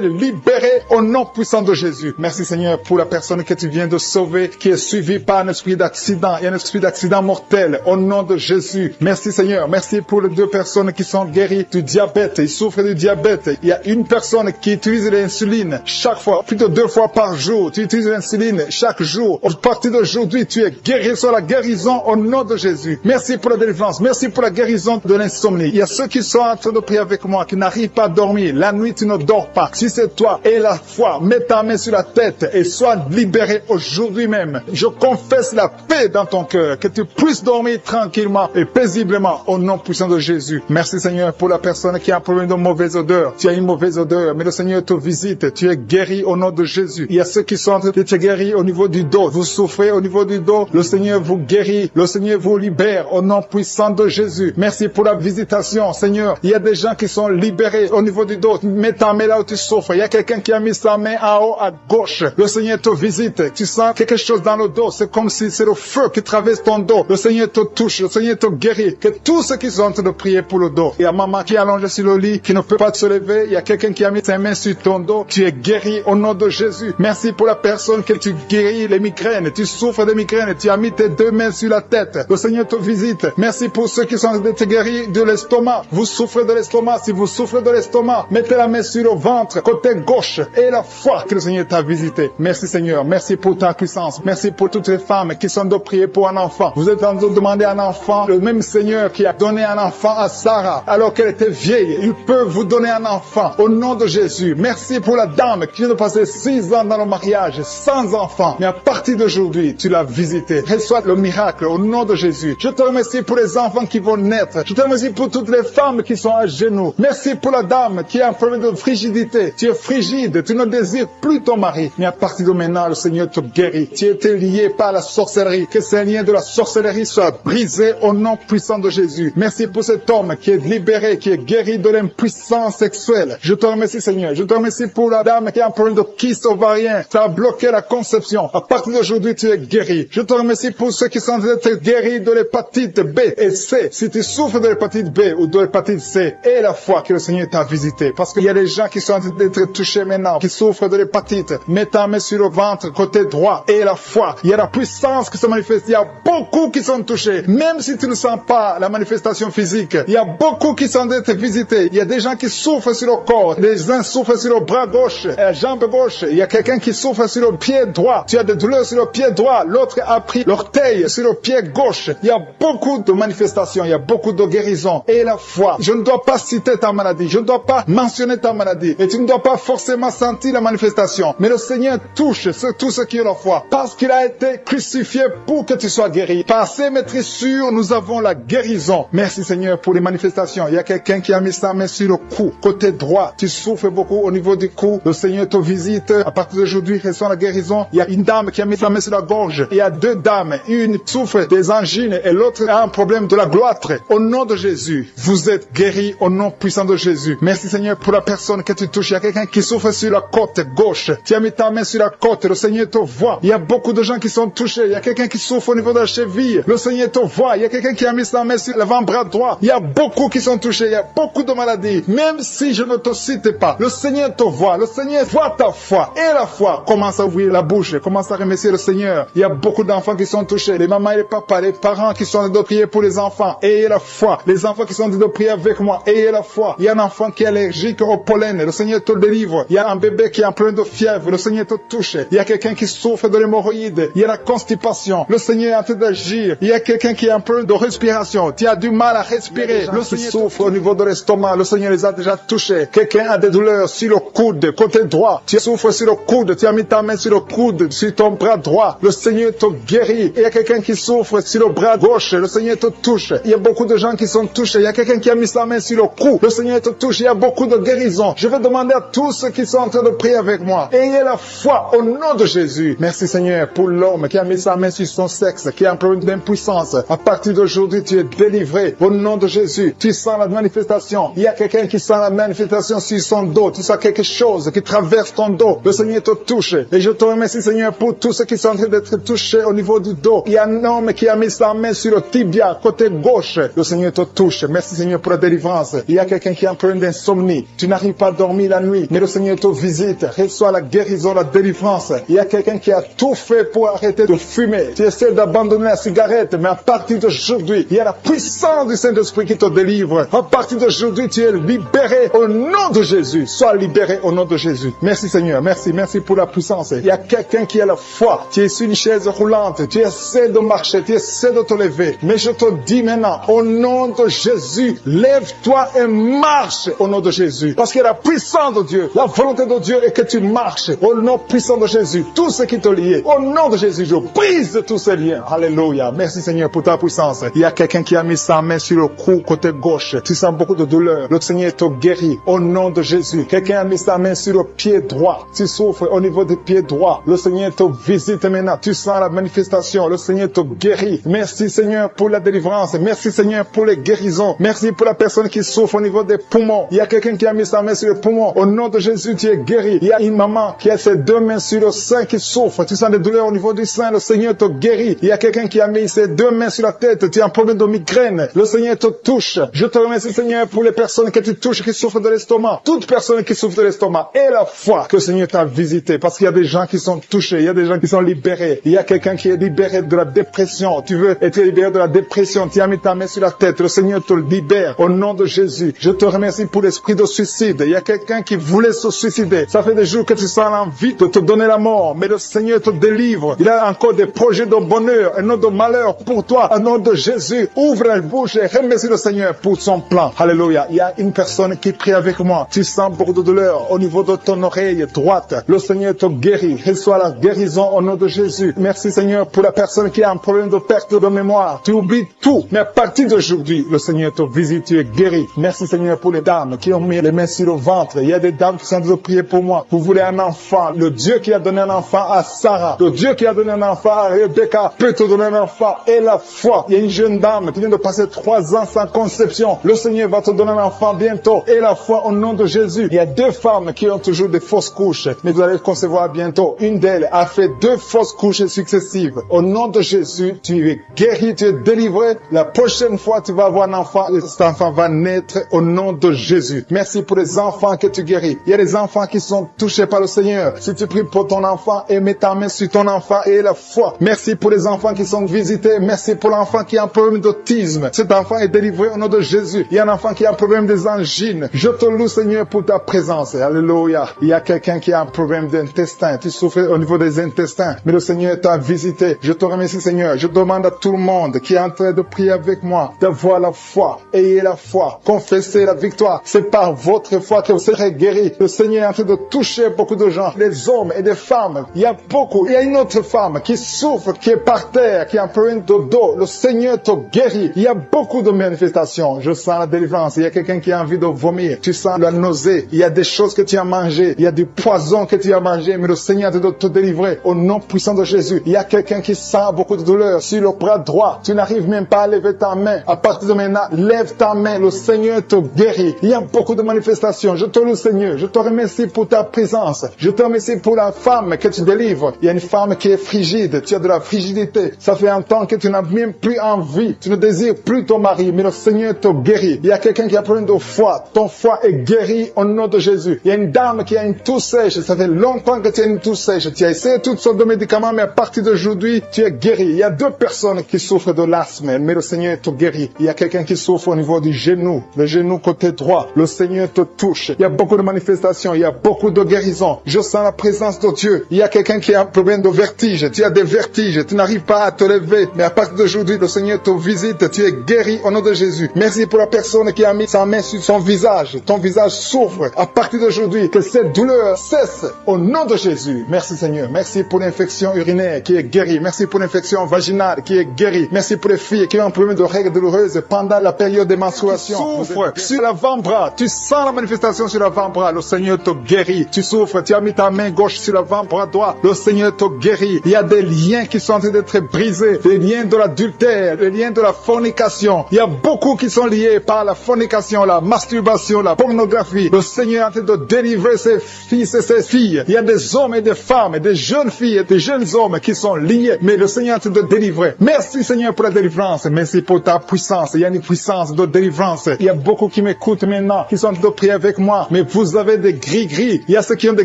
B: libéré au nom puissant de Jésus. Merci Seigneur pour la personne que tu viens de sauver qui est suivie par un esprit d'accident. Il y a un esprit d'accident mortel au nom de Jésus. Merci Seigneur. Merci pour les 2 personnes qui sont guéries du diabète. Ils souffrent du diabète. Il y a une personne qui utilise l'insuline chaque fois, plutôt 2 fois par jour. Tu utilises l'insuline chaque jour. À partir d'aujourd'hui, tu es guéri sur la guérison au nom de Jésus. Merci pour la délivrance. Merci pour la guérison de l'insomnie. Il y a ceux qui sont en train de prier avec moi, qui n'arrivent pas à dormir. La nuit, tu ne dors pas. Si c'est toi, et la foi, mets ta main sur la tête et sois libéré aujourd'hui même. Je confesse la paix dans ton cœur, que tu puisses dormir tranquillement et paisiblement au nom puissant de Jésus. Merci Seigneur pour la personne qui a un problème de mauvaise odeur. Tu as une mauvaise odeur, mais le Seigneur te visite. Tu es guéri au nom de Jésus. Il y a ceux qui sont en train de te guérir au niveau du dos. Vous souffrez au niveau du dos. Le Seigneur vous guérit. Le Seigneur vous libère au nom puissant de Jésus. Merci pour la visitation, Seigneur. Il y a des gens qui sont libérés au niveau du dos. Mets ta main là où tu souffres. Il y a quelqu'un qui a mis sa main en haut à gauche. Le Seigneur te visite. Tu sens quelque chose dans le dos. C'est comme si c'est le feu qui traverse ton dos. Le Seigneur te touche. Le Seigneur te guérit. Que tous ceux qui sont en train de prier pour le dos. Il y a maman qui est allongée sur le lit, qui ne peut pas se lever. Il y a quelqu'un qui a mis sa main sur ton dos. Tu es guéri au nom de Jésus. Merci pour la personne que tu guéris les migraines. Tu souffres de migraines. Tu as mis tes 2 mains sur la tête. Le Seigneur te visite. Merci pour ceux qui sont en train de te guérir de l'estomac. Vous souffrez de l'estomac. Si vous souffrez de l'estomac, mettez la main sur le ventre, côté gauche, et la foi que le Seigneur t'a visité. Merci Seigneur. Merci pour ta puissance. Merci pour toutes les femmes qui sont de prier pour un enfant. Vous êtes en train de demander un enfant. Le même Seigneur qui a donné un enfant à Sarah alors qu'elle était vieille, il peut vous donner un enfant au nom de Jésus. Merci pour la dame qui vient de passer 6 ans dans le mariage sans enfant. Mais à partir d'aujourd'hui, tu l'as visité. Reçois le miracle au nom de Jésus. Je te remercie pour les enfants qui vont naître. Je te remercie pour toutes les femmes qui sont à genoux. Merci pour la dame qui a un problème de frigidité. Tu es frigide, tu ne désires plus ton mari. Mais à partir de maintenant, le Seigneur te guérit. Tu étais lié par la sorcellerie. Que ces liens de la sorcellerie soient brisés au nom puissant de Jésus. Merci pour cet homme qui est libéré, qui est guéri de l'impuissance sexuelle. Je te remercie Seigneur. Je te remercie pour la dame qui a un problème de kyste ovarien. Ça a bloqué la conception. À partir d'aujourd'hui, tu es guéri. Je te remercie pour ceux qui sont guéris de l'hépatite B et C. Si tu souffres de l'hépatite B ou de l'hépatite C, et la foi que le Seigneur t'a visité. Parce qu'il y a des gens qui sont en train d'être touchés maintenant, qui souffrent de l'hépatite. Mets ta main sur le ventre, côté droit, et la foi. Il y a la puissance qui se manifeste. Il y a beaucoup qui sont touchés. Même si tu ne sens pas la manifestation physique, il y a beaucoup qui sont en train d'être visités. Il y a des gens qui souffrent sur le corps. Les uns souffrent sur le bras gauche, la jambe gauche. Il y a quelqu'un qui souffre sur le pied droit. Tu as des douleurs sur le pied droit. L'autre a pris l'orteil sur le pied gauche. Il y a beaucoup de manifestations. Il y a beaucoup de guérisons. Et la foi. Je ne dois pas citer ta maladie. Je ne dois pas mentionner ta maladie. Et tu ne dois pas forcément sentir la manifestation. Mais le Seigneur touche tous ceux qui ont la foi. Parce qu'il a été crucifié sanctifié pour que tu sois guéri. Par ces maîtrisures, nous avons la guérison. Merci Seigneur pour les manifestations. Il y a quelqu'un qui a mis sa main sur le cou, côté droit. Tu souffres beaucoup au niveau du cou. Le Seigneur te visite. À partir d'aujourd'hui, reçois la guérison. Il y a une dame qui a mis sa main sur la gorge. Il y a deux dames. Une souffre des angines et l'autre a un problème de la gloître. Au nom de Jésus, vous êtes guéris au nom puissant de Jésus. Merci Seigneur pour la personne que tu touches. Il y a quelqu'un qui souffre sur la côte gauche. Tu as mis ta main sur la côte. Le Seigneur te voit. Il y a beaucoup de gens qui sont touchés. Il y a quelqu'un qui souffre au niveau de la cheville. Le Seigneur te voit. Il y a quelqu'un qui a mis sa main sur l'avant-bras droit. Il y a beaucoup qui sont touchés. Il y a beaucoup de maladies. Même si je ne te cite pas, le Seigneur te voit. Le Seigneur voit ta foi. Et la foi commence à ouvrir la bouche. Commence à remercier le Seigneur. Il y a beaucoup d'enfants qui sont touchés. Les mamans et les papas, les parents qui sont en train de prier pour les enfants. Ayez la foi. Les enfants qui sont en train de prier avec moi. Ayez la foi. Il y a un enfant qui est allergique au pollen. Le Seigneur te délivre. Il y a un bébé qui est en plein de fièvre. Le Seigneur te touche. Il y a quelqu'un qui souffre de l'hémorroïde. Il y a la constipation. Le Seigneur est en train d'agir. Il y a quelqu'un qui est en plein de respiration. Tu as du mal à respirer. Le Seigneur souffre au niveau de l'estomac. Le Seigneur les a déjà touchés. Quelqu'un a des douleurs sur le coude, côté droit. Tu souffres sur le coude. Tu as mis ta main sur le coude, sur ton bras droit. Le Seigneur te guérit. Il y a quelqu'un qui souffre sur le bras gauche. Le Seigneur te touche. Il y a beaucoup de gens qui sont touchés. Il y a quelqu'un qui a mis sa main sur le cou. Le Seigneur te touche. Il y a beaucoup de guérisons. Je vais demander à tous ceux qui sont en train de prier avec moi. Ayez la foi au nom de Jésus. Merci Seigneur pour l'homme qui a mis sa main sur son sexe, qui a un problème d'impuissance. À partir d'aujourd'hui, tu es délivré au nom de Jésus. Tu sens la manifestation. Il y a quelqu'un qui sent la manifestation sur son dos. Tu sens quelque chose qui traverse ton dos. Le Seigneur te touche. Et je te remercie Seigneur pour tous ceux qui sont en train d'être touchés au niveau du dos. Il y a un homme qui a mis sa main sur le tibia, côté gauche. Le Seigneur te touche. Merci Seigneur pour la délivrance. Il y a quelqu'un qui a un problème d'insomnie. Tu n'arrives pas à dormir la nuit, mais le Seigneur te visite. Reçois la guérison, la délivrance. Il y a quelqu'un qui a tout fait pour arrêter de fumer. Tu essaies d'abandonner la cigarette, mais à partir d'aujourd'hui, il y a la puissance du Saint-Esprit qui te délivre. À partir d'aujourd'hui, tu es libéré au nom de Jésus. Sois libéré au nom de Jésus. Merci Seigneur. Merci pour la puissance. Il y a quelqu'un qui a la foi. Tu es sur une chaise roulante. Tu essaies de marcher. Tu essaies de te lever. Mais je te dis maintenant, au nom de Jésus, lève-toi et marche au nom de Jésus. Parce qu'il y a la puissance de Dieu. La volonté de Dieu est que tu marches au nom puissant de Jésus. Tout ce qui te lie, au nom de Jésus, je brise tous ces liens. Alléluia. Merci Seigneur pour ta puissance. Il y a quelqu'un qui a mis sa main sur le cou côté gauche. Tu sens beaucoup de douleur. Le Seigneur te guérit au nom de Jésus. Quelqu'un a mis sa main sur le pied droit. Tu souffres au niveau du pied droit. Le Seigneur te visite maintenant. Tu sens la manifestation. Le Seigneur te guérit. Merci Seigneur pour la délivrance. Merci Seigneur pour les guérisons. Merci pour la personne qui souffre au niveau des poumons. Il y a quelqu'un qui a mis sa main sur le poumon. Au nom de Jésus, tu es guéri. Il y a une maman qui a ses deux mains sur le sein qui souffre. Tu sens des douleurs au niveau du sein. Le Seigneur te guérit. Il y a quelqu'un qui a mis ses deux mains sur la tête. Tu as un problème de migraine. Le Seigneur te touche. Je te remercie Seigneur pour les personnes que tu touches qui souffrent de l'estomac. Toute personne qui souffre de l'estomac et la foi que le Seigneur t'a visité. Parce qu'il y a des gens qui sont touchés. Il y a des gens qui sont libérés. Il y a quelqu'un qui est libéré de la dépression. Tu veux être libéré de la dépression. Tu as mis ta main sur la tête. Le Seigneur te libère au nom de Jésus. Je te remercie pour l'esprit de suicide. Il y a quelqu'un qui voulait se suicider. Ça fait des jours que tu sens l'envie de te donner la mort. Mais le Seigneur te délivre. Il a encore des projets de bonheur et non de malheur pour toi. Au nom de Jésus, ouvre la bouche et remercie le Seigneur pour son plan. Alléluia. Il y a une personne qui prie avec moi. Tu sens beaucoup de douleur au niveau de ton oreille droite. Le Seigneur te guérit. Reçois la guérison au nom de Jésus. Merci Seigneur pour la personne qui a un problème de perte de mémoire. Tu oublies tout. Mais à partir d'aujourd'hui, le Seigneur te visite. Tu es guéri. Merci Seigneur pour les dames qui ont mis les mains sur le ventre. Il y a des dames qui sont en train de prier pour moi. Vous voulez un enfant. Le Dieu qui a donné un enfant à Sarah. Le Dieu qui a donné un enfant à Rebecca peut te donner un enfant. Et la foi. Il y a une jeune dame qui vient de passer 3 ans sans conception. Le Seigneur va te donner un enfant bientôt. Et la foi au nom de Jésus. Il y a 2 femmes qui ont toujours des fausses couches. Mais vous allez concevoir bientôt. Une d'elles a fait 2 fausses couches successives. Au nom de Jésus, tu es guéri, tu es délivré. La prochaine fois, tu vas avoir un enfant. Et cet enfant va naître au nom de Jésus. Merci pour les enfants que tu guéris. Il y a des enfants qui sont touchés par le Seigneur. Si tu pries pour ton enfant et mets ta main sur ton enfant et la foi. Merci pour les enfants qui sont visités. Merci pour l'enfant qui a un problème d'autisme. Cet enfant est délivré au nom de Jésus. Il y a un enfant qui a un problème des angines. Je te loue Seigneur pour ta présence. Alléluia. Il y a quelqu'un qui a un problème d'intestin. Tu souffres au niveau des intestins. Mais le Seigneur t'a visité. Je te remercie Seigneur. Je demande à tout le monde qui est en train de prier avec moi d'avoir la foi. Ayez la foi. Confessez la victoire. C'est par votre foi que vous serez guéris. Le Seigneur est en train de toucher beaucoup de gens. Des hommes et des femmes. Il y a une autre femme qui souffre souffre, qui est par terre, qui a un problème de dos, le Seigneur te guérit. Il y a beaucoup de manifestations. Je sens la délivrance. Il y a quelqu'un qui a envie de vomir. Tu sens la nausée. Il y a des choses que tu as mangées. Il y a du poison que tu as mangé, mais le Seigneur te doit te délivrer au nom puissant de Jésus. Il y a quelqu'un qui sent beaucoup de douleur sur le bras droit. Tu n'arrives même pas à lever ta main. À partir de maintenant, lève ta main. Le Seigneur te guérit. Il y a beaucoup de manifestations. Je te loue, Seigneur. Je te remercie pour ta présence. Je te remercie pour la femme que tu délivres. Il y a une femme qui est frigide. Tu as de la frigidité. Ça fait un temps que tu n'as même plus envie. Tu ne désires plus ton mari, mais le Seigneur te guérit. Il y a quelqu'un qui a problème de foie. Ton foie est guéri au nom de Jésus. Il y a une dame qui a une toux sèche. Ça fait longtemps que tu as une toux sèche. Tu as essayé toutes sortes de médicaments, mais à partir d'aujourd'hui, tu es guéri. Il y a 2 personnes qui souffrent de l'asthme, mais le Seigneur te guérit. Il y a quelqu'un qui souffre au niveau du genou, le genou côté droit. Le Seigneur te touche. Il y a beaucoup de manifestations. Il y a beaucoup de guérisons. Je sens la présence de Dieu. Il y a quelqu'un qui a un problème de vertige. Tu as des vertiges. Tu n'arrives pas à te lever, mais à partir d'aujourd'hui, le Seigneur te visite. Tu es guéri au nom de Jésus. Merci pour la personne qui a mis sa main sur son visage. Ton visage souffre. À partir d'aujourd'hui, que cette douleur cesse au nom de Jésus. Merci Seigneur. Merci pour l'infection urinaire qui est guérie. Merci pour l'infection vaginale qui est guérie. Merci pour les filles qui ont un problème de règles douloureuses pendant la période de menstruation. Tu souffres sur l'avant-bras. Tu sens la manifestation sur l'avant-bras. Le Seigneur te guérit. Tu souffres. Tu as mis ta main gauche sur l'avant-bras droit. Le Seigneur te guérit. Il y a des liens qui sont en train d'être brisés. Des liens de l'adultère. Des liens de la fornication. Il y a beaucoup qui sont liés par la fornication, la masturbation, la pornographie. Le Seigneur est en train de délivrer ses fils et ses filles. Il y a des hommes et des femmes, des jeunes filles et des jeunes hommes qui sont liés. Mais le Seigneur est en train de délivrer. Merci Seigneur pour la délivrance. Merci pour ta puissance. Il y a une puissance de délivrance. Il y a beaucoup qui m'écoutent maintenant, qui sont en train de prier avec moi. Mais vous avez des gris-gris. Il y a ceux qui ont des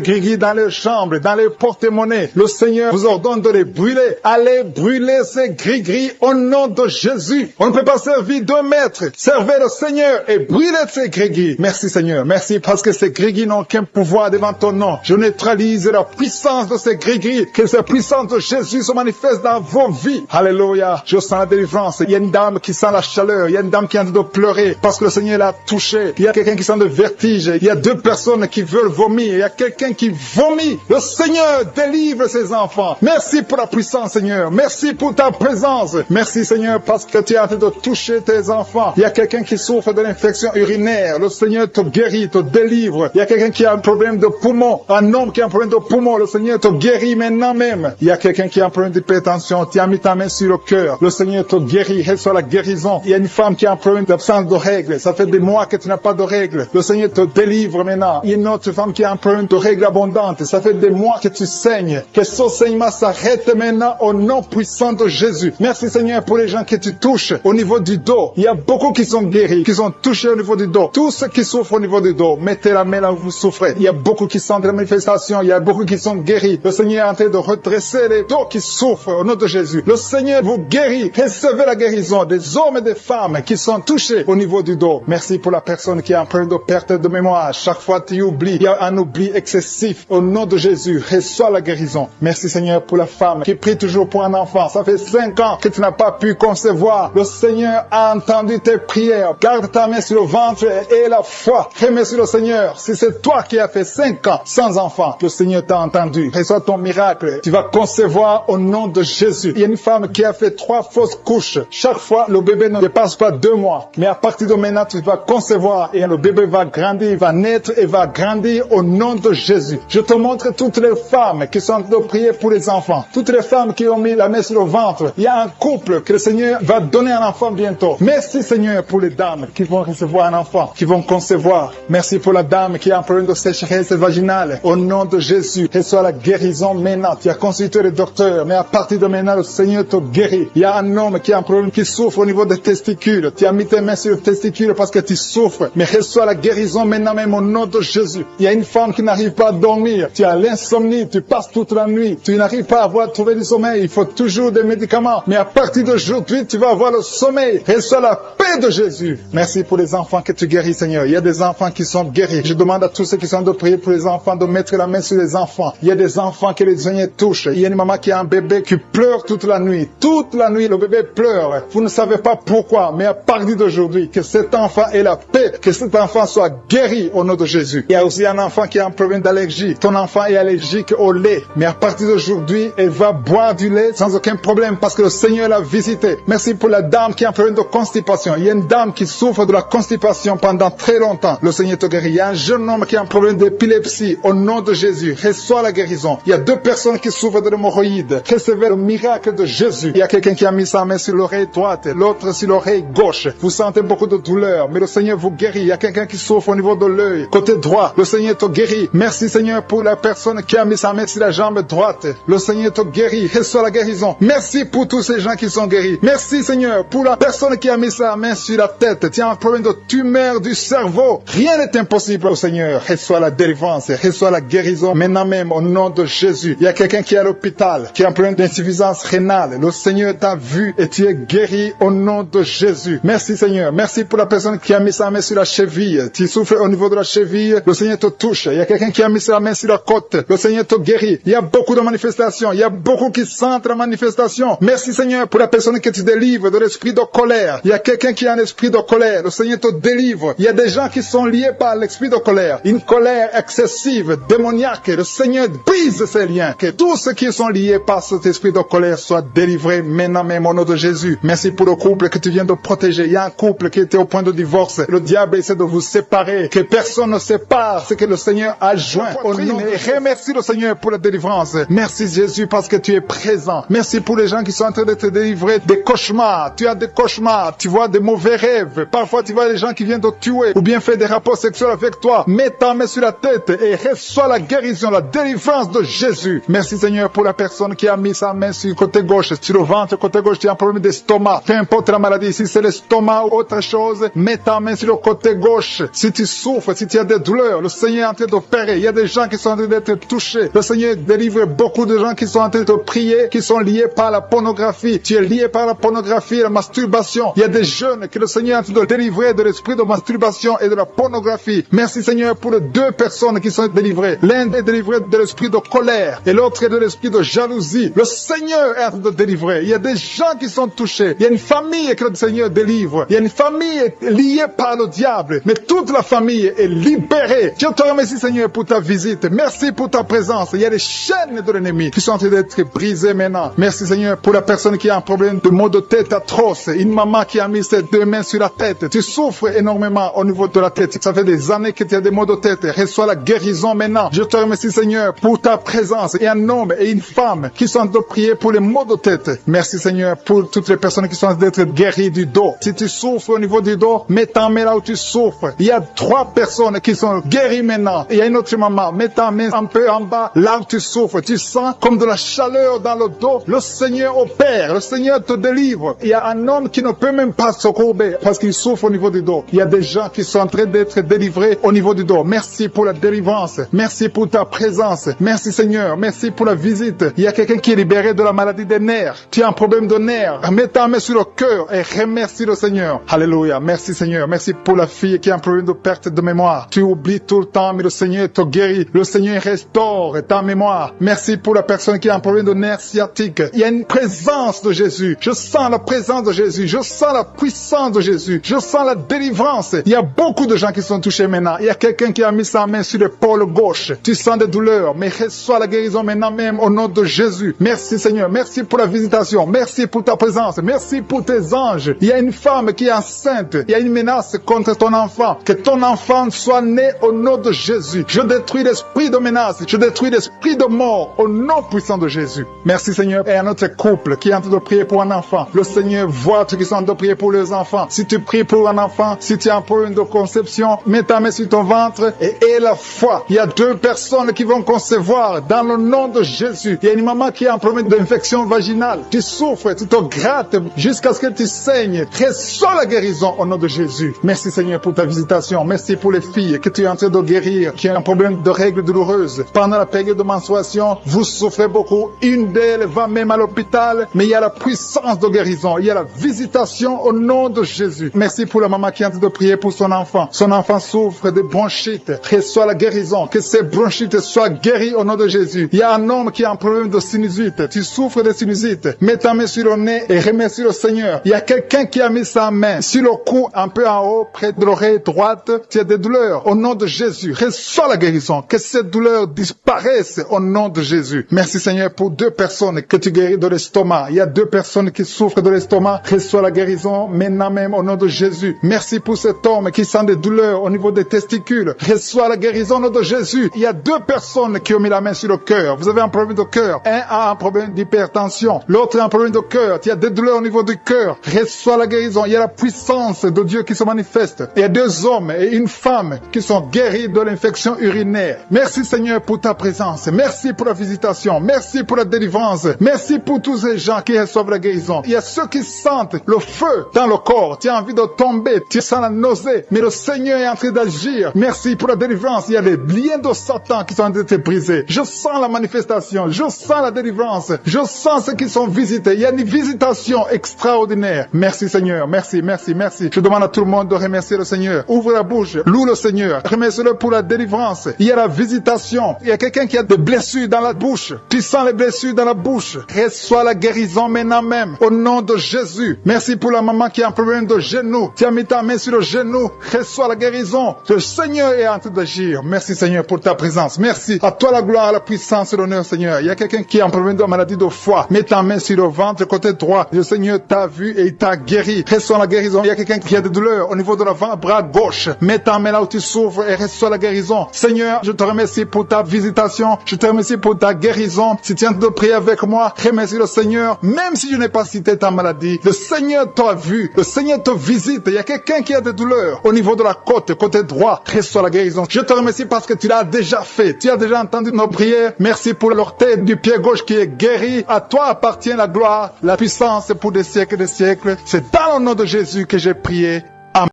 B: gris-gris dans leurs chambres, dans les porte-monnaies. Le Seigneur vous ordonne de les brûler. Allez brûler ces gris-gris au nom de Jésus. On ne peut pas servir 2 maîtres. Servez le Seigneur et brûlez ces gris-gris. Merci Seigneur. Merci parce que ces gris-gris n'ont aucun pouvoir devant ton nom. Je neutralise la puissance de ces gris-gris. Que cette puissance de Jésus se manifeste dans vos vies. Alléluia. Je sens la délivrance. Il y a une dame qui sent la chaleur. Il y a une dame qui est en train de pleurer parce que le Seigneur l'a touché. Il y a quelqu'un qui sent le vertige. Il y a 2 personnes qui veulent vomir. Il y a quelqu'un qui vomit. Le Seigneur délivre ses enfants. Merci pour la puissance Seigneur. Merci pour ta présence. Merci Seigneur parce que tu es en train de toucher tes enfants. Il y a quelqu'un qui souffre de l'infection urinaire. Le Seigneur te guérit, te délivre. Il y a quelqu'un qui a un problème de poumon. Un homme qui a un problème de poumon. Le Seigneur te guérit maintenant même. Il y a quelqu'un qui a un problème d'hypertension. Tu as mis ta main sur le cœur. Le Seigneur te guérit. Reçois la guérison. Il y a une femme qui a un problème d'absence de règles. Ça fait des mois que tu n'as pas de règles. Le Seigneur te délivre maintenant. Il y a une autre femme qui a un problème de règles abondantes. Ça fait des mois que tu saignes. Que ce saignement s'arrête maintenant au nom puissant de Jésus. Merci Seigneur pour les gens que tu touches au niveau du dos. Il y a beaucoup qui sont guéris, qui sont touchés au niveau du dos. Tous ceux qui souffrent au niveau du dos, mettez la main là où vous souffrez. Il y a beaucoup qui sont des manifestations. Il y a beaucoup qui sont guéris. Le Seigneur est en train de redresser les dos qui souffrent au nom de Jésus. Le Seigneur vous guérit. Recevez la guérison des hommes et des femmes qui sont touchés au niveau du dos. Merci pour la personne qui a un problème de perte de mémoire. Chaque fois tu oublies. Il y a un oubli excessif. Au nom de Jésus, reçois la guérison. Merci Seigneur pour la femme qui prie toujours pour un enfant. Ça fait 5 ans que tu n'as pas pu concevoir. Le Seigneur a entendu tes prières. Garde ta main sur le ventre et la foi. Remercie le Seigneur. Si c'est toi qui as fait 5 ans sans enfant, le Seigneur t'a entendu. Reçois ton miracle. Tu vas concevoir au nom de Jésus. Il y a une femme qui a fait 3 fausses couches. Chaque fois, le bébé ne dépasse pas 2 mois. Mais à partir de maintenant, tu vas concevoir et le bébé va grandir, va naître et va grandir au nom de Jésus. Je te montre toutes les femmes qui sont en train de prier pour les enfants. Toutes les femmes qui ont mis la main sur le ventre. Il y a un couple que le Seigneur va donner un enfant bientôt. Merci Seigneur pour les dames qui vont recevoir un enfant, qui vont concevoir. Merci pour la dame qui a un problème de sécheresse vaginale. Au nom de Jésus, reçois la guérison maintenant. Tu as consulté le docteur, mais à partir de maintenant, le Seigneur te guérit. Il y a un homme qui a un problème qui souffre au niveau des testicules. Tu as mis tes mains sur les testicules parce que tu souffres. Mais reçois la guérison maintenant même au nom de Jésus. Il y a une femme qui n'arrive pas à dormir. Tu as l'insomnie, tu passes toute la nuit. Tu n'arrives pas à trouver du sommeil. Il faut toujours des médicaments. Mais à partir d'aujourd'hui, tu vas avoir le sommeil. Reçois la paix de Jésus. Merci pour les enfants que tu guéris, Seigneur. Il y a des enfants qui sont guéris. Je demande à tous ceux qui sont de prier pour les enfants de mettre la main sur les enfants. Il y a des enfants que les Seigneur touchent. Il y a une maman qui a un bébé qui pleure toute la nuit. Toute la nuit, le bébé pleure. Vous ne savez pas pourquoi, mais à partir d'aujourd'hui, que cet enfant ait la paix, que cet enfant soit guéri au nom de Jésus. Il y a aussi un enfant qui a un problème d'allergie. Ton enfant est allergique au lait, mais à partir d'aujourd'hui, elle va boire du lait sans aucun problème parce que le Seigneur l'a visité. Merci pour la dame qui a un problème de constipation. Il y a une dame qui souffre de la constipation pendant très longtemps. Le Seigneur te guérit. Il y a un jeune homme qui a un problème d'épilepsie. Au nom de Jésus, reçois la guérison. Il y a 2 personnes qui souffrent de l'hémorroïde. Recevez le miracle de Jésus. Il y a quelqu'un qui a mis sa main sur l'oreille droite, l'autre sur l'oreille gauche. Vous sentez beaucoup de douleur, mais le Seigneur vous guérit. Il y a quelqu'un qui souffre au niveau de l'œil, côté droit. Le Seigneur te guérit. Merci Seigneur pour la personne qui a mis sa main sur la jambe droite. Le Seigneur te guérit. Reçois la guérison. Merci pour tous ces gens qui sont guéris. Merci Seigneur pour la personne qui a mis sa main sur la tête. Tu as un problème de tumeur du cerveau. Rien n'est impossible au Seigneur. Reçois la délivrance. Reçois la guérison maintenant même au nom de Jésus. Il y a quelqu'un qui est à l'hôpital, qui a un problème d'insuffisance rénale. Le Seigneur t'a vu et tu es guéri au nom de Jésus. Merci Seigneur. Merci pour la personne qui a mis sa main sur la cheville. Tu souffres au niveau de la cheville. Le Seigneur te touche. Il y a quelqu'un qui a mis sa main sur la côte. Le Seigneur te guérit. Il y a beaucoup de manifestations. Il y a beaucoup qui sentent la manifestation. Merci Seigneur pour la personne que tu délivres de l'esprit de colère. Il y a quelqu'un qui a un esprit de colère. Le Seigneur te délivre. Il y a des gens qui sont liés par l'esprit de colère. Une colère excessive, démoniaque. Le Seigneur brise ces liens. Que tous ceux qui sont liés par cet esprit de colère soient délivrés maintenant même au nom de Jésus. Merci pour le couple que tu viens de protéger. Il y a un couple qui était au point de divorce. Le diable essaie de vous séparer. Que personne ne sépare ce que le Seigneur a joint. Au nom et remercie le Seigneur pour la délivrance. Merci Jésus parce que tu es présent. Merci pour les gens qui sont en train d'être délivrés des cauchemars. Tu as des cauchemars. Tu vois des mauvais rêves. Parfois tu vois les gens qui viennent te tuer ou bien faire des rapports sexuels avec toi. Mets ta main sur la tête et reçois la guérison, la délivrance de Jésus. Merci Seigneur pour la personne qui a mis sa main sur le côté gauche, sur le ventre, côté gauche, tu as un problème d'estomac. Peu importe la maladie, si c'est l'estomac ou autre chose, mets ta main sur le côté gauche. Si tu souffres, si tu as des douleurs, le Seigneur est en train d'opérer. Il y a des gens qui sont en train d'être touchés. Le Seigneur délivre beaucoup de gens qui sont en train de prier, qui sont liés par la pornographie. Tu es lié par la pornographie et la masturbation. Il y a des jeunes que le Seigneur est en train de délivrer de l'esprit de masturbation et de la pornographie. Merci Seigneur pour les 2 personnes qui sont délivrées. L'un est délivré de l'esprit de colère et l'autre est de l'esprit de jalousie. Le Seigneur est en train de délivrer. Il y a des gens qui sont touchés. Il y a une famille que le Seigneur délivre. Il y a une famille liée par le diable. Mais toute la famille est libérée. Je te remercie Seigneur pour ta visite. Merci pour ta présence. Il y a des chaînes de l'ennemi qui sont en train d'être brisées maintenant. Merci Seigneur pour la personne qui a un problème de maux de tête atroce. Une maman qui a mis ses 2 mains sur la tête. Tu souffres énormément au niveau de la tête. Ça fait des années que tu as des maux de tête. Reçois la guérison maintenant. Je te remercie Seigneur pour ta présence. Et un homme et une femme qui sont en train de prier pour les maux de tête. Merci Seigneur pour toutes les personnes qui sont en train d'être guéries du dos. Si tu souffres au niveau du dos, mets ta main là où tu souffres. Il y a 3 personnes qui sont guéries maintenant. Il y a une autre maman. Mets ta main un peu en bas là où tu souffres. Tu sens comme de la chaleur dans le dos. Le Seigneur opère. Le Seigneur te délivre. Il y a un homme qui ne peut même pas se courber parce qu'il souffre au niveau du dos. Il y a des gens qui sont en train d'être délivrés au niveau du dos. Merci pour la délivrance. Merci pour ta présence. Merci Seigneur. Merci pour la visite. Il y a quelqu'un qui est libéré de la maladie des nerfs. Tu as un problème de nerfs. Mets ta main sur le cœur et remercie le Seigneur. Alléluia. Merci Seigneur. Merci pour la fille qui a un problème de perte de mémoire. Tu oublies tout le temps, mais le Seigneur te guérit. Le Seigneur restaure ta mémoire. Merci pour la personne qui a un problème de nerfs sciatiques. Il y a une présence de Jésus. Je sens la présence de Jésus. Je sens la puissance de Jésus. Je sens la délivrance. Il y a beaucoup de gens qui sont touchés maintenant. Il y a quelqu'un qui a mis sa main sur l'épaule gauche. Tu sens des douleurs, mais reçois la guérison maintenant même au nom de Jésus. Merci Seigneur. Merci pour la visitation. Merci pour ta présence. Merci pour tes anges. Il y a une femme qui est enceinte. Il y a une menace contre ton enfant. Que ton enfant soit né au nom de Jésus. Je détruis l'esprit de menace. Je détruis l'esprit de mort au nom puissant de Jésus. Merci Seigneur. Et à notre couple qui est en train de prier pour un enfant. Le Seigneur voit ceux qui sont en train de prier pour les enfants. Si tu pries pour un enfant, si tu as un problème de conception, mets ta main sur ton ventre et aie la foi. Il y a 2 personnes qui vont concevoir dans le nom de Jésus. Il y a une maman qui a un problème d'infection vaginale. Tu souffres, tu te grattes jusqu'à ce que tu saignes. Reçois la guérison au nom de Jésus. Merci Seigneur pour ta visitation. Merci pour les filles que tu es en train de guérir, qui ont un problème de règles douloureuses. Pendant la période de menstruation, vous souffrez beaucoup. Une d'elles va même à l'hôpital, mais il y a la puissance de guérison. Il y a la visitation au nom de Jésus. Merci pour la maman qui est en train de prier pour son enfant. Son enfant souffre de bronchite. Reçois la guérison. Que ces bronchites soient guéries au nom de Jésus. Il y a un homme qui a un problème de sinusite. Tu souffres de sinusite. Mets ta main sur le nez et remercie le Seigneur. Il y a quelqu'un qui a mis sa main sur le cou, un peu en haut, près de l'oreille droite. Tu as des douleurs. Au nom de Jésus, reçois la guérison. Que cette douleur disparaisse au nom de Jésus. Merci Seigneur pour
A: pour 2 personnes que tu guéris de l'estomac. Il y a 2 personnes qui souffrent de l'estomac. Reçois la guérison maintenant même au nom de Jésus. Merci pour cet homme qui sent des douleurs au niveau des testicules. Reçois la guérison au nom de Jésus. Il y a 2 personnes qui ont mis la main sur le cœur. Vous avez un problème de cœur. Un a un problème d'hypertension. L'autre a un problème de cœur. Il y a des douleurs au niveau du cœur. Reçois la guérison. Il y a la puissance de Dieu qui se manifeste. Il y a 2 hommes et une femme qui sont guéris de l'infection urinaire. Merci Seigneur pour ta présence. Merci pour la visitation. Merci pour la délivrance. Merci pour tous ces gens qui reçoivent la guérison. Il y a ceux qui sentent le feu dans le corps. Tu as envie de tomber. Tu sens la nausée. Mais le Seigneur est en train d'agir. Merci pour la délivrance. Il y a les liens de Satan qui sont en train d'être brisés. Je sens la manifestation. Je sens la délivrance. Je sens ceux qui sont visités. Il y a une visitation extraordinaire. Merci Seigneur. Merci, merci, merci. Je demande à tout le monde de remercier le Seigneur. Ouvre la bouche. Loue le Seigneur. Remercie-le pour la délivrance. Il y a la visitation. Il y a quelqu'un qui a des blessures dans la bouche. Tu sens les blessures dans la bouche. Reçois la guérison maintenant même. Au nom de Jésus. Merci pour la maman qui a un problème de genou. Tu as mis ta main sur le genou. Reçois la guérison. Le Seigneur est en train d'agir. Merci Seigneur pour ta présence. Merci. À toi la gloire, la puissance et l'honneur Seigneur. Il y a quelqu'un qui a un problème de maladie de foie. Mets ta main sur le ventre côté droit. Le Seigneur t'a vu et il t'a guéri. Reçois la guérison. Il y a quelqu'un qui a des douleurs au niveau de l'avant-bras gauche. Mets ta main là où tu souffres et reçois la guérison. Seigneur, je te remercie pour ta visitation. Je te remercie pour ta guérison. Si tu es en train de prier avec moi, remercie le Seigneur. Même si je n'ai pas cité ta maladie, le Seigneur t'a vu. Le Seigneur te visite. Il y a quelqu'un qui a des douleurs au niveau de la côte, côté droit. Reçois la guérison. Je te remercie parce que tu l'as déjà fait. Tu as déjà entendu nos prières. Merci pour l'orteil du pied gauche qui est guéri. À toi appartient la gloire, la puissance pour des siècles et des siècles. C'est dans le nom de Jésus que j'ai prié.